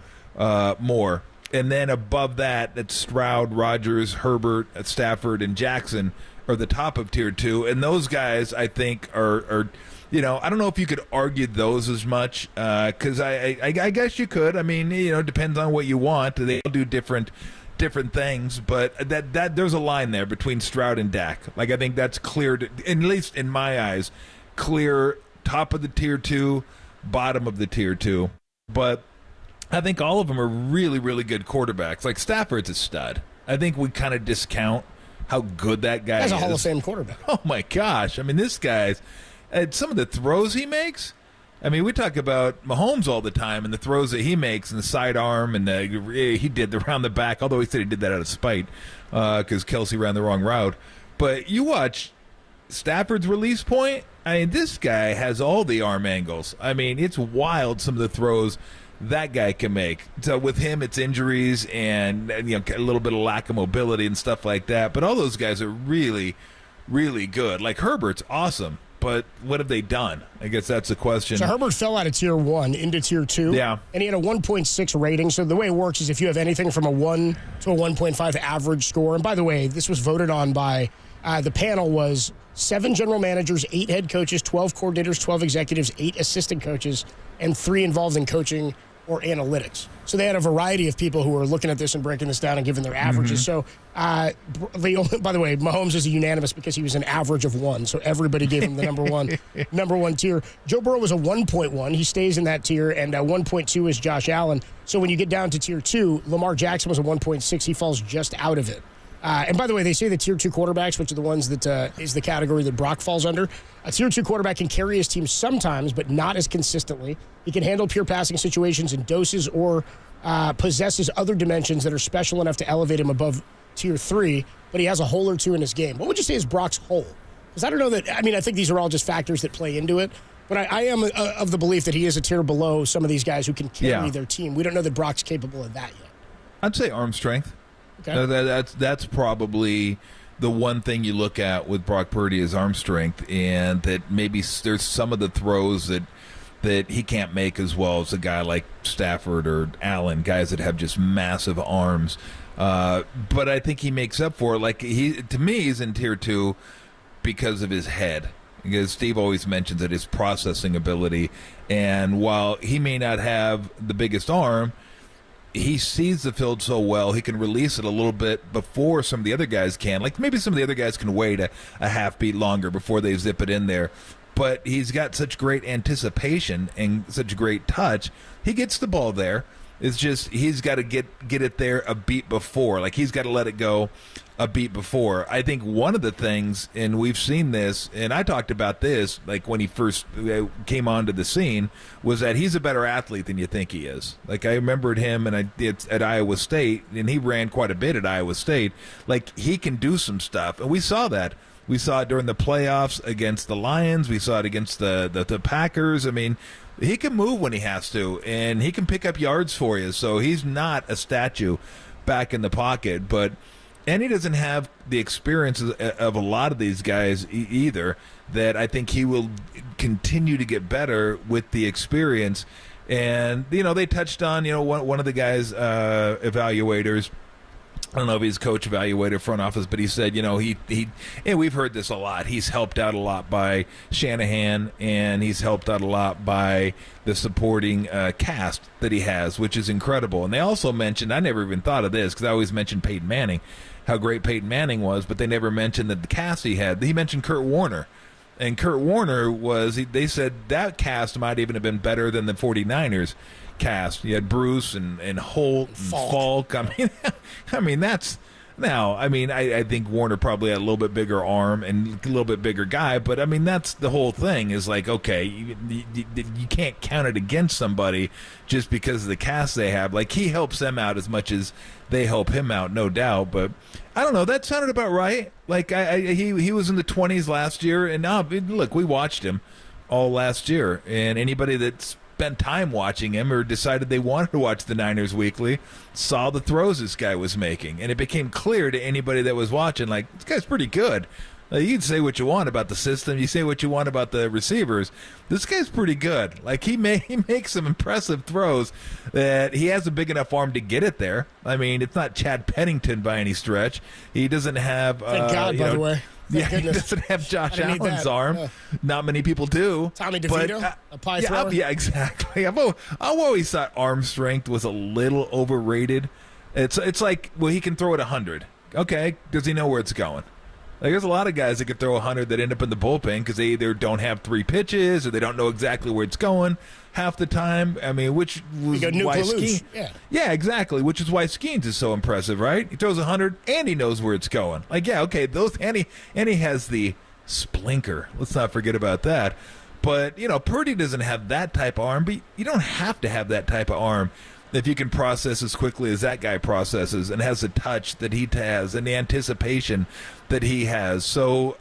more? And then above that, that's Stroud, Rodgers, Herbert, Stafford, and Jackson are the top of tier 2. And those guys, I think, are I don't know if you could argue those as much, because I guess you could. I mean, it depends on what you want. They all do different things, but that there's a line there between Stroud and Dak. Like, I think that's clear, at least in my eyes, clear top of the tier 2, bottom of the tier 2. But I think all of them are really, really good quarterbacks. Like, Stafford's a stud. I think we kind of discount how good that guy is. He's a Hall of Fame quarterback. Oh, my gosh. I mean, this guy's some of the throws he makes. I mean, we talk about Mahomes all the time and the throws that he makes and the sidearm, and he did the round the back, although he said he did that out of spite because Kelsey ran the wrong route. But you watch Stafford's release point. I mean, this guy has all the arm angles. I mean, it's wild, some of the throws that guy can make. So with him, it's injuries and a little bit of lack of mobility and stuff like that. But all those guys are really, really good. Like, Herbert's awesome, but what have they done? I guess that's the question. So Herbert fell out of tier 1 into tier 2. Yeah. And he had a 1.6 rating. So the way it works is if you have anything from a 1 to a 1.5 average score. And by the way, this was voted on by the panel was 7 general managers, 8 head coaches, 12 coordinators, 12 executives, 8 assistant coaches, and 3 involved in coaching or analytics. So they had a variety of people who were looking at this and breaking this down and giving their averages. So, by the way, Mahomes is a unanimous because he was an average of 1. So everybody gave him the number one tier. Joe Burrow was a 1.1. He stays in that tier, and 1.2 is Josh Allen. So when you get down to tier 2, Lamar Jackson was a 1.6. He falls just out of it. And by the way, they say the tier 2 quarterbacks, which are the ones that is the category that Brock falls under. A tier 2 quarterback can carry his team sometimes, but not as consistently. He can handle pure passing situations in doses or possesses other dimensions that are special enough to elevate him above tier 3, but he has a hole or two in his game. What would you say is Brock's hole? Because I don't know that, I mean, I think these are all just factors that play into it, but I am of the belief that he is a tier below some of these guys who can carry their team. We don't know that Brock's capable of that yet. I'd say arm strength. Okay. That's probably the one thing you look at with Brock Purdy is arm strength, and that maybe there's some of the throws that he can't make as well as a guy like Stafford or Allen, guys that have just massive arms. But I think he makes up for it. Like to me, he's in tier 2 because of his head. Because Steve always mentions that his processing ability, and while he may not have the biggest arm, he sees the field so well, he can release it a little bit before some of the other guys can. Like maybe some of the other guys can wait a half beat longer before they zip it in there. But he's got such great anticipation and such great touch. He gets the ball there. It's just he's got to get it there a beat before. Like he's got to let it go a beat before. I think one of the things, and we've seen this, and I talked about this like when he first came onto the scene, was that he's a better athlete than you think he is. Like I remembered him, and I did at Iowa State, and he ran quite a bit at Iowa State. Like he can do some stuff, and we saw that. We saw it during the playoffs against the Lions. We saw it against the Packers. I mean, he can move when he has to, and he can pick up yards for you. So he's not a statue back in the pocket, and he doesn't have the experience of a lot of these guys either, that I think he will continue to get better with the experience. And, they touched on, one of the guys, evaluators, I don't know if he's coach, evaluator, front office, but he said, and we've heard this a lot, he's helped out a lot by Shanahan, and he's helped out a lot by the supporting cast that he has, which is incredible. And they also mentioned, I never even thought of this, because I always mentioned Peyton Manning, how great Peyton Manning was, but they never mentioned that the cast he had. He mentioned Kurt Warner. And Kurt Warner they said that cast might even have been better than the 49ers cast. You had Bruce and Holt and Falk. I mean that's now. I think Warner probably had a little bit bigger arm and a little bit bigger guy, but that's the whole thing. Is like, okay, you can't count it against somebody just because of the cast they have. Like he helps them out as much as they help him out, no doubt. But I don't know. That sounded about right. Like he was in the 20s last year, and look, we watched him all last year, and anybody that's spent time watching him or decided they wanted to watch the Niners weekly saw the throws this guy was making, and it became clear to anybody that was watching, like, this guy's pretty good. You can say what you want about the system, you say what you want about the receivers, this guy's pretty good. Like he makes some impressive throws that he has a big enough arm to get it there. It's not Chad Pennington by any stretch. He doesn't have thank God, by the way. Thank he doesn't have Josh Allen's arm. Not many people do. Tommy DeVito, a pie thrower. Yeah, exactly. I've always thought arm strength was a little overrated. It's like, well, he can throw it 100. Okay, does he know where it's going? Like, there's a lot of guys that could throw 100 that end up in the bullpen because they either don't have 3 pitches or they don't know exactly where it's going half the time. Which was why Skeens. Yeah, exactly. Which is why Skeens is so impressive, right? He throws 100 and he knows where it's going. Like, yeah, okay, and he has the splinker. Let's not forget about that. But Purdy doesn't have that type of arm. But you don't have to have that type of arm if you can process as quickly as that guy processes and has the touch that he has and the anticipation that he has. So,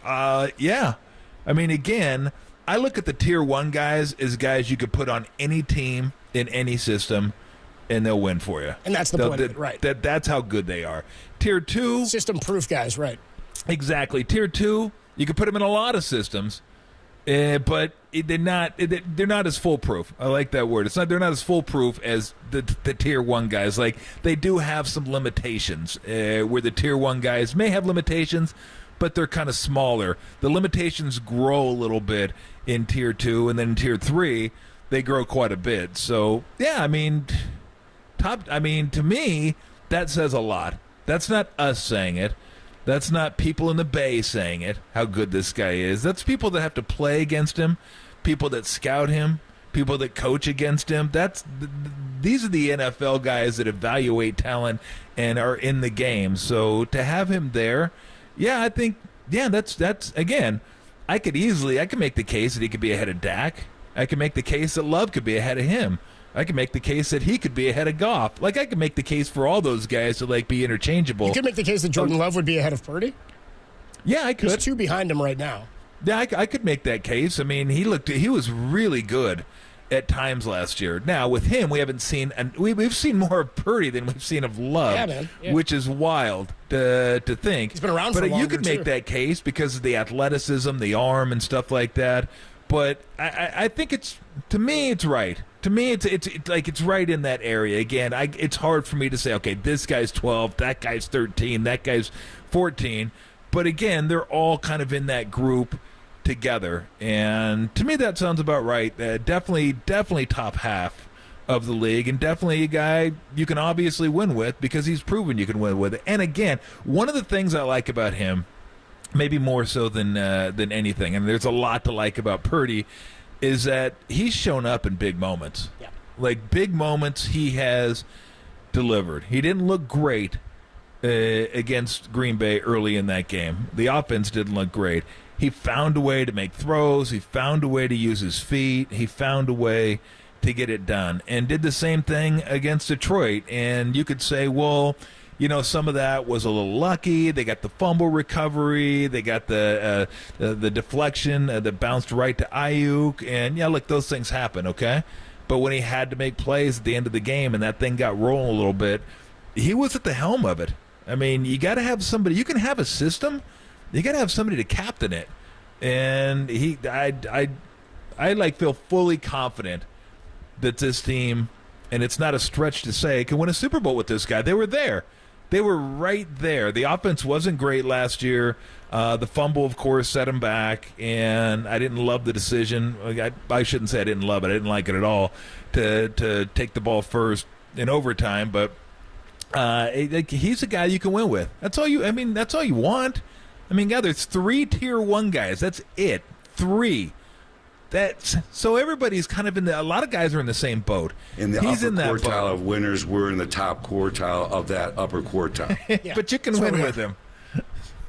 again, I look at the tier 1 guys as guys you could put on any team in any system and they'll win for you. And that's the point of it, right. That's how good they are. Tier 2. System-proof guys, right. Exactly. Tier 2, you can put them in a lot of systems. But they're not as foolproof. I like that word. They're not as foolproof as the tier 1 guys. Like, they do have some limitations where the tier 1 guys may have limitations, but they're kind of smaller. The limitations grow a little bit in tier 2, and then in tier 3, they grow quite a bit. So, yeah, I mean, to me, that says a lot. That's not us saying it. That's not people in the Bay saying it, how good this guy is. That's people that have to play against him, people that scout him, people that coach against him. These are the NFL guys that evaluate talent and are in the game. So to have him there, yeah, I think, yeah, that's again, I could make the case that he could be ahead of Dak. I could make the case that Love could be ahead of him. I could make the case that he could be ahead of Goff. Like, I could make the case for all those guys to, like, be interchangeable. You could make the case that Jordan Love would be ahead of Purdy? Yeah, I could. There's 2 behind him right now. Yeah, I could make that case. I mean, he was really good at times last year. Now, with him, we haven't seen, and we've seen more of Purdy than we've seen of Love, yeah, man. Yeah. which is wild to think. He's been around for longer, you could make too. that case because of the athleticism, the arm, and stuff like that. But I think to me, it's right. To me, it's right in that area. Again, it's hard for me to say, okay, this guy's 12, that guy's 13, that guy's 14. But again, they're all kind of in that group together. And to me, that sounds about right. Definitely top half of the league, and definitely a guy you can obviously win with because he's proven you can win with it. And again, one of the things I like about him, maybe more so than anything, and there's a lot to like about Purdy, is that he's shown up in big moments. Yeah. Like, big moments he has delivered. He didn't look great against Green Bay early in that game. The offense didn't look great. He found a way to make throws. He found a way to use his feet. He found a way to get it done, and did the same thing against Detroit. And you could say, well, you know, some of that was a little lucky. They got the fumble recovery. They got the deflection that bounced right to Ayuk. And, yeah, look, those things happen, okay? But when he had to make plays at the end of the game and that thing got rolling a little bit, he was at the helm of it. I mean, you got to have somebody. You can have a system. You got to have somebody to captain it. And I feel fully confident that this team, and it's not a stretch to say, can win a Super Bowl with this guy. They were there. They were right there. The offense wasn't great last year. The fumble, of course, set him back, and I didn't love the decision. I shouldn't say I didn't love it. I didn't like it at all to take the ball first in overtime. But he's a guy you can win with. That's all you want. I mean, God, there's 3 Tier 1 guys. That's it. 3. So everybody's kind of a lot of guys are in the same boat. In the He's upper in that quartile boat. of winners, we're in the top quartile of that upper quartile. Yeah. But you can win with him.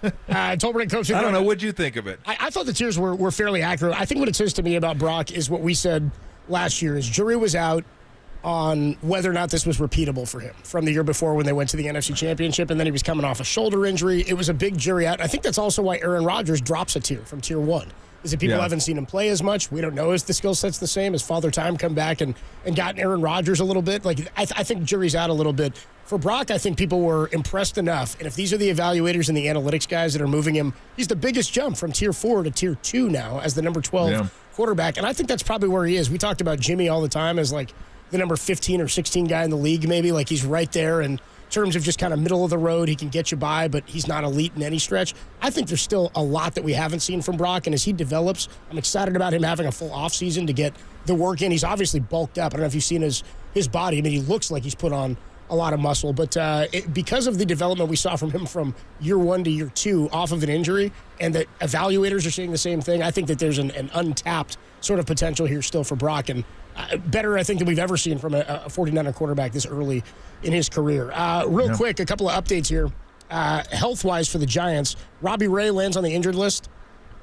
Tolbert coach. I don't know. What'd you think of it? I thought the tiers were fairly accurate. I think what it says to me about Brock is what we said last year is jury was out on whether or not this was repeatable for him from the year before when they went to the NFC Championship, and then he was coming off a shoulder injury. It was a big jury out. I think that's also why Aaron Rodgers drops a tier from Tier 1. Is that people haven't seen him play as much. We don't know if the skill set's the same. Has Father Time come back and gotten Aaron Rodgers a little bit? Like, I think jury's out a little bit. For Brock, I think people were impressed enough. And if these are the evaluators and the analytics guys that are moving him, he's the biggest jump from Tier 4 to Tier 2 now as the number 12 quarterback. And I think that's probably where he is. We talked about Jimmy all the time as like the number 15 or 16 guy in the league, maybe. Like, he's right there. And in terms of just kind of middle of the road, he can get you by, but he's not elite in any stretch. I think there's still a lot that we haven't seen from Brock, and as he develops, I'm excited about him having a full offseason to get the work in. He's obviously bulked up. I don't know if you've seen his body. I mean, he looks like he's put on a lot of muscle, but because of the development we saw from him from year 1 to year 2 off of an injury, and that evaluators are seeing the same thing, I think that there's an untapped sort of potential here still for Brock, and better, I think, than we've ever seen from a 49er quarterback this early in his career. Real quick, a couple of updates here. Health-wise for the Giants, Robbie Ray lands on the injured list.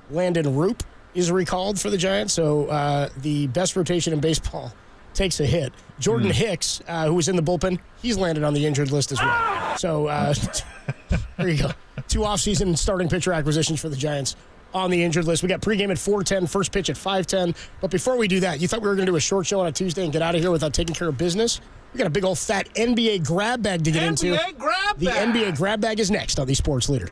Landon Roop is recalled for the Giants, so the best rotation in baseball takes a hit. Jordan Hicks, who was in the bullpen, he's landed on the injured list as well. So there you go. 2 off-season starting pitcher acquisitions for the Giants on the injured list. We got pregame at 4:10, first pitch at 5:10. But before we do that, you thought we were going to do a short show on a Tuesday and get out of here without taking care of business? We got a big old fat NBA grab bag to get into. The NBA grab bag is next on the Sports Leader.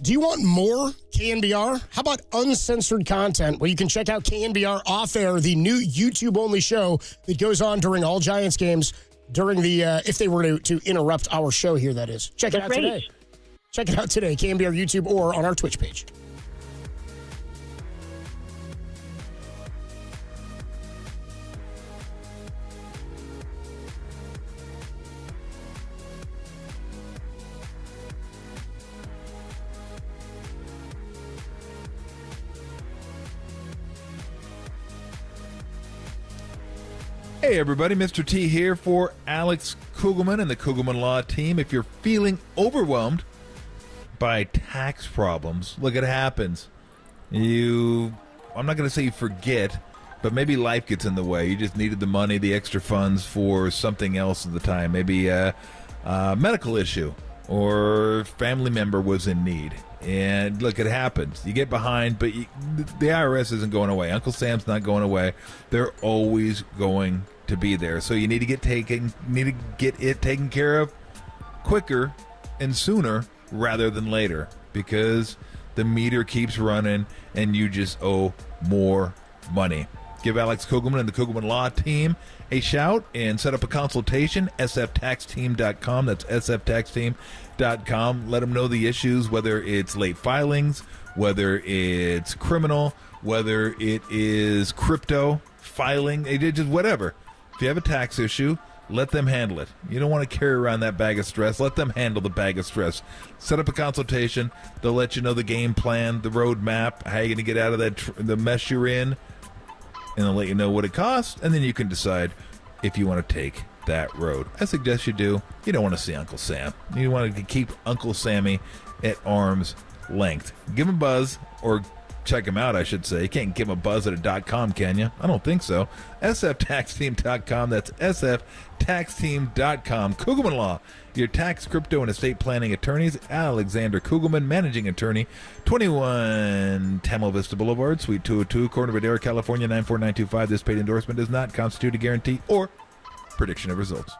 Do you want more KNBR? How about uncensored content where you can check out KNBR Off Air, the new YouTube-only show that goes on during all Giants games during the, if they were to interrupt our show here, that is. Check it out today. Check it out today, KNBR YouTube or on our Twitch page. Hey everybody, Mr. T here for Alex Kugelman and the Kugelman Law team. If you're feeling overwhelmed by tax problems, look, it happens. I'm not going to say you forget, but maybe life gets in the way. You just needed the money, the extra funds for something else at the time. Maybe a medical issue or family member was in need. And look, it happens. You get behind, but the IRS isn't going away. Uncle Sam's not going away. They're always going to be there. So you need to get it taken care of quicker and sooner rather than later, because the meter keeps running and you just owe more money. Give Alex Kugelman and the Kugelman Law team a shout and set up a consultation. sftaxteam.com. That's sftaxteam.com. Let them know the issues, whether it's late filings, whether it's criminal, whether it is crypto filing, just whatever. If you have a tax issue, let them handle it. You don't want to carry around that bag of stress. Let them handle the bag of stress. Set up a consultation. They'll let you know the game plan, the roadmap, how you're going to get out of the mess you're in, and they'll let you know what it costs, and then you can decide if you want to take that road. I suggest you do. You don't want to see Uncle Sam. You want to keep Uncle Sammy at arm's length. Give him a buzz, or check him out, I should say. You can't give him a buzz at a .com, can you? I don't think so. sftaxteam.com. That's sftaxteam.com. Kugelman Law, your tax, crypto, and estate planning attorneys. Alexander Kugelman, managing attorney, 21 Tamil Vista Boulevard, Suite 202, Corner Madera, California, 94925. This paid endorsement does not constitute a guarantee or prediction of results.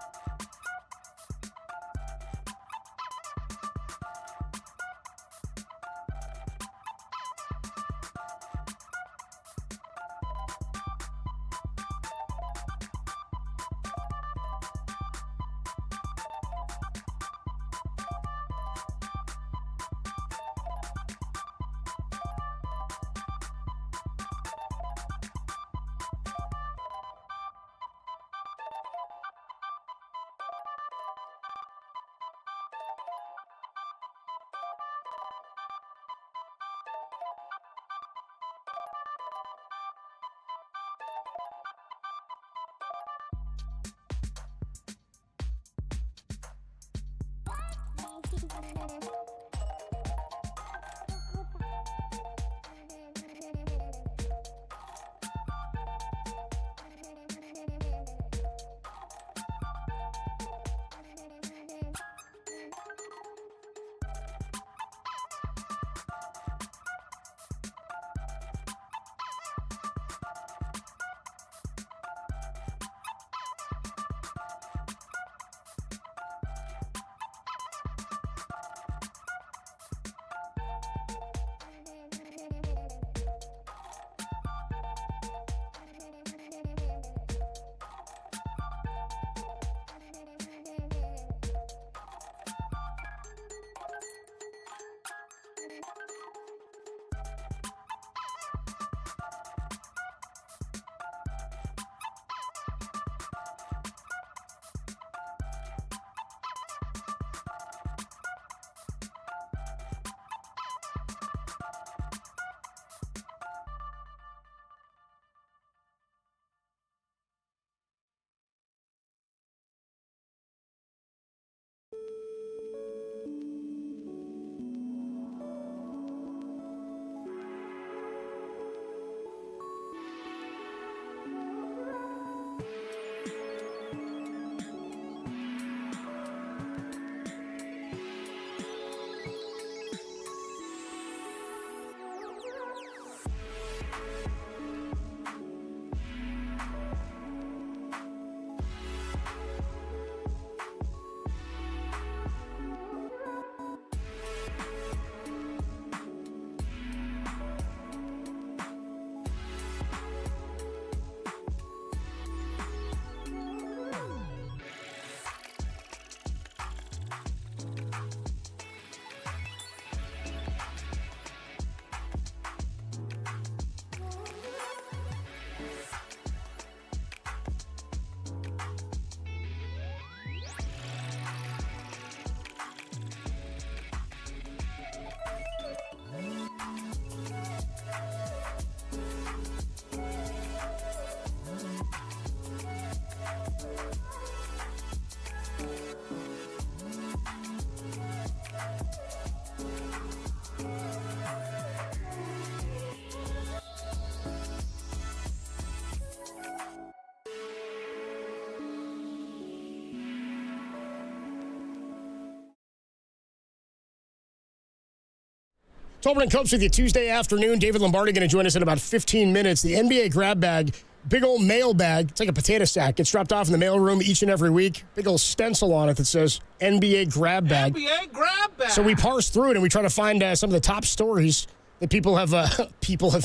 Tolbert and Copes with you Tuesday afternoon. David Lombardi going to join us in about 15 minutes. The NBA grab bag, big old mail bag. It's like a potato sack. Gets dropped off in the mailroom each and every week. Big old stencil on it that says NBA grab bag. NBA grab bag. So we parse through it and we try to find some of the top stories that people have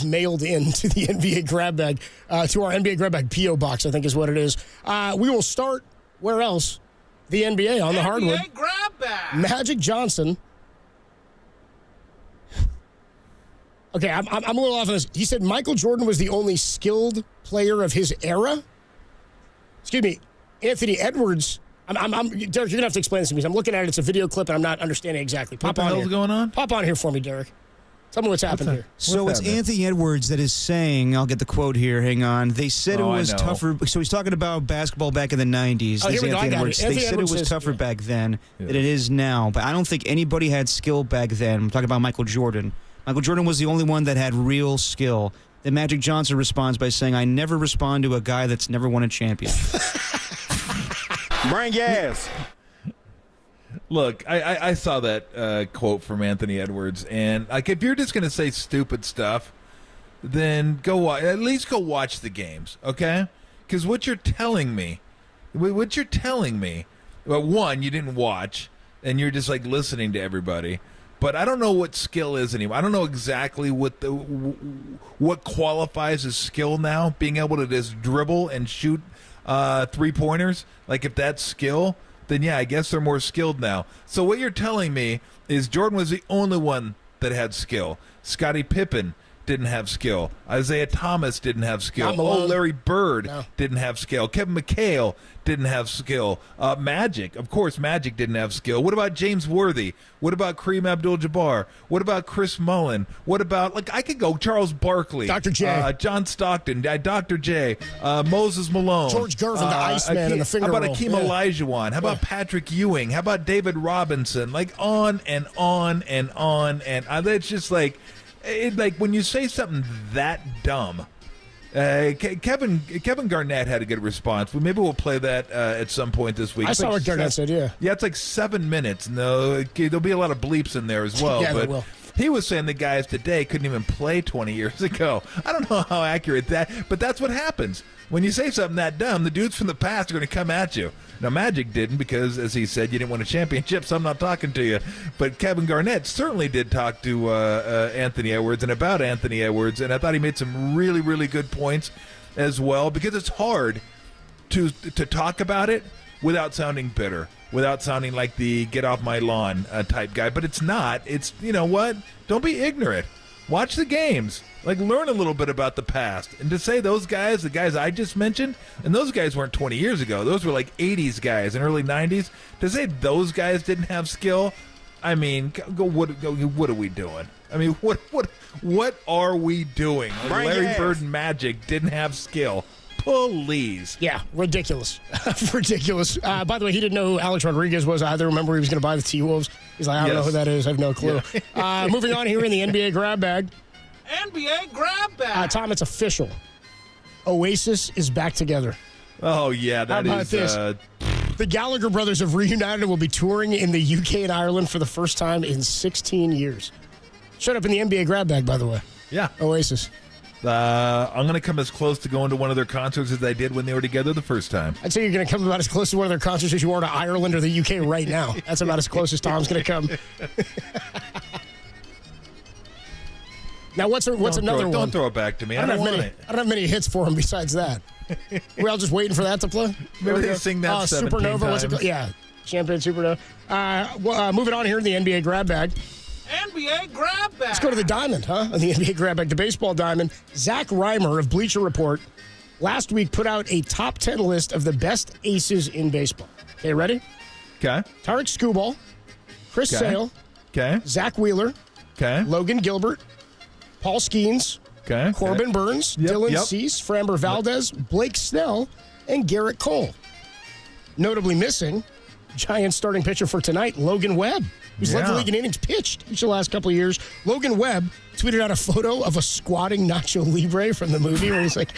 mailed in to the NBA grab bag, to our NBA grab bag P.O. box, I think is what it is. We will start, where else? The NBA on the hardwood. NBA grab bag. Magic Johnson. Okay, I'm a little off on this. He said Michael Jordan was the only skilled player of his era. Excuse me, Anthony Edwards. Derek, you're gonna have to explain this to me. I'm looking at it. It's a video clip, and I'm not understanding exactly. What the hell's going on? Pop on here for me, Derek. Tell me what's happened here. So it's Anthony Edwards that is saying, I'll get the quote here, hang on. They said it was tougher. So he's talking about basketball back in the 90s. Oh, here we go. I got it. They said it was tougher back then than it is now. But I don't think anybody had skill back then. I'm talking about Michael Jordan. Michael Jordan was the only one that had real skill. Then Magic Johnson responds by saying, I never respond to a guy that's never won a championship. Bring gas. Look, I saw that quote from Anthony Edwards, and like if you're just going to say stupid stuff, then at least go watch the games, okay? Because what you're telling me, well, one, you didn't watch, and you're just like listening to everybody. But I don't know what skill is anymore. I don't know exactly what qualifies as skill now. Being able to just dribble and shoot 3-pointers, like if that's skill, then yeah, I guess they're more skilled now. So what you're telling me is Jordan was the only one that had skill. Scottie Pippen didn't have skill. Isaiah Thomas didn't have skill. Larry Bird didn't have skill. Kevin McHale didn't have skill. Magic, of course, Magic didn't have skill. What about James Worthy? What about Kareem Abdul-Jabbar? What about Chris Mullin? What about, I could go Charles Barkley. Dr. J. John Stockton. Dr. J. Moses Malone. George Gervin, the Iceman, and the finger roll. How about roll? Akeem Olajuwon? How about Patrick Ewing? How about David Robinson? On and on and on. And it's just like when you say something that dumb, Kevin Garnett had a good response. Maybe we'll play that at some point this week. I saw what Garnett said, yeah. Yeah, it's like 7 minutes. And there'll be a lot of bleeps in there as well. Yeah, but there will. He was saying the guys today couldn't even play 20 years ago. I don't know how accurate but that's what happens. When you say something that dumb, the dudes from the past are going to come at you. Now, Magic didn't because, as he said, you didn't win a championship, so I'm not talking to you. But Kevin Garnett certainly did talk to Anthony Edwards and about Anthony Edwards, and I thought he made some really, really good points as well, because it's hard to talk about it without sounding bitter, without sounding like the get off my lawn type guy. But it's not. It's, you know what? Don't be ignorant. Watch the games. Learn a little bit about the past. And to say those guys, the guys I just mentioned, and those guys weren't 20 years ago. Those were 80s guys and early 90s. To say those guys didn't have skill, I mean, what are we doing? I mean, what are we doing? Larry Bird and Magic didn't have skill. Please. Yeah, ridiculous. Ridiculous. By the way, he didn't know who Alex Rodriguez was either. Remember, he was going to buy the T-Wolves. He's like, I don't know who that is. I have no clue. Yeah. Moving on here in the NBA grab bag. NBA grab bag. Tom, it's official. Oasis is back together. Oh, yeah, that How about this? The Gallagher brothers have reunited and will be touring in the UK and Ireland for the first time in 16 years. Showed up in the NBA grab bag, by the way. Yeah. Oasis. I'm going to come as close to going to one of their concerts as I did when they were together the first time. I'd say you're going to come about as close to one of their concerts as you are to Ireland or the UK right now. That's about as close as Tom's going to come. Now, what's another one? Don't throw it back to me. I don't want it. I don't have many hits for him besides that. We're all just waiting for that to play? Maybe they sing that 17 Supernova, times. what's it called? Yeah, Champagne Supernova. Moving on here in the NBA grab bag. NBA grab bag. Let's go to the diamond, huh? On the NBA grab bag, the baseball diamond. Zach Reimer of Bleacher Report last week put out a top 10 list of the best aces in baseball. Okay, ready? Okay. Tarek Skubal, Chris Sale, Zach Wheeler, Logan Gilbert, Paul Skeens, Corbin Burns, Dylan Cease, Framber Valdez, Blake Snell, and Garrett Cole. Notably missing Giants starting pitcher for tonight, Logan Webb, who's led the league in innings pitched each of the last couple of years. Logan Webb tweeted out a photo of a squatting Nacho Libre from the movie where he's like,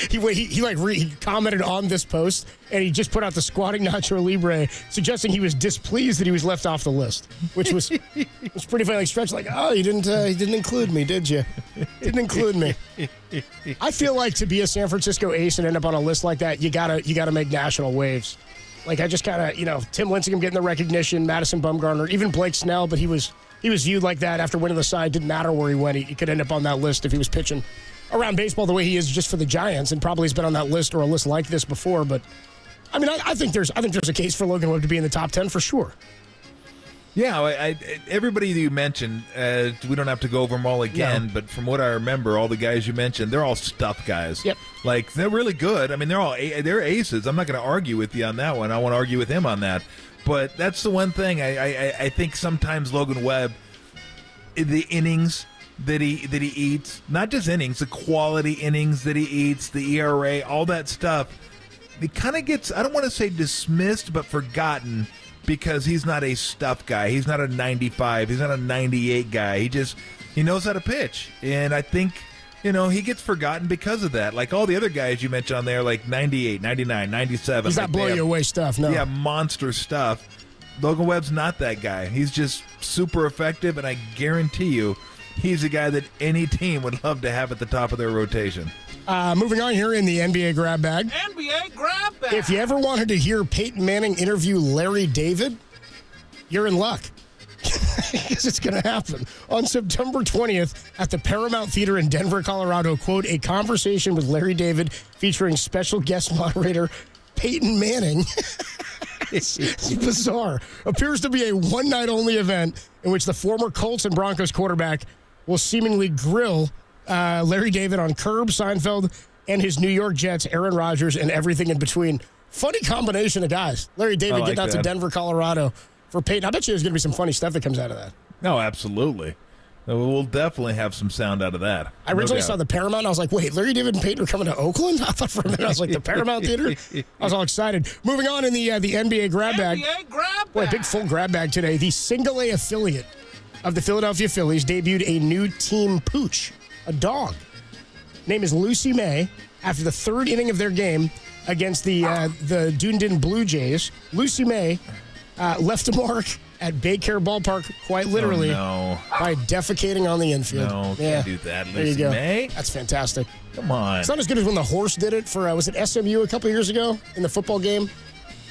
he commented on this post, and he just put out the squatting Nacho Libre, suggesting he was displeased that he was left off the list, which was pretty funny. Like Stretch, like, oh, you didn't include me, did you? Didn't include me. I feel like to be a San Francisco ace and end up on a list like that, you gotta make national waves. Like, I just kind of, Tim Lincecum getting the recognition, Madison Bumgarner, even Blake Snell, but he was viewed like that after winning the side. Didn't matter where he went. He could end up on that list if he was pitching around baseball the way he is just for the Giants, and probably has been on that list or a list like this before. But, I mean, I think there's a case for Logan Webb to be in the top 10 for sure. Yeah, everybody you mentioned, we don't have to go over them all again, but from what I remember, all the guys you mentioned, they're all stuff guys. Yep. Like, they're really good. I mean, they're aces. I'm not going to argue with you on that one. I won't argue with him on that. But that's the one thing. I think sometimes Logan Webb, the innings that he eats, not just innings, the quality innings that he eats, the ERA, all that stuff, it kind of gets, I don't want to say dismissed, but forgotten, because he's not a stuff guy. He's not a 95. He's not a 98 guy. He knows how to pitch. And I think, he gets forgotten because of that. Like all the other guys you mentioned on there, like 98, 99, 97. He's not blowing you away stuff, no. Yeah, monster stuff. Logan Webb's not that guy. He's just super effective, and I guarantee you he's a guy that any team would love to have at the top of their rotation. Moving on here in the NBA grab bag. NBA grab bag. If you ever wanted to hear Peyton Manning interview Larry David, you're in luck. Because it's going to happen. On September 20th at the Paramount Theater in Denver, Colorado, quote, a conversation with Larry David featuring special guest moderator Peyton Manning. It's bizarre. Appears to be a one-night-only event in which the former Colts and Broncos quarterback will seemingly grill Larry David on Curb, Seinfeld, and his New York Jets, Aaron Rodgers, and everything in between. Funny combination of guys. Larry David getting out to Denver, Colorado for Peyton. I bet you there's going to be some funny stuff that comes out of that. No, absolutely. We'll definitely have some sound out of that. I originally saw the Paramount. I was like, wait, Larry David and Peyton are coming to Oakland? I thought for a minute, I was like, the Paramount Theater? I was all excited. Moving on in the NBA grab bag. NBA grab bag. Boy, big full grab bag today. The single A affiliate of the Philadelphia Phillies debuted a new team pooch, a dog. Name is Lucy May. After the third inning of their game against the Dunedin Blue Jays, Lucy May left a mark at Baycare Ballpark, quite literally, by defecating on the infield. No, can't do that, There you Lucy go. May. That's fantastic. Come on. It's not as good as when the horse did it for, was it SMU a couple years ago in the football game?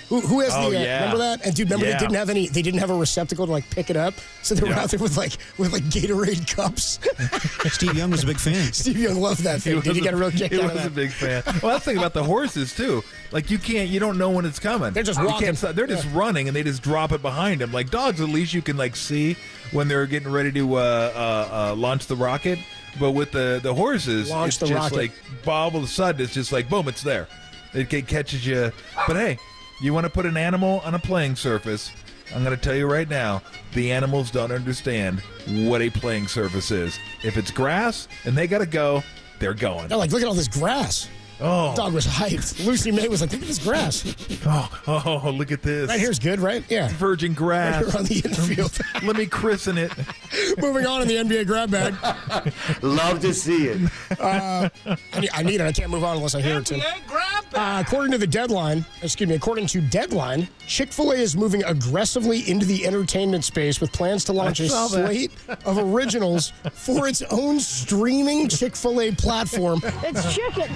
Who has remember that? And dude, remember they didn't have a receptacle to like pick it up, so they were out there with like Gatorade cups. Steve Young was a big fan. Steve Young loved that thing. Did you get a real kick out of that? He was a big fan. Well, that's the thing about the horses too. Like you don't know when it's coming. They're just walking. They're just running, and they just drop it behind them. Like dogs, at least you can like see when they're getting ready to launch the rocket. But with the horses, it's just like all of a sudden it's just like boom, it's there. It catches you. But hey. You want to put an animal on a playing surface, I'm going to tell you right now, the animals don't understand what a playing surface is. If it's grass and they got to go, they're going. They're like, look at all this grass. Oh. The dog was hyped. Lucy May was like, look at this grass. Oh, look at this. Right here's good, right? Yeah. Virgin grass. Right here on the infield. Let me christen it. Moving on in the NBA grab bag. Love to see it. I need it. I can't move on unless I hear it, Tim. According to Deadline, Chick-fil-A is moving aggressively into the entertainment space with plans to launch a slate of originals for its own streaming Chick-fil-A platform. It's chicken.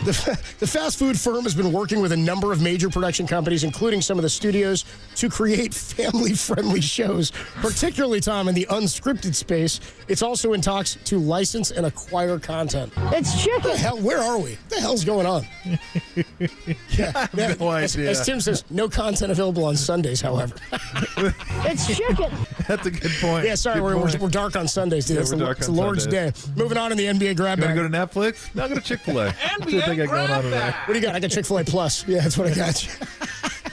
The fast food firm has been working with a number of major production companies, including some of the studios, to create family-friendly shows, particularly, Tom, in the unscripted space. It's also in talks to license and acquire content. It's chicken. What the hell? Where are we? What the hell's going on? I have no idea. As Tim says, no content available on Sundays, however. It's chicken. That's a good point. Yeah, sorry, we're dark on Sundays, dude. Yeah, it's the Lord's Day. Moving on in the NBA grab bag. You want to go to Netflix? No, go to Chick-fil-A. NBA grab bag. What do you got? I got Chick-fil-A Plus. Yeah, that's what I got.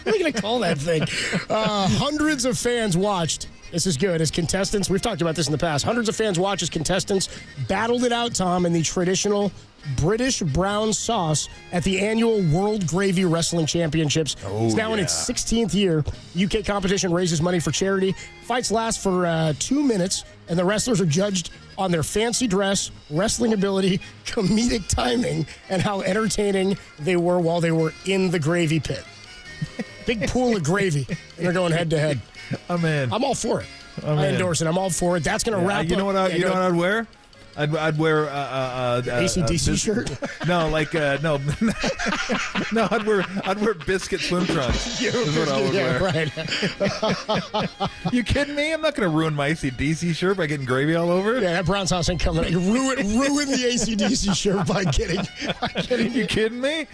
What are you going to call that thing? Hundreds of fans watched. This is good. As contestants, we've talked about this in the past. Hundreds of fans watched as contestants battled it out, Tom, in the traditional British brown sauce at the annual World Gravy Wrestling Championships. It's now in its 16th year. UK competition raises money for charity. Fights last for 2 minutes, and the wrestlers are judged on their fancy dress, wrestling ability, comedic timing, and how entertaining they were while they were in the gravy pit. Big pool of gravy, and they're going head-to-head. I'm in. I'm all for it. I'm I in. endorse it. I'm all for it. That's going to wrap up. You know what I'd wear? I'd wear AC/DC shirt. No, like no, no. I'd wear biscuit swim trunks. Is what I would wear. Right. You kidding me? I'm not going to ruin my AC/DC shirt by getting gravy all over it. Yeah, that brown sauce ain't coming. You ruin the AC/DC shirt by getting. You kidding me?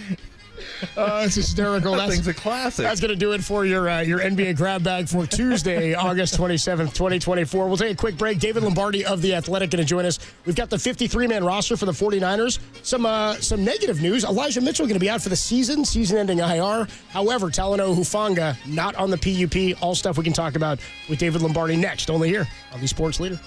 It's hysterical. That thing's a classic. That's going to do it for your NBA grab bag for Tuesday, August 27th, 2024. We'll take a quick break. David Lombardi of The Athletic going to join us. We've got the 53-man roster for the 49ers. Some negative news. Elijah Mitchell going to be out for the season-ending IR. However, Talanoa Hufanga not on the PUP. All stuff we can talk about with David Lombardi next, only here on The Sports Leader.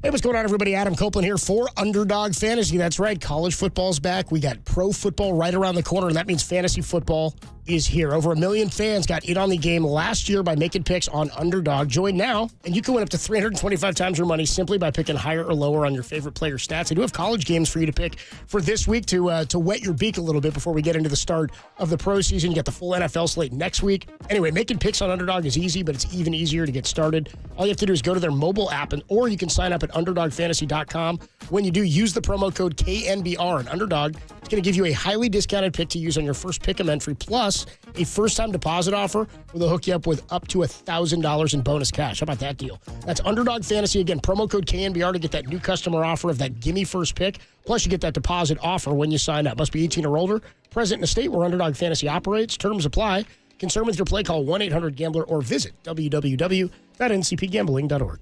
Hey, what's going on, everybody? Adam Copeland here for Underdog Fantasy. That's right, college football's back. We got pro football right around the corner, and that means fantasy football is here. Over 1 million fans got in on the game last year by making picks on Underdog. Join now, and you can win up to 325 times your money simply by picking higher or lower on your favorite player stats. I do have college games for you to pick for this week to wet your beak a little bit before we get into the start of the pro season. You got the full NFL slate next week. Anyway, making picks on Underdog is easy, but it's even easier to get started. All you have to do is go to their mobile app, or you can sign up at UnderdogFantasy.com. When you do, use the promo code KNBR, and Underdog is going to give you a highly discounted pick to use on your first pick-em entry, plus a first-time deposit offer where they'll hook you up with up to $1,000 in bonus cash. How about that deal? That's Underdog Fantasy. Again, promo code KNBR to get that new customer offer of that gimme first pick. Plus, you get that deposit offer when you sign up. Must be 18 or older. Present in a state where Underdog Fantasy operates. Terms apply. Concerned with your play, call 1-800-GAMBLER or visit www.ncpgambling.org.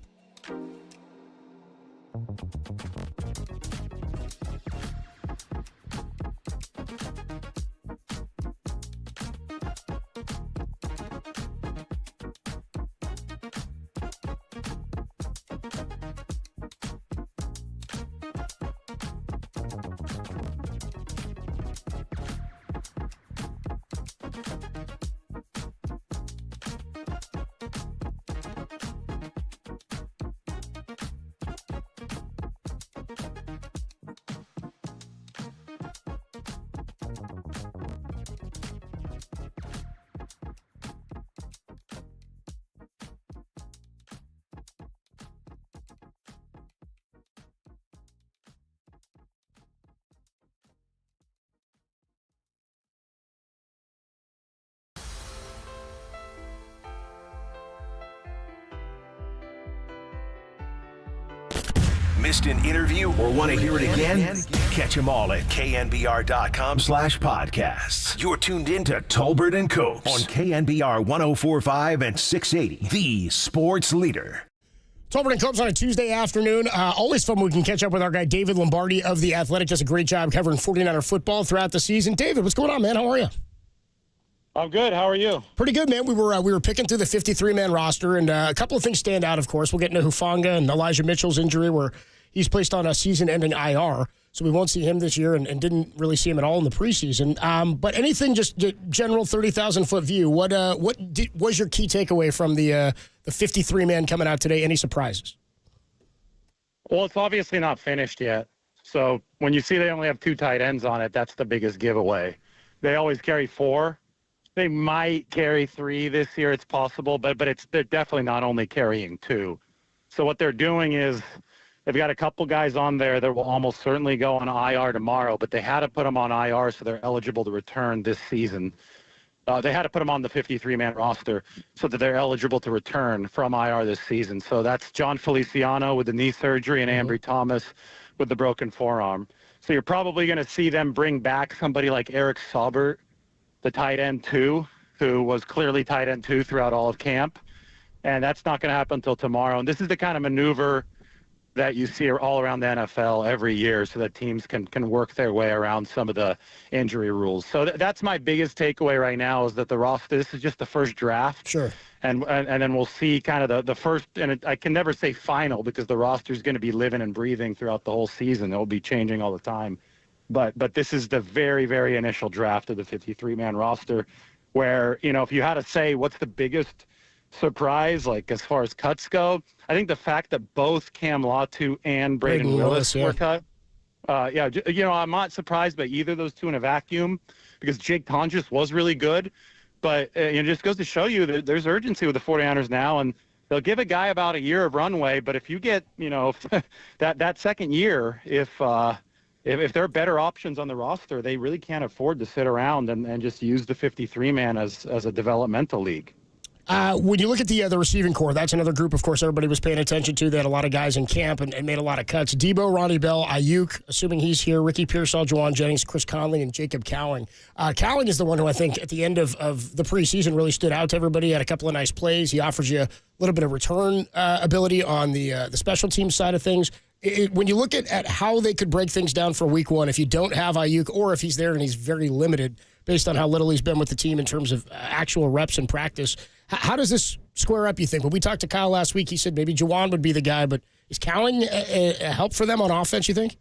Missed an interview or want to hear it again? Catch them all at knbr.com/podcasts. You're tuned in to Tolbert and Copes on KNBR 104.5 and 680, the sports leader. Tolbert and Copes on a Tuesday afternoon. Always fun when we can catch up with our guy David Lombardi of The Athletic. Does a great job covering 49er football throughout the season. David, what's going on, man? How are you? I'm good. How are you? Pretty good, man. We were picking through the 53-man roster, and a couple of things stand out, of course. We'll get into Hufanga and Elijah Mitchell's injury, where he's placed on a season-ending IR, so we won't see him this year and didn't really see him at all in the preseason. But anything, just general 30,000-foot view, what was your key takeaway from the 53-man coming out today? Any surprises? Well, it's obviously not finished yet. So when you see they only have 2 tight ends on it, that's the biggest giveaway. They always carry 4. They might carry 3 this year. It's possible, but they're definitely not only carrying 2. So what they're doing is they've got a couple guys on there that will almost certainly go on IR tomorrow, but they had to put them on IR so they're eligible to return this season. they had to put them on the 53-man roster so that they're eligible to return from IR this season. So that's John Feliciano with the knee surgery and Ambry Thomas with the broken forearm. So you're probably going to see them bring back somebody like Eric Saubert, the tight end 2, who was clearly tight end 2 throughout all of camp. And that's not going to happen until tomorrow. And this is the kind of maneuver that you see all around the NFL every year so that teams can work their way around some of the injury rules. So that's my biggest takeaway right now is that the roster, this is just the first draft. Sure. And then we'll see kind of the first, and I can never say final because the roster is going to be living and breathing throughout the whole season. It'll be changing all the time. But this is the very, very initial draft of the 53-man roster where, if you had to say what's the biggest surprise, like as far as cuts go, I think the fact that both Cam Latu and Braden Willis were cut. I'm not surprised by either of those two in a vacuum because Jake Tonjes was really good. But it just goes to show you that there's urgency with the 49ers now, and they'll give a guy about a year of runway. But if you get, that second year, if there are better options on the roster, they really can't afford to sit around and just use the 53-man as a developmental league. When you look at the receiving core, that's another group, of course, everybody was paying attention to. They had a lot of guys in camp and made a lot of cuts. Debo, Ronnie Bell, Ayuk, assuming he's here, Ricky Pearsall, Juwan Jennings, Chris Conley, and Jacob Cowing. Cowing is the one who I think at the end of the preseason really stood out to everybody. He had a couple of nice plays. He offers you a little bit of return ability on the special team side of things. When you look at how they could break things down for week one, if you don't have Ayuk or if he's there and he's very limited based on how little he's been with the team in terms of actual reps and practice, how does this square up, you think? When we talked to Kyle last week, he said maybe Juwan would be the guy, but is Cowing a help for them on offense, you think?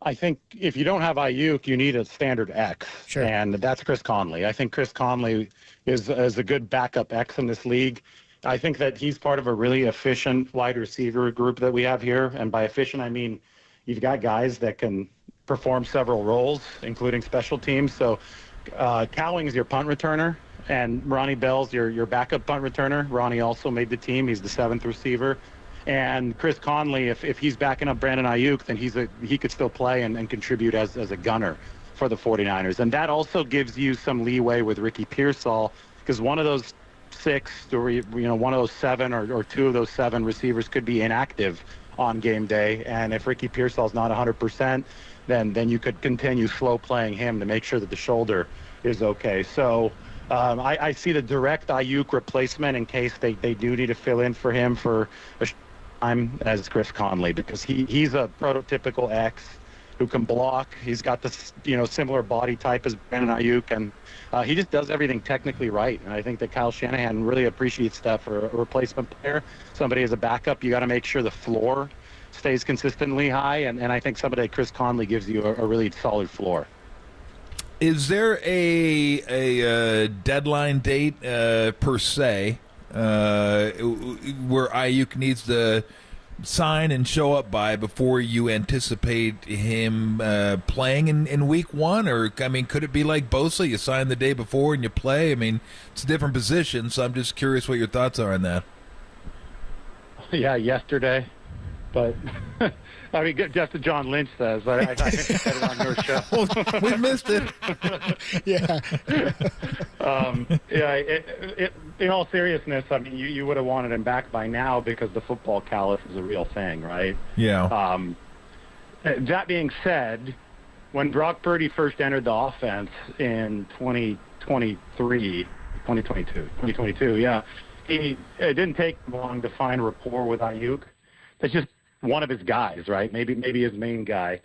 I think if you don't have Ayuk, you need a standard X, sure. And that's Chris Conley. I think Chris Conley is a good backup X in this league. I think that he's part of a really efficient wide receiver group that we have here, and by efficient, I mean you've got guys that can perform several roles, including special teams. So Cowing's your punt returner, and Ronnie Bell's your backup punt returner. Ronnie also made the team. He's the 7th receiver. And Chris Conley, if he's backing up Brandon Ayuk, then he could still play and contribute as a gunner for the 49ers. And that also gives you some leeway with Ricky Pearsall, because one of those 6 or one of those 7 or 2 of those 7 receivers could be inactive on game day. And if Ricky Pearsall's not 100%, then you could continue slow playing him to make sure that the shoulder is okay. So I see the direct Ayuk replacement in case they do need to fill in for him for a time as Chris Conley, because he's a prototypical X who can block. He's got this similar body type as Brandon Ayuk, and he just does everything technically right. And I think that Kyle Shanahan really appreciates that for a replacement player. Somebody as a backup, you got to make sure the floor stays consistently high, and I think somebody like Chris Conley gives you a really solid floor. Is there a deadline date per se where Ayuk needs to sign and show up by before you anticipate him playing in week one? Or, I mean, could it be like Bosa, you sign the day before and you play? I mean, it's a different position, so I'm just curious what your thoughts are on that. Yeah, yesterday. But, I mean, just as John Lynch says, I think you said it on your show. We missed it. Yeah. In all seriousness, I mean, you would have wanted him back by now because the football callus is a real thing, right? Yeah. That being said, when Brock Purdy first entered the offense in 2022, yeah, it didn't take long to find rapport with Ayuk. That's just one of his guys, right? Maybe his main guy.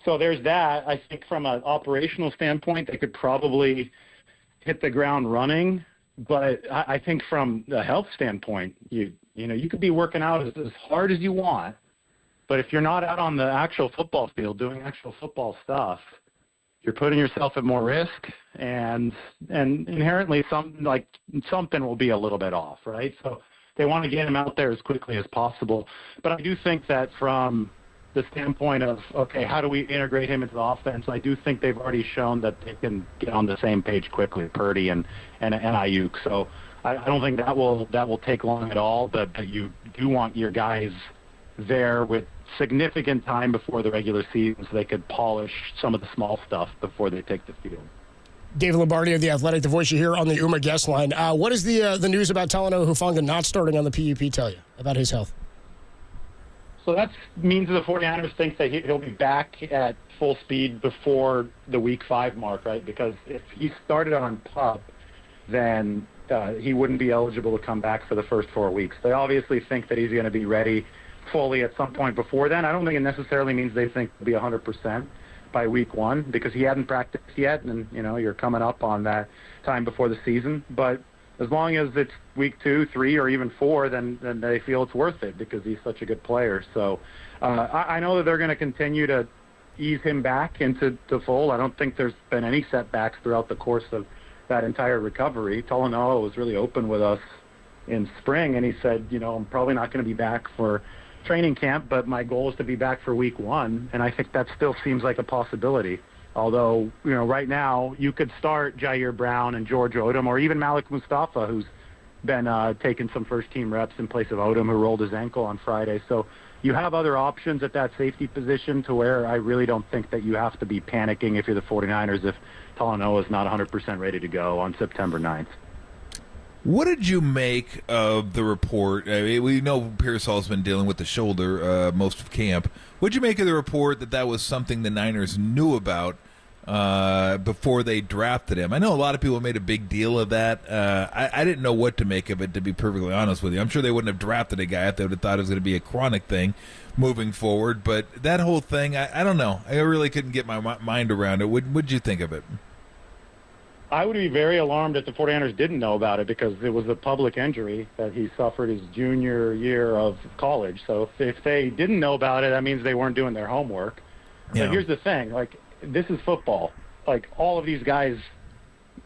So there's that. I think from an operational standpoint, they could probably hit the ground running. But I think from the health standpoint, you could be working out as hard as you want, but if you're not out on the actual football field doing actual football stuff, you're putting yourself at more risk, and inherently something will be a little bit off, right? So they want to get him out there as quickly as possible. But I do think that from the standpoint of, okay, how do we integrate him into the offense, I do think they've already shown that they can get on the same page quickly, Purdy and Ayuk. So I don't think that will take long at all, but you do want your guys there with significant time before the regular season so they could polish some of the small stuff before they take the field. David Lombardi of The Athletic, the voice you hear on the UMA guest line. What does the news about Talanoa Hufanga not starting on the PUP tell you about his health? So that means the 49ers think that he'll be back at full speed before the Week 5 mark, right? Because if he started on PUP, then he wouldn't be eligible to come back for the first 4 weeks. They obviously think that he's going to be ready fully at some point before then. I don't think it necessarily means they think he'll be 100% by Week 1 because he hadn't practiced yet, and you're coming up on that time before the season. But as long as it's Week 2, 3, or even 4, then they feel it's worth it because he's such a good player. So I know that they're going to continue to ease him back into the fold. I don't think there's been any setbacks throughout the course of that entire recovery. Talanoa was really open with us in spring, and he said, I'm probably not going to be back for training camp, but my goal is to be back for Week 1, and I think that still seems like a possibility. Although, right now you could start Jair Brown and George Odom, or even Malik Mustafa, who's been taking some first-team reps in place of Odom, who rolled his ankle on Friday. So you have other options at that safety position to where I really don't think that you have to be panicking if you're the 49ers if Talanoa is not 100% ready to go on September 9th. What did you make of the report? I mean, we know Pierce Hall's been dealing with the shoulder most of camp. What did you make of the report that was something the Niners knew about before they drafted him? I know a lot of people made a big deal of that. I didn't know what to make of it, to be perfectly honest with you. I'm sure they wouldn't have drafted a guy if they would have thought it was going to be a chronic thing moving forward. But that whole thing, I don't know. I really couldn't get my mind around it. What did you think of it? I would be very alarmed if the 49ers didn't know about it because it was a public injury that he suffered his junior year of college. So if they didn't know about it, that means they weren't doing their homework. Yeah. But here's the thing, this is football. All of these guys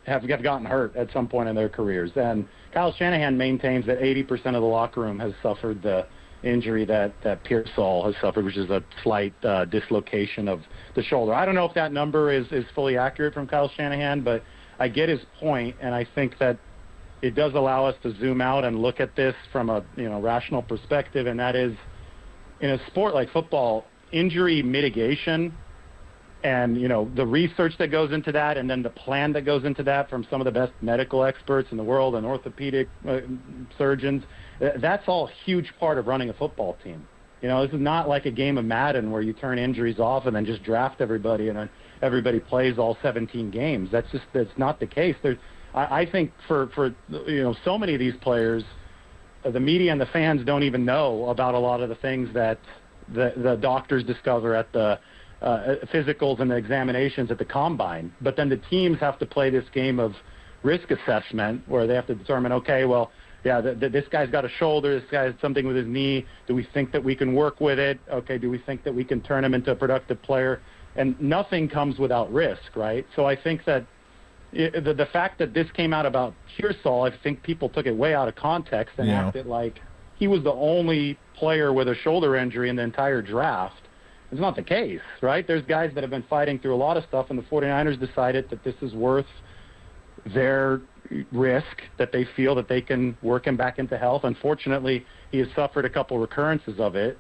have gotten hurt at some point in their careers. And Kyle Shanahan maintains that 80% of the locker room has suffered the injury that Pierce Hall has suffered, which is a slight dislocation of the shoulder. I don't know if that number is fully accurate from Kyle Shanahan, but I get his point, and I think that it does allow us to zoom out and look at this from a rational perspective, and that is, in a sport like football, injury mitigation and the research that goes into that, and then the plan that goes into that from some of the best medical experts in the world and orthopedic surgeons, that's all a huge part of running a football team. This is not like a game of Madden where you turn injuries off and then just draft everybody and then everybody plays all 17 games. That's not the case. I think for so many of these players, the media and the fans don't even know about a lot of the things that the doctors discover at the physicals and the examinations at the combine. But then the teams have to play this game of risk assessment where they have to determine, okay, well, yeah, this guy's got a shoulder, this guy has something with his knee. Do we think that we can work with it? Okay, do we think that we can turn him into a productive player? And nothing comes without risk, right? So I think that the fact that this came out about Pearsall, I think people took it way out of context and acted like he was the only player with a shoulder injury in the entire draft. It's not the case, right? There's guys that have been fighting through a lot of stuff, and the 49ers decided that this is worth their risk, that they feel that they can work him back into health. Unfortunately, he has suffered a couple recurrences of it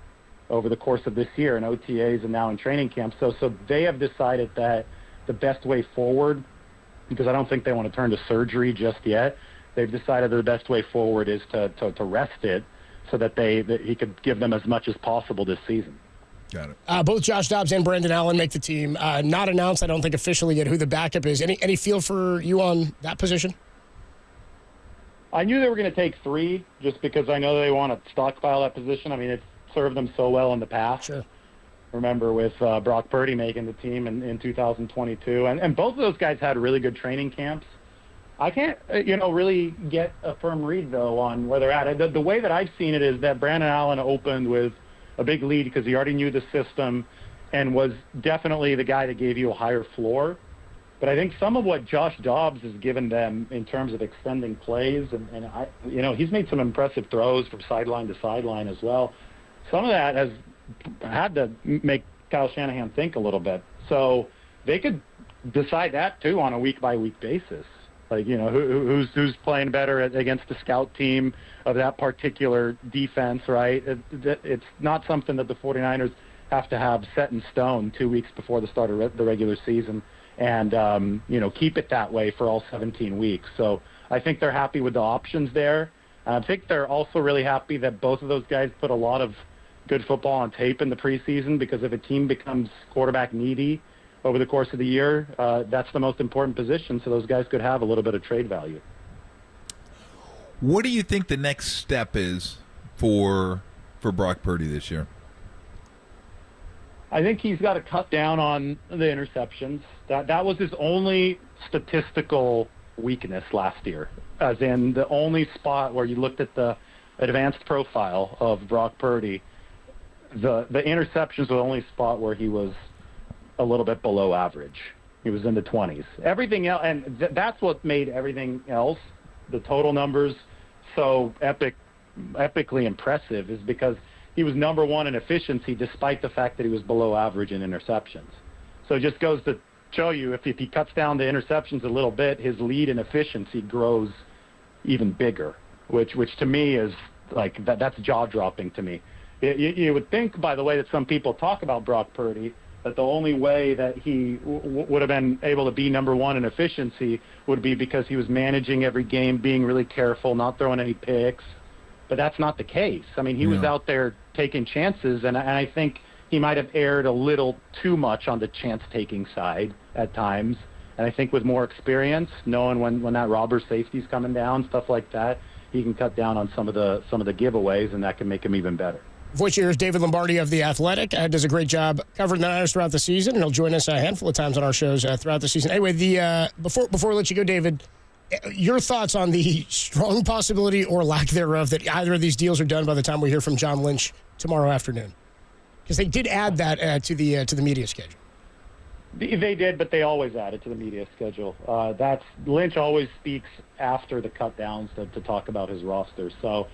over the course of this year in OTAs and now in training camp. So they have decided that the best way forward, because I don't think they want to turn to surgery just yet, they've decided that the best way forward is to rest it so that he could give them as much as possible this season. Got it. Both Josh Dobbs and Brandon Allen make the team. Not announced, I don't think, officially yet who the backup is. Any feel for you on that position? I knew they were going to take 3 just because I know they want to stockpile that position. I mean, it's served them so well in the past. Sure. Remember with Brock Purdy making the team in 2022. And both of those guys had really good training camps. I can't, really get a firm read, though, on where they're at. The way that I've seen it is that Brandon Allen opened with a big lead because he already knew the system and was definitely the guy that gave you a higher floor. But I think some of what Josh Dobbs has given them in terms of extending plays, and he's made some impressive throws from sideline to sideline as well. Some of that has had to make Kyle Shanahan think a little bit. So they could decide that, too, on a week-by-week basis. Who's playing better against the scout team of that particular defense, right? It's not something that the 49ers have to have set in stone 2 weeks before the start of the regular season, and keep it that way for all 17 weeks. So I think they're happy with the options there. I think they're also really happy that both of those guys put a lot of good football on tape in the preseason, because if a team becomes quarterback needy over the course of the year, that's the most important position, so those guys could have a little bit of trade value. What do you think the next step is for Brock Purdy this year? I think he's got to cut down on the interceptions. That was his only statistical weakness last year, as in the only spot where you looked at the advanced profile of Brock Purdy, the interceptions were the only spot where he was a little bit below average. He was in the 20s. Everything else, and that's what made everything else, the total numbers, so epically impressive, is because he was number one in efficiency despite the fact that he was below average in interceptions. So it just goes to show you, if he cuts down the interceptions a little bit, his lead in efficiency grows even bigger, which to me is like, that's jaw-dropping to me. You would think, by the way, that some people talk about Brock Purdy, that the only way that he would have been able to be number one in efficiency would be because he was managing every game, being really careful, not throwing any picks. But that's not the case. I mean, he was out there taking chances, and I think he might have erred a little too much on the chance-taking side at times. And I think with more experience, knowing when that robber safety's coming down, stuff like that, he can cut down on some of the giveaways, and that can make him even better. Voice here is David Lombardi of The Athletic. Does a great job covering the Niners throughout the season, and he'll join us a handful of times on our shows throughout the season. Anyway, before we let you go, David, your thoughts on the strong possibility or lack thereof that either of these deals are done by the time we hear from John Lynch tomorrow afternoon? Because they did add that to the media schedule. They did, but they always add it to the media schedule. Lynch always speaks after the cut downs to talk about his roster. So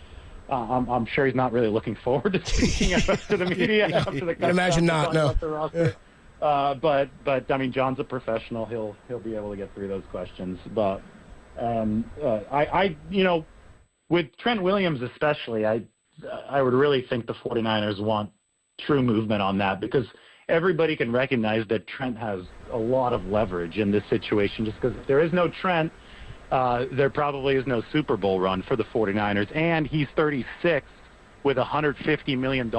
I'm sure he's not really looking forward to speaking to the media after the cut downs. Imagine not, no. The roster. But I mean, John's a professional. He'll be able to get through those questions. But with Trent Williams especially, I would really think the 49ers want true movement on that, because everybody can recognize that Trent has a lot of leverage in this situation, just because if there is no Trent, there probably is no Super Bowl run for the 49ers. And he's 36 with $150 million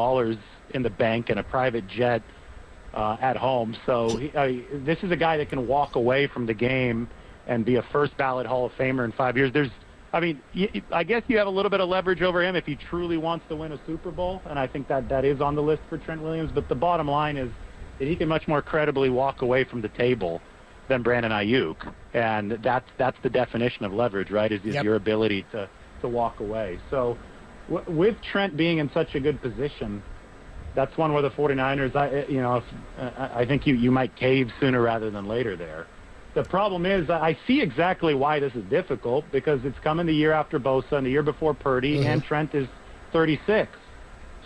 in the bank and a private jet at home. So this is a guy that can walk away from the game and be a first ballot Hall of Famer in 5 years. I guess you have a little bit of leverage over him if he truly wants to win a Super Bowl, and I think that is on the list for Trent Williams. But the bottom line is that he can much more credibly walk away from the table than Brandon Ayuk, and that's the definition of leverage, right? Is your ability to walk away. So with Trent being in such a good position, that's one where the 49ers, I think you might cave sooner rather than later there. The problem is, I see exactly why this is difficult, because it's coming the year after Bosa and the year before Purdy, and Trent is 36.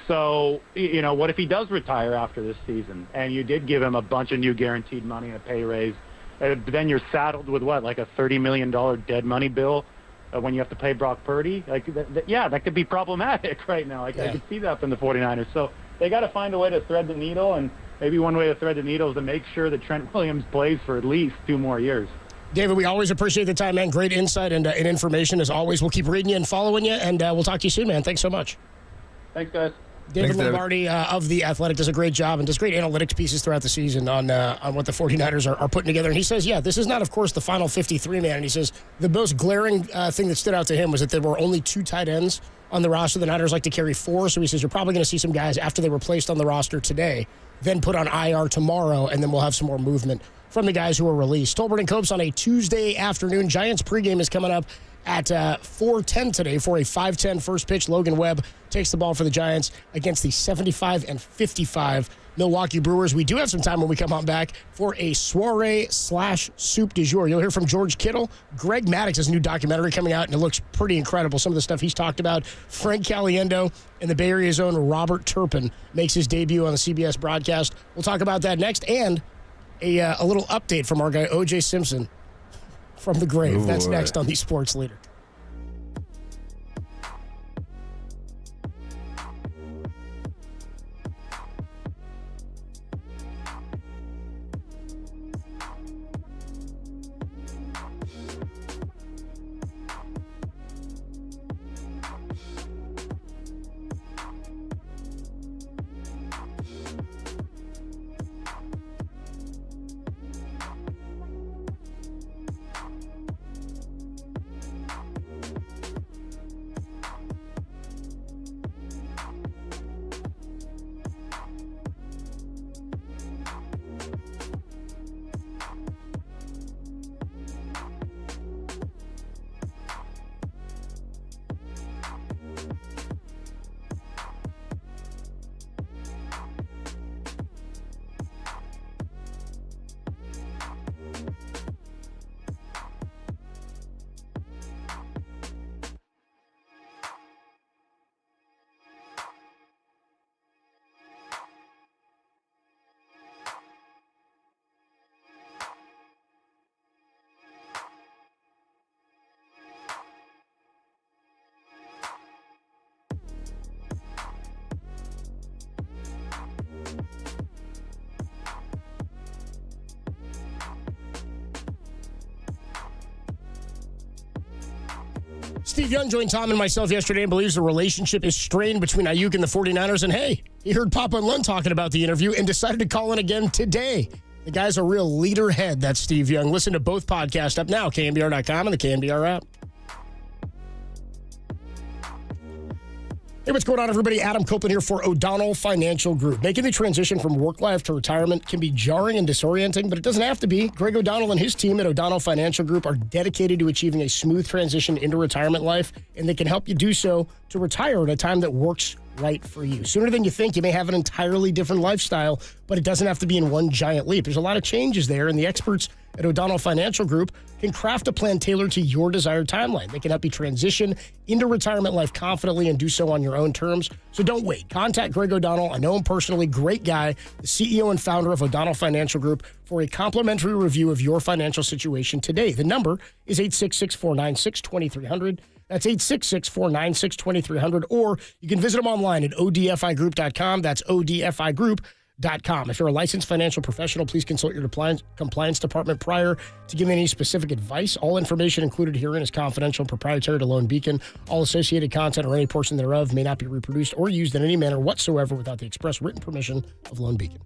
So, what if he does retire after this season, and you did give him a bunch of new guaranteed money and a pay raise, then you're saddled with like a $30 million dead money bill when you have to pay Brock Purdy? That could be problematic right now. I could see that from the 49ers. So they got to find a way to thread the needle, and maybe one way to thread the needle is to make sure that Trent Williams plays for at least 2 more years. David, we always appreciate the time, man. Great insight and information as always. We'll keep reading you and following you, and we'll talk to you soon, man. Thanks so much. Thanks, guys. David Lombardi of The Athletic does a great job and does great analytics pieces throughout the season on what the 49ers are putting together. And he says, this is not, of course, the final 53, man. And he says the most glaring thing that stood out to him was that there were only 2 tight ends on the roster. The Niners like to carry 4, so he says you're probably going to see some guys after they were placed on the roster today, then put on IR tomorrow, and then we'll have some more movement from the guys who are released. Tolbert and Copes on a Tuesday afternoon. Giants pregame is coming up at 4:10 today for a 5:10 first pitch. Logan Webb takes the ball for the Giants against the 75-55 Milwaukee Brewers. We do have some time when we come on back for a soiree/soup du jour. You'll hear from George Kittle. Greg Maddux has a new documentary coming out, and it looks pretty incredible. Some of the stuff he's talked about. Frank Caliendo and the Bay Area's own Robert Turpin makes his debut on the CBS broadcast. We'll talk about that next, and a little update from our guy O.J. Simpson from the grave. That's next on the Sports Leader. Steve Young joined Tom and myself yesterday and believes the relationship is strained between Ayuk and the 49ers. And hey, he heard Papa and Lund talking about the interview and decided to call in again today. The guy's a real leader head, that's Steve Young. Listen to both podcasts up now, KNBR.com and the KNBR app. Hey, what's going on, everybody? Adam Copeland here for O'Donnell Financial Group. Making the transition from work life to retirement can be jarring and disorienting, but it doesn't have to be. Greg O'Donnell and his team at O'Donnell Financial Group are dedicated to achieving a smooth transition into retirement life, and they can help you do so to retire at a time that works right for you. Sooner than you think, you may have an entirely different lifestyle, but it doesn't have to be in one giant leap. There's a lot of changes there, and the experts at O'Donnell Financial Group can craft a plan tailored to your desired timeline. They can help you transition into retirement life confidently and do so on your own terms. So don't wait. Contact Greg O'Donnell. I know him personally. Great guy, the CEO and founder of O'Donnell Financial Group, for a complimentary review of your financial situation today. The number is 866-496-2300. That's 866-496-2300. Or you can visit them online at odfigroup.com. That's odfigroup.com. If you're a licensed financial professional, please consult your compliance department prior to giving any specific advice. All information included herein is confidential and proprietary to Lone Beacon. All associated content or any portion thereof may not be reproduced or used in any manner whatsoever without the express written permission of Lone Beacon.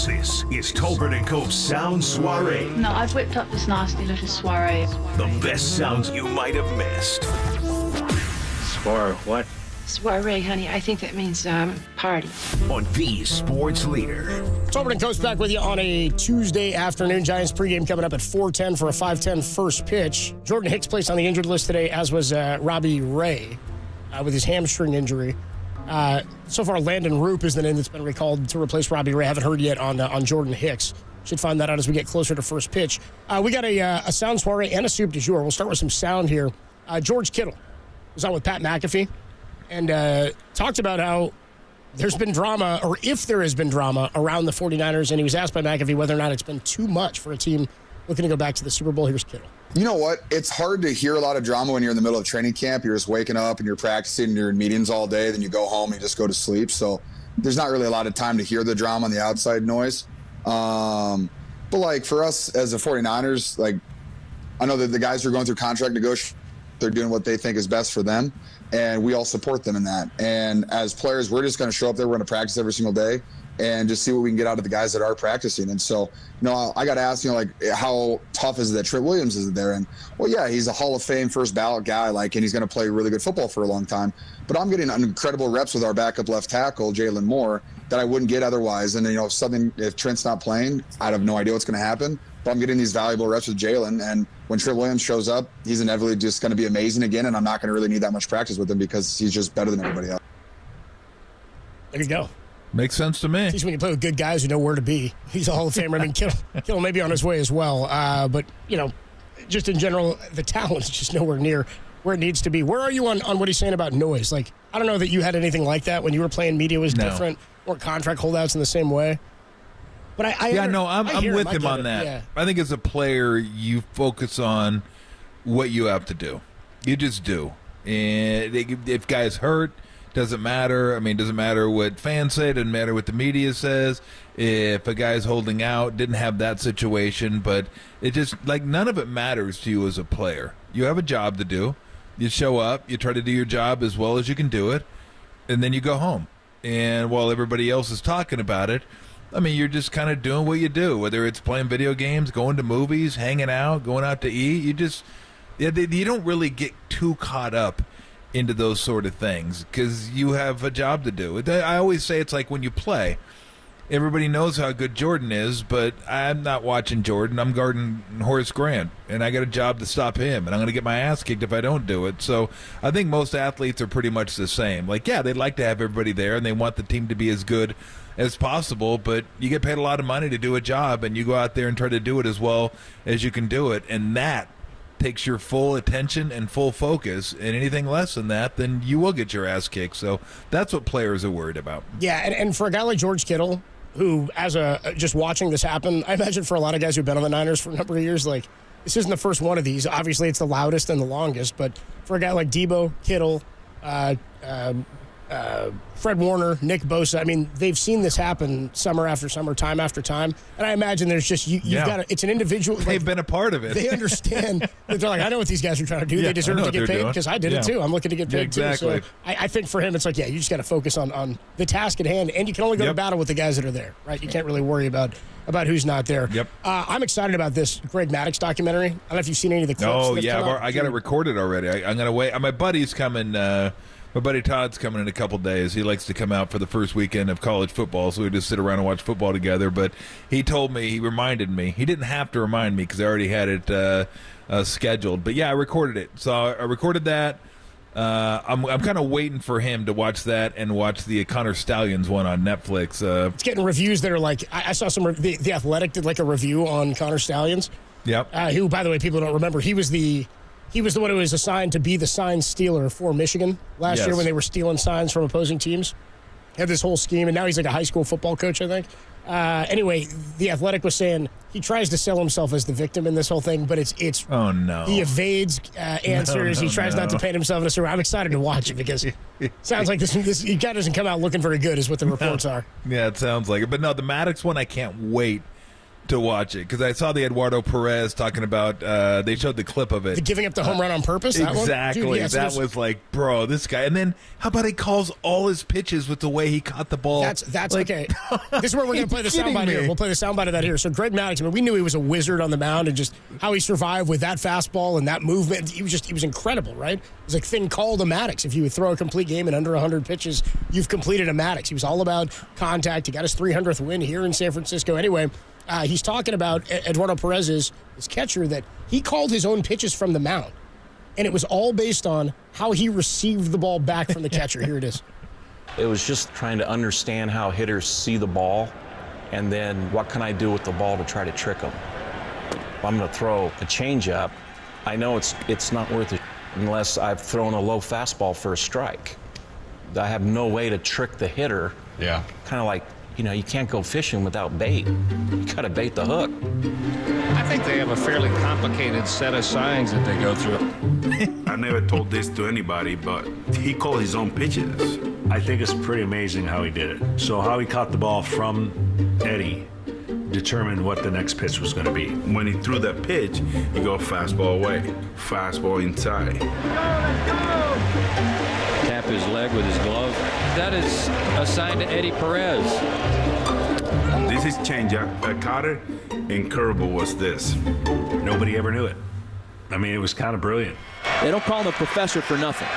This is Tolbert & Co.'s Sound Soiree. No, I've whipped up this nasty little soiree. The best sounds you might have missed. Soiree, what? Soiree, honey. I think that means party. On the Sports Leader. Tolbert and Coach back with you on a Tuesday afternoon. Giants pregame coming up at 4:10 for a 5:10 first pitch. Jordan Hicks placed on the injured list today, as was Robbie Ray with his hamstring injury. So far, Landon Roop is the name that's been recalled to replace Robbie Ray. Haven't heard yet on Jordan Hicks. Should find that out as we get closer to first pitch. We got a sound soiree and a soup du jour. We'll start with some sound here. George Kittle was on with Pat McAfee and talked about how there's been drama, or if there has been drama, around the 49ers, and he was asked by McAfee whether or not it's been too much for a team looking to go back to the Super Bowl. Here's Kittle. You know what? It's hard to hear a lot of drama when you're in the middle of training camp. You're just waking up and you're practicing and you're in meetings all day. Then you go home and you just go to sleep. So there's not really a lot of time to hear the drama and the outside noise. But, like, for us as the 49ers, like, I know that the guys who are going through contract negotiations, they're doing what they think is best for them, and we all support them in that. And as players, we're just going to show up there. We're going to practice every single day and just see what we can get out of the guys that are practicing. And so, you know, I got to ask, you know, like, how tough is it that Trent Williams is there? And, well, yeah, he's a Hall of Fame first ballot guy, like, and he's going to play really good football for a long time. But I'm getting incredible reps with our backup left tackle, Jalen Moore, that I wouldn't get otherwise. And, you know, if Trent's not playing, I have no idea what's going to happen. But I'm getting these valuable reps with Jalen. And when Trent Williams shows up, he's inevitably just going to be amazing again. And I'm not going to really need that much practice with him because he's just better than everybody else. There you go. Makes sense to me. At least when you play with good guys who know where to be. He's a Hall of Famer. I mean, Kittle may be on his way as well. But, you know, just in general, the talent's just nowhere near where it needs to be. Where are you on what he's saying about noise? Like, I don't know that you had anything like that when you were playing. Media was different, or contract holdouts in the same way. But I'm with him on that. Yeah. I think as a player, you focus on what you have to do. You just do. And if guys hurt, doesn't matter. I mean, doesn't matter what fans say. Doesn't matter what the media says. If a guy's holding out, didn't have that situation. But it just, like, none of it matters to you as a player. You have a job to do. You show up. You try to do your job as well as you can do it. And then you go home. And while everybody else is talking about it, I mean, you're just kind of doing what you do, whether it's playing video games, going to movies, hanging out, going out to eat. You don't really get too caught up into those sort of things because you have a job to do. I always say it's like when you play. Everybody knows how good Jordan is, but I'm not watching Jordan. I'm guarding Horace Grant, and I got a job to stop him, and I'm going to get my ass kicked if I don't do it. So I think most athletes are pretty much the same. Like, yeah, they'd like to have everybody there, and they want the team to be as good as possible, but you get paid a lot of money to do a job, and you go out there and try to do it as well as you can do it, and that takes your full attention and full focus, and anything less than that, then you will get your ass kicked. So that's what players are worried about. Yeah, and for a guy like George Kittle, who, just watching this happen, I imagine for a lot of guys who've been on the Niners for a number of years, like, this isn't the first one of these. Obviously, it's the loudest and the longest, but for a guy like Debo, Kittle, Fred Warner, Nick Bosa, I mean, they've seen this happen summer after summer, time after time. And I imagine there's just, you've got to, it's an individual. They've been a part of it. They understand that they're like, I know what these guys are trying to do. They deserve to get paid because I did it too. I'm looking to get paid too. So I think for him, it's like, you just got to focus on the task at hand. And you can only go to battle with the guys that are there, right? You can't really worry about who's not there. Yep. I'm excited about this Greg Maddux documentary. I don't know if you've seen any of the clips. Oh, yeah. I got it recorded already. I'm going to wait. My buddy's coming. My buddy Todd's coming in a couple days. He likes to come out for the first weekend of college football, so we just sit around and watch football together. But he reminded me. He didn't have to remind me because I already had it scheduled. But, yeah, I recorded it. So I recorded that. I'm kind of waiting for him to watch that and watch the Connor Stallions one on Netflix. It's getting reviews that are like, I saw the Athletic did like a review on Connor Stallions. Yep. Who, by the way, people don't remember, he was the one who was assigned to be the sign stealer for Michigan last year when they were stealing signs from opposing teams. Had this whole scheme, and now he's like a high school football coach, I think. Anyway, the Athletic was saying he tries to sell himself as the victim in this whole thing, but it's oh no, he evades answers. He tries not to paint himself in a certain. I'm excited to watch it because it sounds like this guy doesn't come out looking very good, is what the reports are. Yeah, it sounds like it. But no, the Maddux one, I can't wait to watch it because I saw the Eduardo Perez talking about. They showed the clip of it. The giving up the home run on purpose. That Exactly. One? Dude, yeah, that was like, bro, this guy. And then how about he calls all his pitches with the way he caught the ball? That's like, okay. This is where we're going to play the soundbite here. We'll play the soundbite of that here. So Greg Maddux, I mean, we knew he was a wizard on the mound and just how he survived with that fastball and that movement. He was incredible, right? It was like Finn called a Maddux. If you would throw a complete game in under 100 pitches, you've completed a Maddux. He was all about contact. He got his 300th win here in San Francisco. Anyway, he's talking about Eduardo Perez, his catcher, that he called his own pitches from the mound. And it was all based on how he received the ball back from the catcher. Here it is. It was just trying to understand how hitters see the ball, and then what can I do with the ball to try to trick them. If I'm going to throw a changeup, I know it's not worth it unless I've thrown a low fastball for a strike. I have no way to trick the hitter. Yeah. Kind of like, you can't go fishing without bait. You got to bait the hook. I think they have a fairly complicated set of signs that they go through. I never told this to anybody, but he called his own pitches. I think it's pretty amazing how he did it. So how he caught the ball from Eddie determined what the next pitch was going to be. When he threw that pitch, he go fastball away, fastball inside. Tap his leg with his glove. That is assigned to Eddie Perez. This is changeup. A cutter and curveball was this. Nobody ever knew it. I mean, it was kind of brilliant. They don't call him the professor for nothing.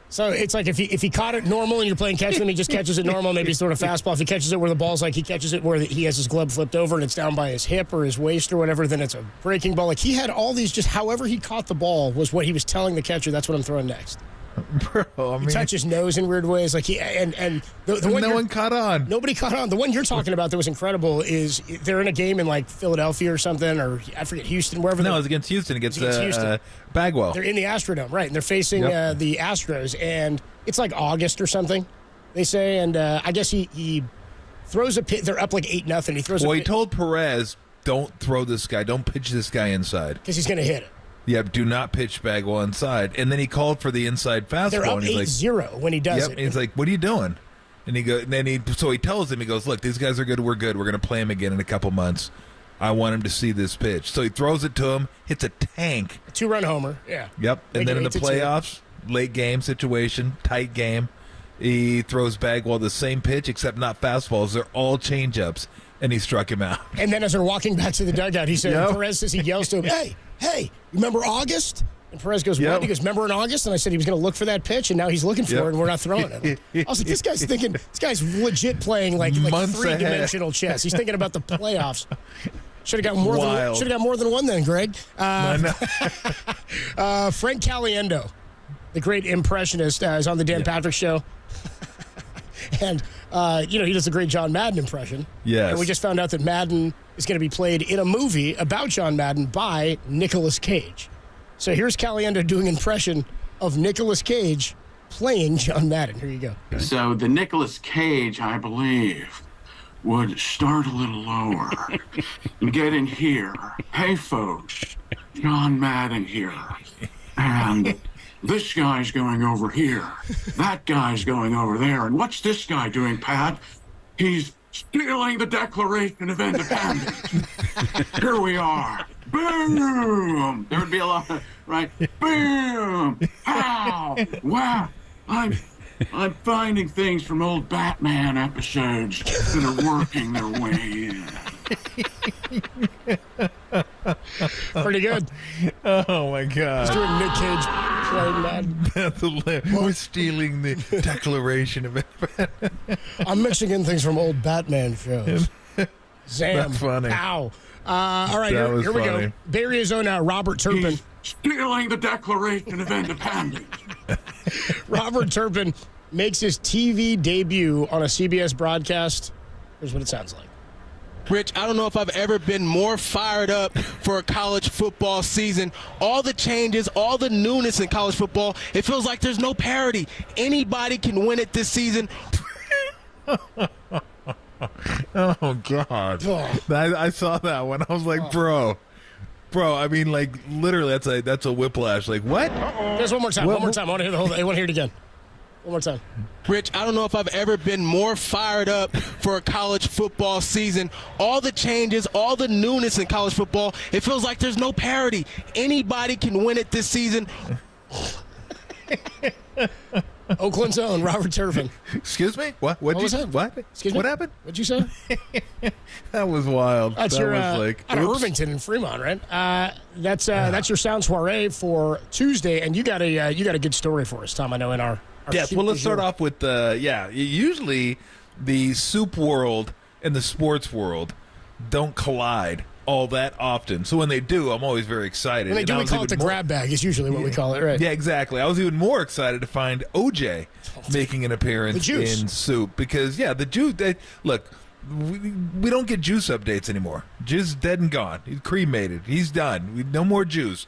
So it's like if he caught it normal and you're playing catch, then he just catches it normal. Maybe he's throwing a fastball. If he catches it where the ball's like he catches it where he has his glove flipped over and it's down by his hip or his waist or whatever, then it's a breaking ball. Like he had all these, just however he caught the ball was what he was telling the catcher. That's what I'm throwing next. Bro, I mean, he touched his nose in weird ways, like the one no one caught on. Nobody caught on. The one you're talking about that was incredible is they're in a game in like Philadelphia or something, or I forget, Houston, wherever. No, it was against Houston. Against Houston. Bagwell. They're in the Astrodome, right? And they're facing the Astros, and it's like August or something, they say. And I guess he throws a pitch. They're up like 8-0. He throws. Well, he told Perez, "Don't throw this guy. Don't pitch this guy inside because he's going to hit it." Yep, do not pitch Bagwell inside. And then he called for the inside fastball. They're up and he's 8-0 when he does it. And he's like, "What are you doing?" And he tells him, he goes, "Look, these guys are good. We're good. We're going to play him again in a couple months. I want him to see this pitch." So he throws it to him, hits a tank. A 2-run homer, yeah. Yep. And then in the playoffs, late game situation, tight game, he throws Bagwell the same pitch except not fastballs. They're all changeups, and he struck him out. And then as they're walking back to the dugout, he said, Perez says, he yells to him, hey, remember August? And Perez goes, what? He goes, remember in August? And I said he was going to look for that pitch, and now he's looking for it, and we're not throwing it. I was like, this guy's legit playing like three-dimensional chess. He's thinking about the playoffs. Should have got more than one then, Greg. Frank Caliendo, the great impressionist, is on the Dan Patrick Show. And, he does a great John Madden impression. Yes. And we just found out that Madden is going to be played in a movie about John Madden by Nicolas Cage. So here's Caliendo doing an impression of Nicolas Cage playing John Madden. Here you go. So the Nicolas Cage, I believe, would start a little lower and get in here. Hey, folks, John Madden here. And this guy's going over here. That guy's going over there. And what's this guy doing, Pat? He's stealing the Declaration of Independence. Here we are. Boom! There would be a lot of, right? Boom! Ow! Wow! I'm finding things from old Batman episodes that are working their way in. Pretty good. Oh, my God. He's doing Nick Cage playing Madden. We're stealing the Declaration of Independence. I'm mixing in things from old Batman shows. Zam. That's funny. Ow. All right, here we go. Bay Area's own Robert Turpin. He's stealing the Declaration of Independence. Robert Turpin makes his TV debut on a CBS broadcast. Here's what it sounds like. Rich, I don't know if I've ever been more fired up for a college football season. All the changes, all the newness in college football, it feels like there's no parity. Anybody can win it this season. Oh, God. I saw that one. I was like, bro, I mean, like, literally, that's a whiplash. Like, what? There's one more time. I want to hear the whole thing. I want to hear it again. One more time. Rich, I don't know if I've ever been more fired up for a college football season. All the changes, all the newness in college football, it feels like there's no parity. Anybody can win it this season. Oakland's own Robert Turpin. Excuse me? What was that? What? Excuse me? What happened? What'd you say? That was wild. That's that your was like out of oops. Irvington and Fremont, right? That's your sound soiree for Tuesday, and you got a good story for us, Tom. I know in our Yes. Well, let's start off with usually the soup world and the sports world don't collide all that often. So when they do, I'm always very excited. When they do, we call it the grab bag. Is usually what we call it, right? Yeah, exactly. I was even more excited to find OJ making an appearance in soup because the juice. Look, we don't get juice updates anymore. Juice is dead and gone. He's cremated. He's done. No more juice.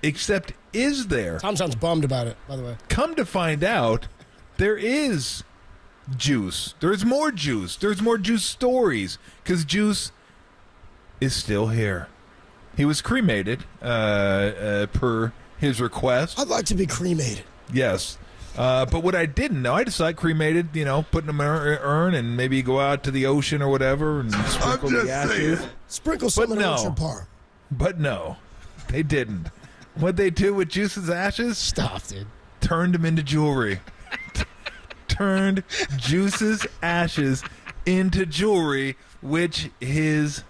Except, is there? Tom sounds bummed about it, by the way. Come to find out, there is juice. There's more juice. There's more juice stories because juice is still here. He was cremated per his request. I'd like to be cremated. Yes. But what I didn't know, I decided cremated, put in an urn and maybe go out to the ocean or whatever and sprinkle the ashes. Sprinkle some in Ocean Park. But no, they didn't. What'd they do with Juice's ashes? Stop, dude. Turned them into jewelry. Turned Juice's ashes into jewelry, which his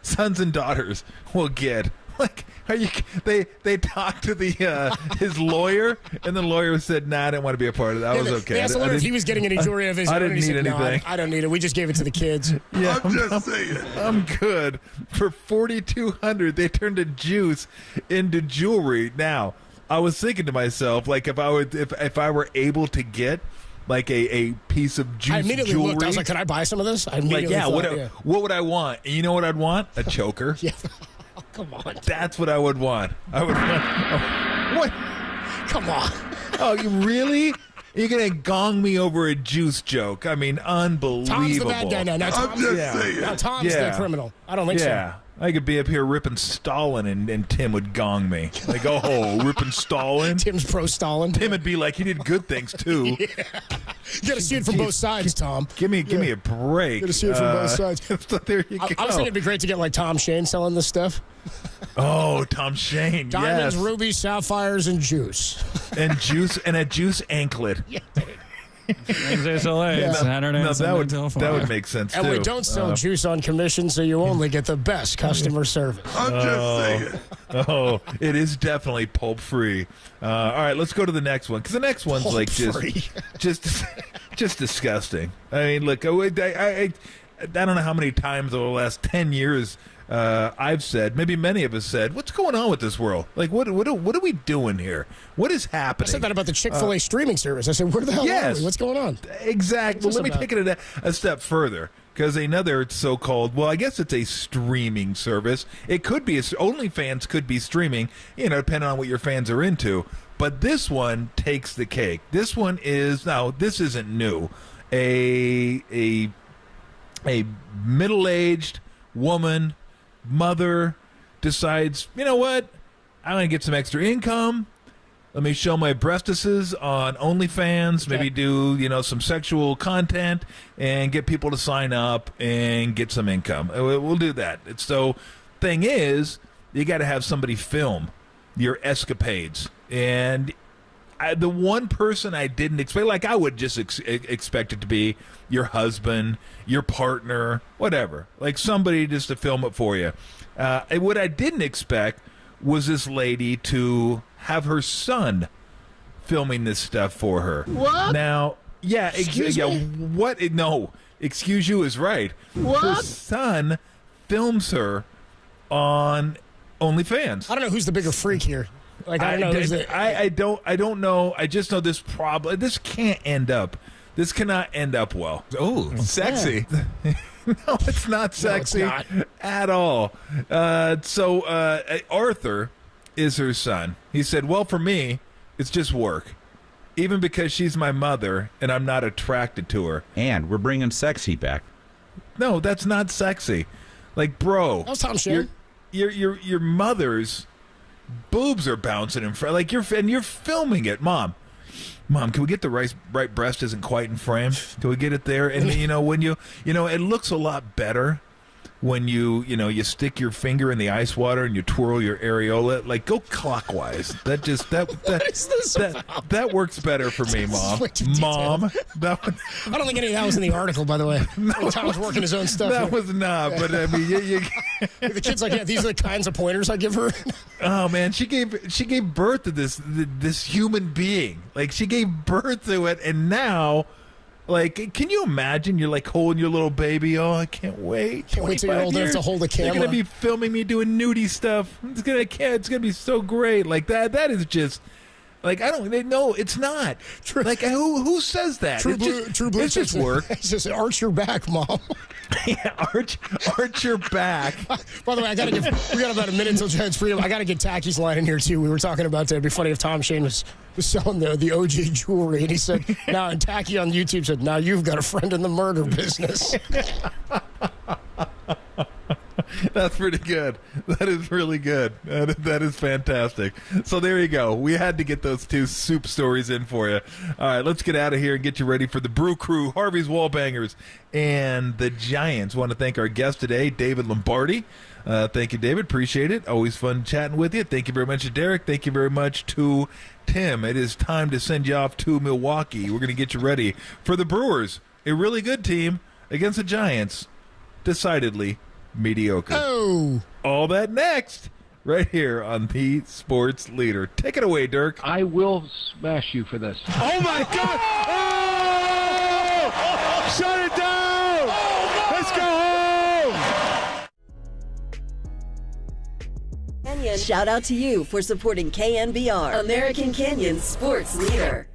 sons and daughters will get. Like, they talked to his lawyer, and the lawyer said, "Nah, I didn't want to be a part of that. I was okay." They asked the lawyer if he was getting any jewelry of his own. I didn't need anything. No, I don't need it. We just gave it to the kids. Yeah, I'm just saying. I'm good. For $4,200, they turned a juice into jewelry. Now, I was thinking to myself, like, if I were able to get like a piece of juice, I immediately jewelry, looked. I was like, "Can I buy some of this?" I immediately what would I want? And you know what I'd want? A choker. Yeah. Come on. That's what I would want. I would want. What? Come on. Oh, you really? You're going to gong me over a juice joke. I mean, unbelievable. Tom's the bad guy now. Now Tom's the criminal. I don't think so. I could be up here ripping Stalin, and Tim would gong me. Like, oh, ripping Stalin? Tim's pro Stalin. Tim would be like, he did good things, too. Yeah. You got to see it from both sides, Tom. Give me a break. Got to see it from both sides. So there you go. I was thinking it'd be great to get like Tom Shane selling this stuff. Oh, Tom Shane, Diamonds, yes. rubies, sapphires, and juice. And a juice anklet. Yeah. Wednesday till 8, Saturday and Sunday till 5. That would make sense, and too. we don't sell juice on commission, so you only get the best customer service. I'm just saying. Oh, it is definitely pulp free. All right, let's go to the next one, because the next one's Pulp like free. just disgusting. I mean, look, I don't know how many times over the last 10 years I've said, maybe many of us said, what's going on with this world? Like, what are we doing here? What is happening? I said that about the Chick-fil-A streaming service. I said, where the hell are we? What's going on? Exactly. Well, let me take it a step further, because another so-called, well, I guess it's a streaming service. It could be, OnlyFans could be streaming, depending on what your fans are into. But this one takes the cake. This one is, now, this isn't new. A middle-aged woman, mother, decides, you know what, I'm going to get some extra income. Let me show my breastises on OnlyFans, maybe do, some sexual content, and get people to sign up and get some income. We'll do that. So, thing is, you got to have somebody film your escapades. And the one person I didn't expect, like I would just expect it to be your husband, your partner, whatever. Like somebody just to film it for you. And what I didn't expect was this lady to have her son filming this stuff for her. What? Now, excuse me? What? No, excuse you is right. What? Her son films her on OnlyFans. I don't know who's the bigger freak here. Like I don't know. I just know this problem. This can't end up. This cannot end up well. Oh, sexy. No, it's not sexy at all. So Arthur is her son. He said, well, for me, it's just work. Even because she's my mother and I'm not attracted to her. And we're bringing sexy back. No, that's not sexy. Like, bro. That was Tom Shane. Your mother's boobs are bouncing in front. Like, you're filming it, Mom. Mom, can we get the right breast isn't quite in frame? Can we get it there? And when it looks a lot better when you stick your finger in the ice water and you twirl your areola. Like, go clockwise. That works better for me, Mom. Mom, I don't think any of that was in the article, by the way. No, Tom was working his own stuff. That was not. But I mean, the kid's like, yeah, these are the kinds of pointers I give her. Oh man, she gave birth to this human being. Like, she gave birth to it, and now. Like, can you imagine? You're like holding your little baby. Oh, I can't wait. Can't wait till you're old enough to hold a camera. They're gonna be filming me doing nudie stuff. It's gonna be so great. Like that is just like no, it's not. Like who says that? True Blue it's just work. It's just arch your back, Mom. Yeah, arch your back. By the way, we got about a minute until Giants freedom. I got to get Tacky's line in here too. We were talking about that. It'd be funny if Tom Shane was selling the OG jewelry, and he said, "Now," and Tacky on YouTube said, "Now you've got a friend in the murder business." That's pretty good. That is really good. That is fantastic. So there you go. We had to get those two soup stories in for you. All right, let's get out of here and get you ready for the Brew Crew, Harvey's Wallbangers, and the Giants. Want to thank our guest today, David Lombardi. Thank you, David. Appreciate it. Always fun chatting with you. Thank you very much to Derek. Thank you very much to Tim. It is time to send you off to Milwaukee. We're going to get you ready for the Brewers, a really good team against the Giants. Decidedly mediocre. Oh. All that next, right here on the Sports Leader. Take it away, Dirk. I will smash you for this. Oh, my God! Oh! Shut it down! Let's go home! Canyon. Shout out to you for supporting KNBR, American Canyon's sports leader.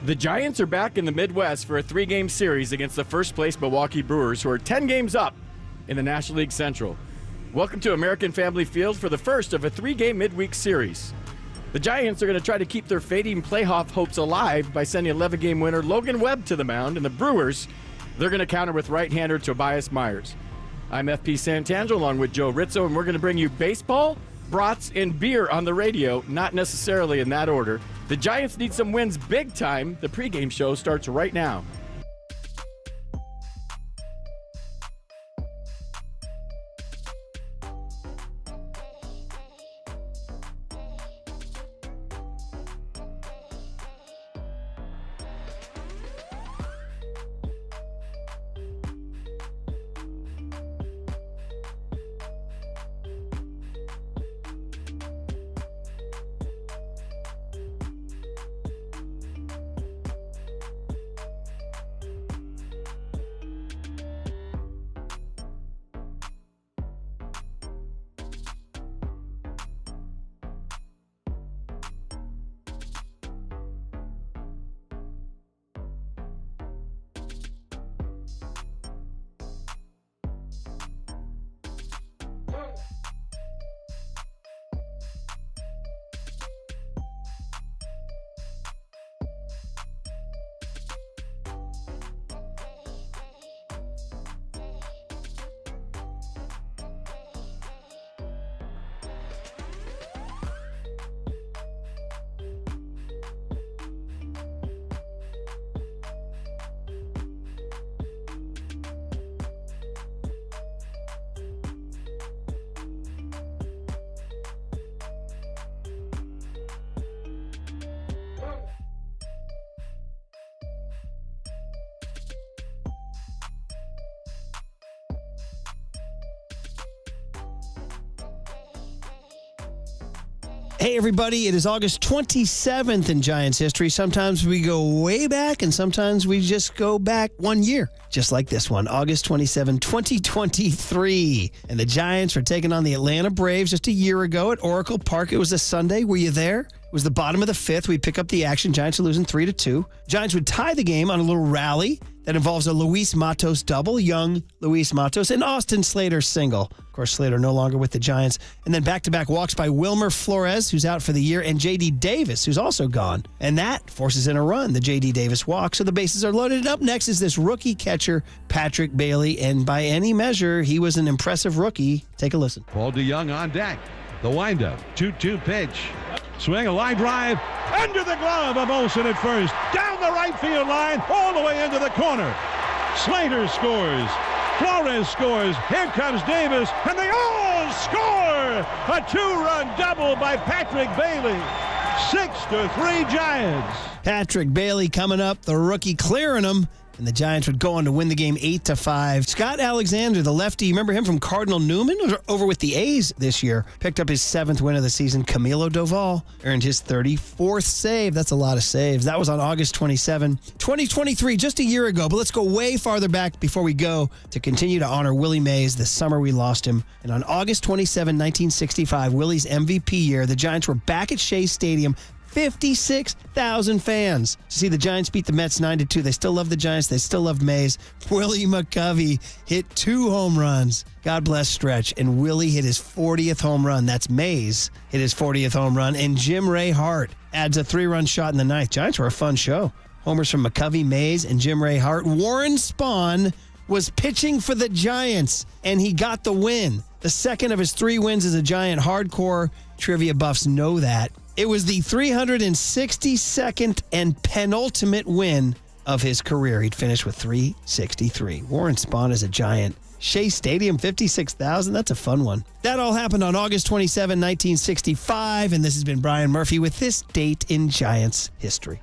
The Giants are back in the Midwest for a 3-game series against the first-place Milwaukee Brewers, who are 10 games up in the National League Central. Welcome to American Family Field for the first of a 3-game midweek series. The Giants are going to try to keep their fading playoff hopes alive by sending 11-game winner Logan Webb to the mound, and the Brewers, they're going to counter with right-hander Tobias Myers. I'm FP Santangelo along with Joe Rizzo, and we're going to bring you baseball, brats, and beer on the radio, not necessarily in that order. The Giants need some wins big time. The pregame show starts right now. Hey, everybody, it is August 27th in Giants history. Sometimes we go way back, and sometimes we just go back 1 year, just like this one, August 27, 2023. And the Giants were taking on the Atlanta Braves just a year ago at Oracle Park. It was a Sunday. Were you there? It was the bottom of the fifth. We pick up the action. Giants are losing 3-2. Giants would tie the game on a little rally that involves a Luis Matos double, young Luis Matos, and Austin Slater single. Of course, Slater no longer with the Giants. And then back-to-back walks by Wilmer Flores, who's out for the year, and J.D. Davis, who's also gone. And that forces in a run, the J.D. Davis walk. So the bases are loaded. And up next is this rookie catcher, Patrick Bailey. And by any measure, he was an impressive rookie. Take a listen. Paul DeYoung on deck. The windup. 2-2 pitch. Swing, a line drive, under the glove of Olsen at first, down the right field line, all the way into the corner. Slater scores, Flores scores, here comes Davis, and they all score! A two-run double by Patrick Bailey. 6-3 Giants. Patrick Bailey coming up, the rookie clearing him. And the Giants would go on to win the game 8-5. Scott Alexander, the lefty, you remember him from Cardinal Newman? Was over with the A's this year. Picked up his 7th win of the season. Camilo Doval earned his 34th save. That's a lot of saves. That was on August 27, 2023, just a year ago. But let's go way farther back before we go to continue to honor Willie Mays the summer we lost him. And on August 27, 1965, Willie's MVP year, the Giants were back at Shea Stadium. 56,000 fans to see the Giants beat the Mets 9-2. They still love the Giants. They still love Mays. Willie McCovey hit 2 home runs. God bless Stretch. And Willie hit his 40th home run. That's Mays hit his 40th home run. And Jim Ray Hart adds a 3-run shot in the ninth. Giants were a fun show. Homers from McCovey, Mays, and Jim Ray Hart. Warren Spahn was pitching for the Giants, and he got the win. The second of his 3 wins as a Giant. Hardcore trivia buffs know that. It was the 362nd and penultimate win of his career. He'd finished with 363. Warren Spahn is a Giant. Shea Stadium, 56,000. That's a fun one. That all happened on August 27, 1965. And this has been Brian Murphy with this date in Giants history.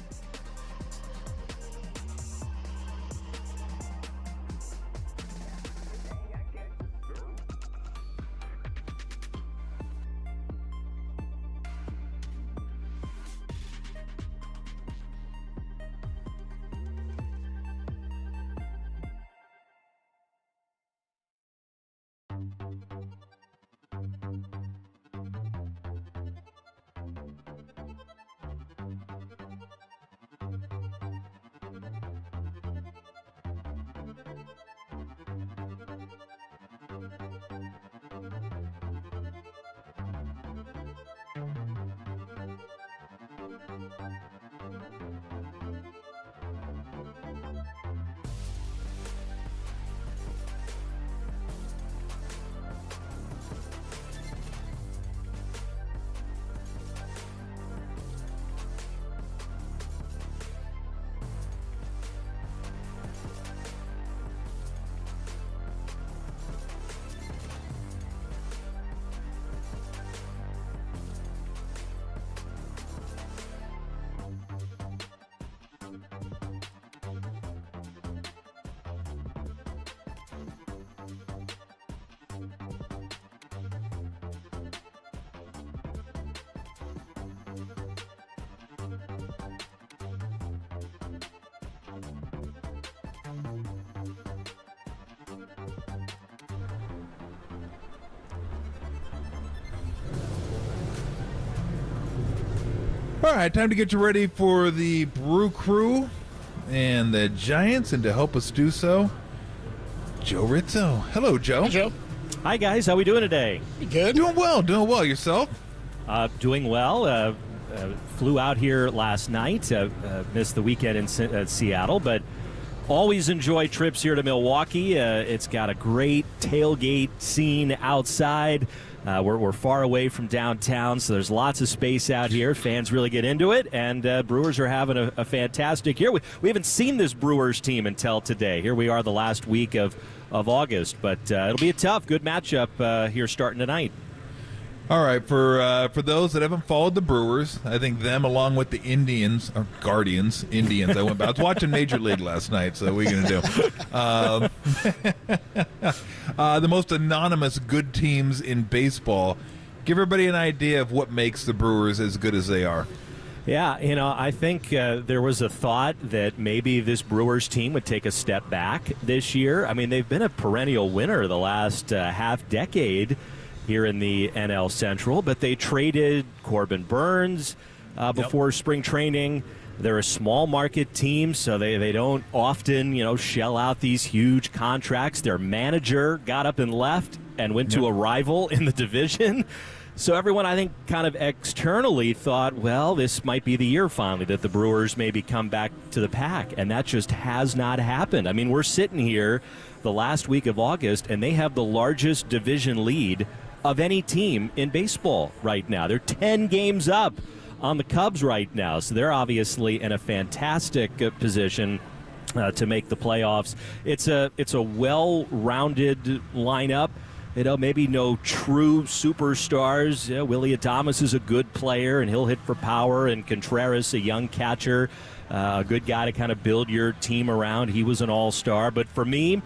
All right, time to get you ready for the Brew Crew and the Giants, and to help us do so, Joe Rizzo. Hello, Joe. Hey, Joe. Hi, guys. How we doing today? Good. Doing well. Yourself? Doing well. Flew out here last night. Missed the weekend in Seattle, but always enjoy trips here to Milwaukee. It's got a great tailgate scene outside. We're far away from downtown, so there's lots of space out here. Fans really get into it, and Brewers are having a fantastic year. We haven't seen this Brewers team until today. Here we are the last week of August, but it'll be a tough, good matchup here starting tonight. All right, for those that haven't followed the Brewers, I think them along with the Indians, or Guardians, Indians. I was watching Major League last night, so what are you going to do? The most anonymous good teams in baseball. Give everybody an idea of what makes the Brewers as good as they are. Yeah, I think there was a thought that maybe this Brewers team would take a step back this year. I mean, they've been a perennial winner the last half decade here in the NL Central, but they traded Corbin Burns before spring training. They're a small market team, so they don't often, shell out these huge contracts. Their manager got up and left and went to a rival in the division. So everyone, I think, kind of externally thought, well, this might be the year finally that the Brewers maybe come back to the pack, and that just has not happened. I mean, we're sitting here the last week of August, and they have the largest division lead of any team in baseball right now. They're 10 games up on the Cubs right now, so they're obviously in a fantastic position to make the playoffs. It's a well-rounded lineup. Maybe no true superstars. Willie Adames is a good player, and he'll hit for power. And Contreras, a young catcher, a good guy to kind of build your team around. He was an all-star. But for me,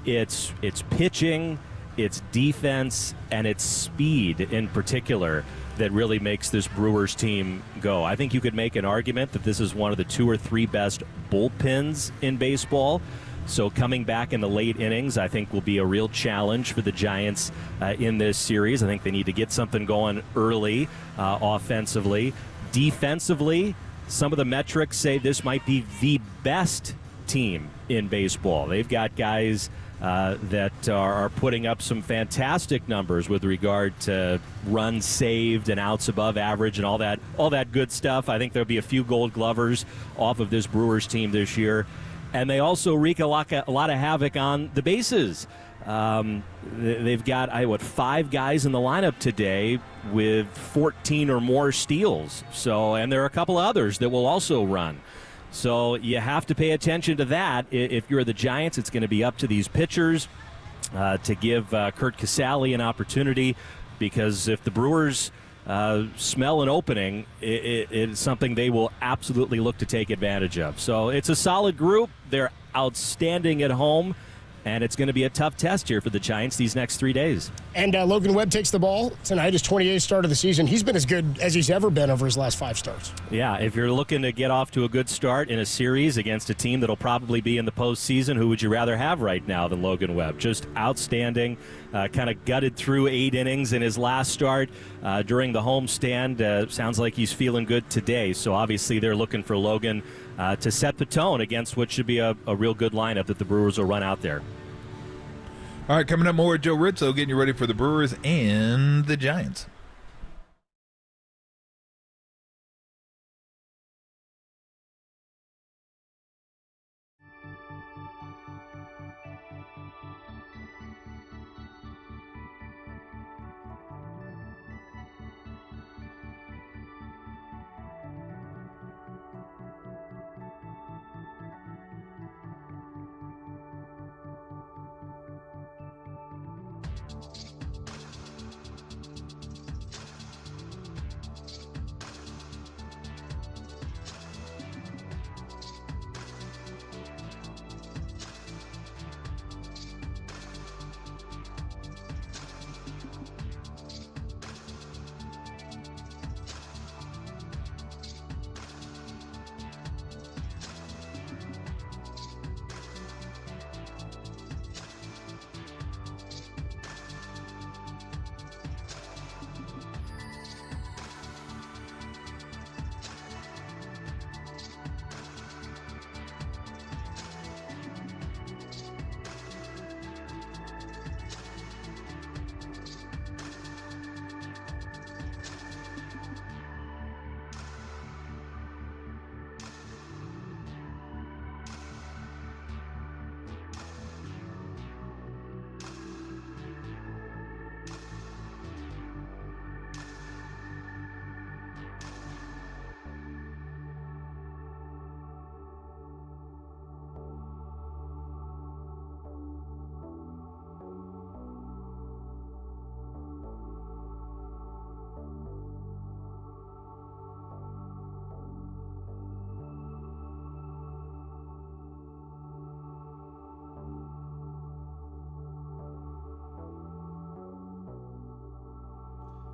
it's pitching, it's defense, and it's speed in particular that really makes this Brewers team go. I think you could make an argument that this is one of the 2 or 3 best bullpens in baseball. So coming back in the late innings, I think, will be a real challenge for the Giants in this series. I think they need to get something going early offensively. Defensively, some of the metrics say this might be the best team in baseball. They've got guys that are putting up some fantastic numbers with regard to runs saved and outs above average and all that good stuff. I think there'll be a few Gold Glovers off of this Brewers team this year. And they also wreak a lot of havoc on the bases. They've got 5 guys in the lineup today with 14 or more steals. And there are a couple others that will also run. So you have to pay attention to that. If you're the Giants, it's going to be up to these pitchers to give Kurt Casale an opportunity, because if the Brewers smell an opening, it's something they will absolutely look to take advantage of. So it's a solid group. They're outstanding at home, and it's going to be a tough test here for the Giants these next 3 days. And Logan Webb takes the ball tonight, his 28th start of the season. He's been as good as he's ever been over his last 5 starts. Yeah, if you're looking to get off to a good start in a series against a team that'll probably be in the postseason, who would you rather have right now than Logan Webb? Just outstanding. Kind of gutted through 8 innings in his last start during the homestand. Sounds like he's feeling good today. So obviously they're looking for Logan to set the tone against what should be a real good lineup that the Brewers will run out there. All right, coming up more with Joe Rizzo, getting you ready for the Brewers and the Giants.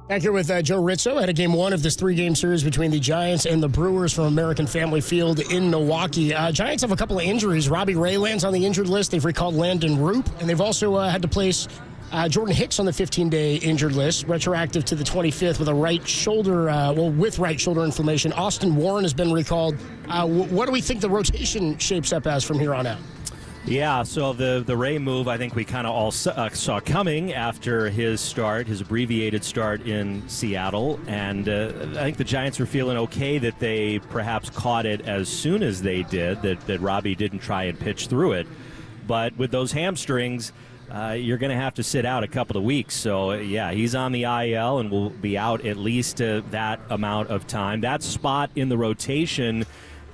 Back here with Joe Rizzo at Game 1 of this 3-game series between the Giants and the Brewers from American Family Field in Milwaukee. Giants have a couple of injuries. Robbie Ray lands on the injured list. They've recalled Landon Roop, and they've also had to place Jordan Hicks on the 15-day injured list, retroactive to the 25th with a right shoulder, with right shoulder inflammation. Austin Warren has been recalled. What do we think the rotation shapes up as from here on out? Yeah, so the Ray move, I think we kind of all saw coming after his start, his abbreviated start in Seattle. And I think the Giants were feeling okay that they perhaps caught it as soon as they did, that Robbie didn't try and pitch through it. But with those hamstrings, you're going to have to sit out a couple of weeks. So, yeah, he's on the IL and will be out at least that amount of time. That spot in the rotation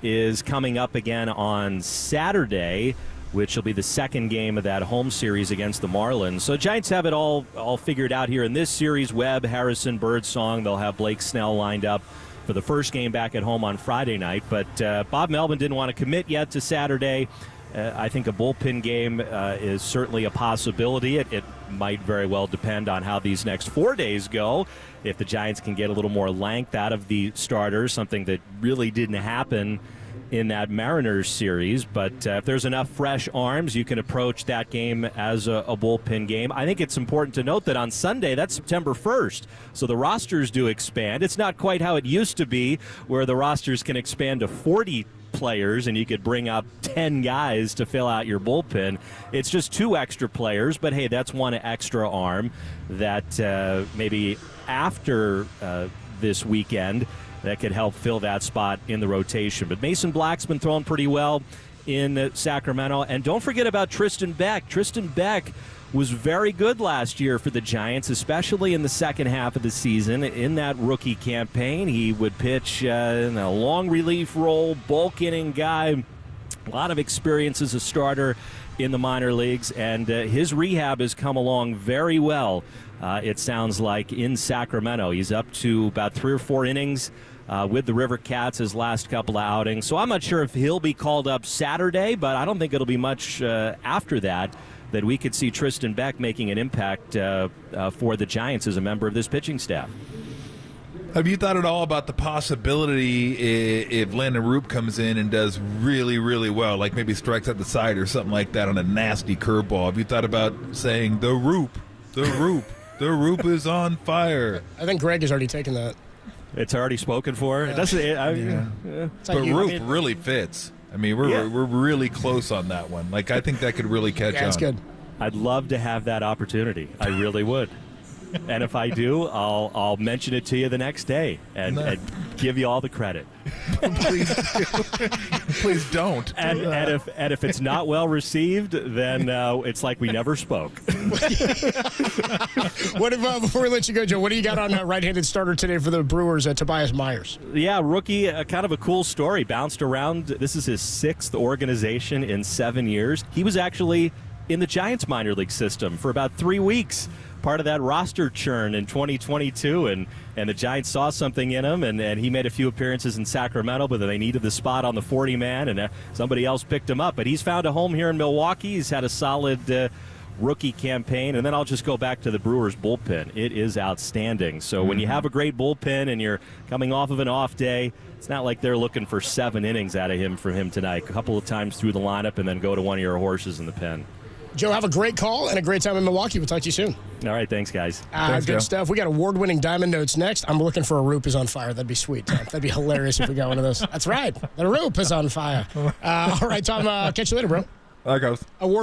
is coming up again on Saturday, which will be the second game of that home series against the Marlins. So Giants have it all figured out here in this series. Webb, Harrison, Birdsong. They'll have Blake Snell lined up for the first game back at home on Friday night. But Bob Melvin didn't want to commit yet to Saturday. I think a bullpen game is certainly a possibility. It might very well depend on how these next 4 days go. If the Giants can get a little more length out of the starters, something that really didn't happen in that Mariners series. But if there's enough fresh arms, you can approach that game as a bullpen game. I think it's important to note that on Sunday, that's September 1st, so the rosters do expand. It's not quite how it used to be, where the rosters can expand to 40 players and you could bring up 10 guys to fill out your bullpen. It's just 2 extra players, but hey, that's 1 extra arm that maybe after this weekend that could help fill that spot in the rotation. But Mason Black's been throwing pretty well in Sacramento. And don't forget about Tristan Beck. Tristan Beck was very good last year for the Giants, especially in the second half of the season. In that rookie campaign, he would pitch in a long relief role, bulk inning guy, a lot of experience as a starter in the minor leagues, and his rehab has come along very well. It sounds like in Sacramento. He's up to about 3 or 4 innings with the River Cats his last couple of outings. So I'm not sure if he'll be called up Saturday, but I don't think it'll be much after that we could see Tristan Beck making an impact for the Giants as a member of this pitching staff. Have you thought at all about the possibility if Landon Roop comes in and does really, really well, like maybe strikes at the side or something like that on a nasty curveball? Have you thought about saying, the Roop is on fire? I think Greg has already taken that. It's already spoken for. Yeah. It doesn't. But Roop really fits. I mean, we're really close on that one. Like, I think that could really catch on. That's good. I'd love to have that opportunity. I really would. And if I do, I'll mention it to you the next day and give you all the credit. Please don't. And if it's not well received, then it's like we never spoke. What if, before we let you go, Joe, what do you got on right-handed starter today for the Brewers, Tobias Myers? Yeah, rookie, kind of a cool story. Bounced around. This is his 6th organization in 7 years. He was actually in the Giants minor league system for about 3 weeks. Part of that roster churn in 2022, and the Giants saw something in him, and he made a few appearances in Sacramento, but they needed the spot on the 40-man, and somebody else picked him up. But he's found a home here in Milwaukee. He's had a solid rookie campaign, and then I'll just go back to the Brewers bullpen. It is outstanding. So when you have a great bullpen and you're coming off of an off day, it's not like they're looking for 7 innings out of him from him tonight. A couple of times through the lineup and then go to one of your horses in the pen. Joe, have a great call and a great time in Milwaukee. We'll talk to you soon. All right, thanks, guys. Good Joe. stuff. We got award-winning Diamond Notes next. I'm looking for a Roop is on fire. That'd be sweet, Tom. That'd be hilarious if we got one of those. That's right. The Roop is on fire. All right, Tom, catch you later, bro. There goes. Award